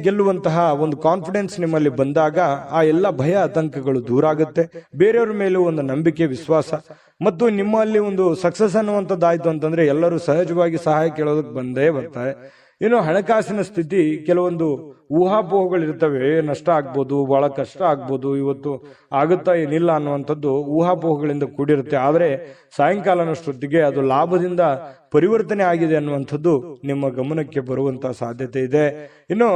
ಗೆಲ್ಲುವಂತಹ ಒಂದು ಕಾನ್ಫಿಡೆನ್ಸ್ ನಿಮ್ಮಲ್ಲಿ ಬಂದಾಗ ಆ ಎಲ್ಲ ಭಯ ಆತಂಕಗಳು ದೂರ ಆಗುತ್ತೆ. ಬೇರೆಯವ್ರ ಮೇಲೂ ಒಂದು ನಂಬಿಕೆ, ವಿಶ್ವಾಸ ಮತ್ತು ನಿಮ್ಮಲ್ಲಿ ಒಂದು ಸಕ್ಸಸ್ ಅನ್ನುವಂಥದ್ದಾಯ್ತು ಅಂತಂದ್ರೆ ಎಲ್ಲರೂ ಸಹಜವಾಗಿ ಸಹಾಯ ಕೇಳೋದಕ್ಕೆ ಬಂದೇ ಬರ್ತಾರೆ. ಇನ್ನು ಹಣಕಾಸಿನ ಸ್ಥಿತಿ, ಕೆಲವೊಂದು ಊಹಾಪೋಹಗಳಿರ್ತವೆ. ನಷ್ಟ ಆಗ್ಬೋದು, ಬಹಳ ಕಷ್ಟ ಆಗ್ಬೋದು, ಇವತ್ತು ಆಗುತ್ತಾ ಏನಿಲ್ಲ ಅನ್ನುವಂಥದ್ದು ಊಹಾಪೋಹಗಳಿಂದ ಕೂಡಿರುತ್ತೆ. ಆದರೆ ಸಾಯಂಕಾಲನಷ್ಟೊತ್ತಿಗೆ ಅದು ಲಾಭದಿಂದ ಪರಿವರ್ತನೆ ಆಗಿದೆ ಅನ್ನುವಂಥದ್ದು ನಿಮ್ಮ ಗಮನಕ್ಕೆ ಬರುವಂತಹ ಸಾಧ್ಯತೆ ಇದೆ. ಇನ್ನು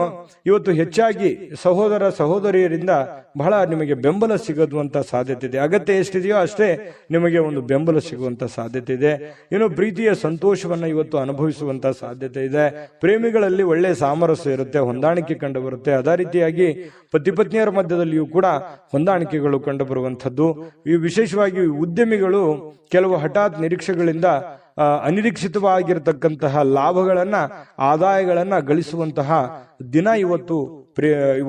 ಇವತ್ತು ಹೆಚ್ಚಾಗಿ ಸಹೋದರ ಸಹೋದರಿಯರಿಂದ ಬಹಳ ನಿಮಗೆ ಬೆಂಬಲ ಸಿಗುವಂತ ಸಾಧ್ಯತೆ ಇದೆ. ಅಗತ್ಯ ಎಷ್ಟಿದೆಯೋ ಅಷ್ಟೇ ನಿಮಗೆ ಒಂದು ಬೆಂಬಲ ಸಿಗುವಂತ ಸಾಧ್ಯತೆ ಇದೆ. ಇನ್ನು ಪ್ರೀತಿಯ ಸಂತೋಷವನ್ನ ಇವತ್ತು ಅನುಭವಿಸುವಂತ ಸಾಧ್ಯತೆ ಇದೆ. ಪ್ರೇಮಿಗಳಲ್ಲಿ ಒಳ್ಳೆಯ ಸಾಮರಸ್ಯ ಇರುತ್ತೆ, ಹೊಂದಾಣಿಕೆ ಕಂಡು ಬರುತ್ತೆ. ಅದೇ ರೀತಿಯಾಗಿ ಪತಿ ಪತ್ನಿಯರ ಮಧ್ಯದಲ್ಲಿಯೂ ಕೂಡ ಹೊಂದಾಣಿಕೆಗಳು ಕಂಡು ಬರುವಂತದ್ದು. ಈ ವಿಶೇಷವಾಗಿ ಉದ್ಯಮಿಗಳು ಕೆಲವು ಹಠಾತ್ ನಿರೀಕ್ಷೆಗಳಿಂದ ಅನಿರೀಕ್ಷಿತವಾಗಿರತಕ್ಕಂತಹ ಲಾಭಗಳನ್ನ, ಆದಾಯಗಳನ್ನ ಗಳಿಸುವಂತಹ ದಿನ ಇವತ್ತು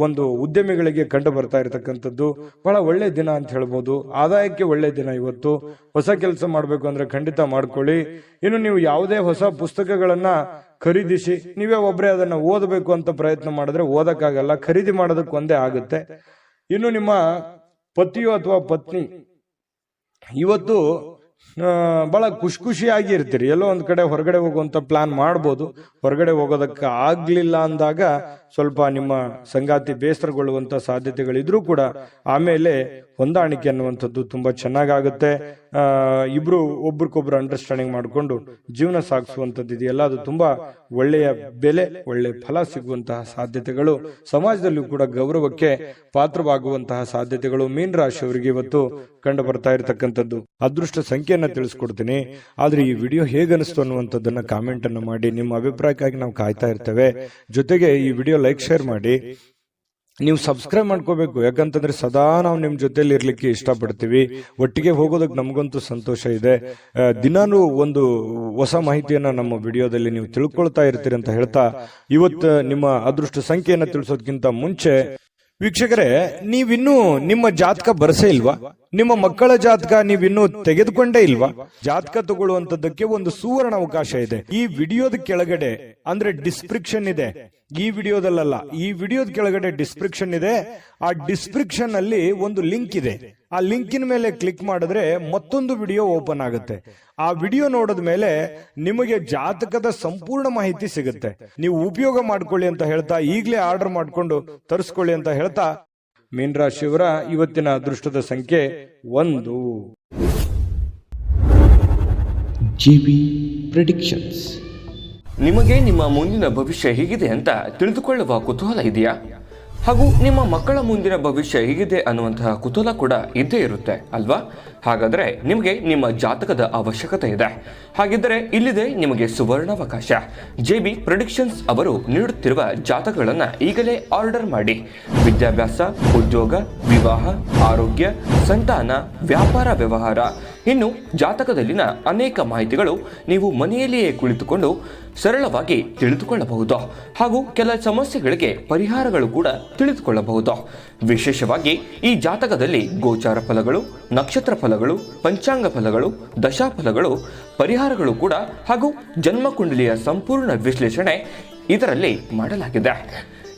ಒಂದು ಉದ್ಯಮಿಗಳಿಗೆ ಕಂಡು ಬರ್ತಾ ಇರತಕ್ಕಂಥದ್ದು. ಬಹಳ ಒಳ್ಳೆ ದಿನ ಅಂತ ಹೇಳ್ಬೋದು. ಆದಾಯಕ್ಕೆ ಒಳ್ಳೆ ದಿನ ಇವತ್ತು. ಹೊಸ ಕೆಲಸ ಮಾಡ್ಬೇಕು ಅಂದ್ರೆ ಖಂಡಿತ ಮಾಡ್ಕೊಳ್ಳಿ. ಇನ್ನು ನೀವು ಯಾವುದೇ ಹೊಸ ಪುಸ್ತಕಗಳನ್ನ ಖರೀದಿಸಿ ನೀವೇ ಒಬ್ಬರೇ ಅದನ್ನ ಓದಬೇಕು ಅಂತ ಪ್ರಯತ್ನ ಮಾಡಿದ್ರೆ ಓದಕ್ಕಾಗಲ್ಲ, ಖರೀದಿ ಮಾಡೋದಕ್ಕೆ ಒಂದೇ ಆಗುತ್ತೆ. ಇನ್ನು ನಿಮ್ಮ ಪತಿಯೋ ಅಥವಾ ಪತ್ನಿ ಇವತ್ತು ಬಹಳ ಖುಷಿಯಾಗಿ ಇರ್ತೀರಿ. ಎಲ್ಲೋ ಒಂದ್ ಕಡೆ ಹೊರಗಡೆ ಹೋಗುವಂತ ಪ್ಲಾನ್ ಮಾಡ್ಬೋದು. ಹೊರಗಡೆ ಹೋಗೋದಕ್ಕೆ ಆಗ್ಲಿಲ್ಲ ಅಂದಾಗ ಸ್ವಲ್ಪ ನಿಮ್ಮ ಸಂಗಾತಿ ಬೇಸರಗೊಳ್ಳುವಂತ ಸಾಧ್ಯತೆಗಳಿದ್ರೂ ಕೂಡ ಆಮೇಲೆ ಹೊಂದಾಣಿಕೆ ಅನ್ನುವಂಥದ್ದು ತುಂಬಾ ಚೆನ್ನಾಗಾಗುತ್ತೆ. ಇಬ್ರು ಒಬ್ರಿಗೊಬ್ರು ಅಂಡರ್ಸ್ಟ್ಯಾಂಡಿಂಗ್ ಮಾಡಿಕೊಂಡು ಜೀವನ ಸಾಗಿಸುವಂಥದ್ದು ಇದೆಯಲ್ಲ, ಅದು ತುಂಬಾ ಒಳ್ಳೆಯ ಬೆಲೆ, ಒಳ್ಳೆ ಫಲ ಸಿಗುವಂತಹ ಸಾಧ್ಯತೆಗಳು, ಸಮಾಜದಲ್ಲೂ ಕೂಡ ಗೌರವಕ್ಕೆ ಪಾತ್ರವಾಗುವಂತಹ ಸಾಧ್ಯತೆಗಳು ಮೀನರಾಶಿಯವರಿಗೆ ಇವತ್ತು ಕಂಡು ಬರ್ತಾ ಇರತಕ್ಕಂಥದ್ದು. ಅದೃಷ್ಟ ಸಂಖ್ಯೆಯನ್ನ ತಿಳಿಸ್ಕೊಡ್ತೀನಿ. ಆದ್ರೆ ಈ ವಿಡಿಯೋ ಹೇಗನಿಸ್ತು ಅನ್ನುವಂಥದ್ದನ್ನ ಕಾಮೆಂಟ್ ಅನ್ನು ಮಾಡಿ. ನಿಮ್ಮ ಅಭಿಪ್ರಾಯಕ್ಕಾಗಿ ನಾವು ಕಾಯ್ತಾ ಇರ್ತೇವೆ. ಜೊತೆಗೆ ಈ ವಿಡಿಯೋ ಲೈಕ್ ಶೇರ್ ಮಾಡಿ. ನೀವು ಸಬ್ಸ್ಕ್ರೈಬ್ ಮಾಡ್ಕೋಬೇಕು, ಯಾಕಂತಂದ್ರೆ ಸದಾ ನಾವು ನಿಮ್ ಜೊತೆಲಿ ಇರ್ಲಿಕ್ಕೆ ಇಷ್ಟಪಡ್ತೀವಿ. ಒಟ್ಟಿಗೆ ಹೋಗೋದಕ್ಕೆ ನಮಗಂತೂ ಸಂತೋಷ ಇದೆ. ದಿನಾನು ಒಂದು ಹೊಸ ಮಾಹಿತಿಯನ್ನ ನಮ್ಮ ವಿಡಿಯೋದಲ್ಲಿ ನೀವು ತಿಳ್ಕೊಳ್ತಾ ಇರ್ತೀರಿ ಅಂತ ಹೇಳ್ತಾ, ಇವತ್ತು ನಿಮ್ಮ ಅದೃಷ್ಟ ಸಂಖ್ಯೆಯನ್ನ ತಿಳಿಸೋದಕ್ಕಿಂತ ಮುಂಚೆ ವೀಕ್ಷಕರೇ, ನೀವಿನ್ನೂ ನಿಮ್ಮ ಜಾತಕ ಬರಸೇ ಇಲ್ವಾ? ನಿಮ್ಮ ಮಕ್ಕಳ ಜಾತಕ ನೀವಿನ್ನೂ ತೆಗೆದುಕೊಂಡೇ ಇಲ್ವಾ? ಜಾತಕ ತಗೊಳ್ಳುವಂತದ್ದಕ್ಕೆ ಒಂದು ಸುವರ್ಣ ಅವಕಾಶ ಇದೆ. ಈ ವಿಡಿಯೋದ ಕೆಳಗಡೆ ಅಂದ್ರೆ ಡಿಸ್ಕ್ರಿಪ್ಷನ್ ಇದೆ. ಈ ವಿಡಿಯೋದಲ್ಲ, ಈ ವಿಡಿಯೋದ ಕೆಳಗಡೆ ಡಿಸ್ಕ್ರಿಪ್ಷನ್ ಇದೆ. ಆ ಡಿಸ್ಕ್ರಿಪ್ಷನ್ ಅಲ್ಲಿ ಒಂದು ಲಿಂಕ್ ಇದೆ. ಆ ಲಿಂಕಿನ ಮೇಲೆ ಕ್ಲಿಕ್ ಮಾಡಿದ್ರೆ ಮತ್ತೊಂದು ವಿಡಿಯೋ ಓಪನ್ ಆಗುತ್ತೆ. ಆ ವಿಡಿಯೋ ನೋಡಿದ ಮೇಲೆ ನಿಮಗೆ ಜಾತಕದ ಸಂಪೂರ್ಣ ಮಾಹಿತಿ ಸಿಗುತ್ತೆ. ನೀವು ಉಪಯೋಗ ಮಾಡ್ಕೊಳ್ಳಿ ಅಂತ ಹೇಳ್ತಾ, ಈಗಲೇ ಆರ್ಡರ್ ಮಾಡ್ಕೊಂಡು ತರಿಸ್ಕೊಳ್ಳಿ ಅಂತ ಹೇಳ್ತಾ, ಮೀನರಾಶಿಯವರ ಇವತ್ತಿನ ಅದೃಷ್ಟದ ಸಂಖ್ಯೆ 1. GB predictions. ನಿಮಗೆ ನಿಮ್ಮ ಮುಂದಿನ ಭವಿಷ್ಯ ಹೇಗಿದೆ ಅಂತ ತಿಳಿದುಕೊಳ್ಳುವ ಕುತೂಹಲ ಇದೆಯಾ? ಹಾಗೂ ನಿಮ್ಮ ಮಕ್ಕಳ ಮುಂದಿನ ಭವಿಷ್ಯ ಹೇಗಿದೆ ಅನ್ನುವಂತಹ ಕುತೂಹಲ ಕೂಡ ಇದ್ದೇ ಇರುತ್ತೆ ಅಲ್ವಾ? ಹಾಗಾದರೆ ನಿಮಗೆ ನಿಮ್ಮ ಜಾತಕದ ಅವಶ್ಯಕತೆ ಇದೆ. ಹಾಗಿದ್ದರೆ ಇಲ್ಲಿದೆ ನಿಮಗೆ ಸುವರ್ಣಾವಕಾಶ. JB ಪ್ರೆಡಿಕ್ಷನ್ಸ್ ಅವರು ನೀಡುತ್ತಿರುವ ಜಾತಕಗಳನ್ನು ಈಗಲೇ ಆರ್ಡರ್ ಮಾಡಿ. ವಿದ್ಯಾಭ್ಯಾಸ, ಉದ್ಯೋಗ, ವಿವಾಹ, ಆರೋಗ್ಯ, ಸಂತಾನ, ವ್ಯಾಪಾರ ವ್ಯವಹಾರ, ಇನ್ನು ಜಾತಕದಲ್ಲಿನ ಅನೇಕ ಮಾಹಿತಿಗಳು ನೀವು ಮನೆಯಲ್ಲಿಯೇ ಕುಳಿತುಕೊಂಡು ಸರಳವಾಗಿ ತಿಳಿದುಕೊಳ್ಳಬಹುದು. ಹಾಗೂ ಕೆಲ ಸಮಸ್ಯೆಗಳಿಗೆ ಪರಿಹಾರಗಳು ಕೂಡ ತಿಳಿದುಕೊಳ್ಳಬಹುದು. ವಿಶೇಷವಾಗಿ ಈ ಜಾತಕದಲ್ಲಿ ಗೋಚಾರ ಫಲಗಳು, ನಕ್ಷತ್ರ ಫಲಗಳು, ಪಂಚಾಂಗ ಫಲಗಳು, ದಶಾಫಲಗಳು, ಪರಿಹಾರಗಳು ಕೂಡ ಹಾಗೂ ಜನ್ಮಕುಂಡಲಿಯ ಸಂಪೂರ್ಣ ವಿಶ್ಲೇಷಣೆ ಇದರಲ್ಲಿ ಮಾಡಲಾಗಿದೆ.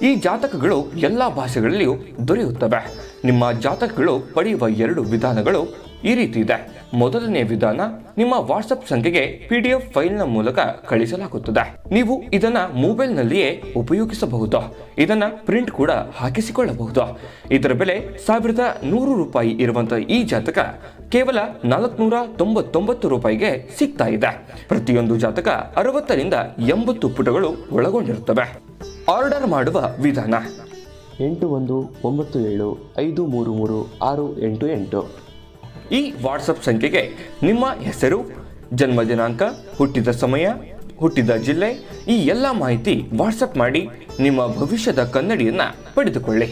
ಈ ಜಾತಕಗಳು ಎಲ್ಲ ಭಾಷೆಗಳಲ್ಲಿಯೂ ದೊರೆಯುತ್ತವೆ. ನಿಮ್ಮ ಜಾತಕಗಳು ಪಡೆಯುವ 2 ವಿಧಾನಗಳು ಈ ರೀತಿ ಇದೆ. ಮೊದಲನೇ ವಿಧಾನ, ನಿಮ್ಮ ವಾಟ್ಸಪ್ ಸಂಖ್ಯೆಗೆ PDF ಫೈಲ್ನ ಮೂಲಕ ಕಳಿಸಲಾಗುತ್ತದೆ. ನೀವು ಇದನ್ನ ಮೊಬೈಲ್ನಲ್ಲಿಯೇ ಉಪಯೋಗಿಸಬಹುದು. ಇದನ್ನ ಪ್ರಿಂಟ್ ಕೂಡ ಹಾಕಿಸಿಕೊಳ್ಳಬಹುದು. ಇದರ ಬೆಲೆ 1100 ರೂಪಾಯಿ ಇರುವಂತಹ ಈ ಜಾತಕ ಕೇವಲ 499 ರೂಪಾಯಿಗೆ ಸಿಗ್ತಾ ಇದೆ. ಪ್ರತಿಯೊಂದು ಜಾತಕ 60 ರಿಂದ 80 ಪುಟಗಳು ಒಳಗೊಂಡಿರುತ್ತವೆ. ಆರ್ಡರ್ ಮಾಡುವ ವಿಧಾನ 8197533688. ಈ ವಾಟ್ಸಪ್ ಸಂಖ್ಯೆಗೆ ನಿಮ್ಮ ಹೆಸರು, ಜನ್ಮ ದಿನಾಂಕ, ಹುಟ್ಟಿದ ಸಮಯ, ಹುಟ್ಟಿದ ಜಿಲ್ಲೆ, ಈ ಎಲ್ಲ ಮಾಹಿತಿ ವಾಟ್ಸಪ್ ಮಾಡಿ ನಿಮ್ಮ ಭವಿಷ್ಯದ ಕನ್ನಡಿಯನ್ನು ಪಡೆದುಕೊಳ್ಳಿ.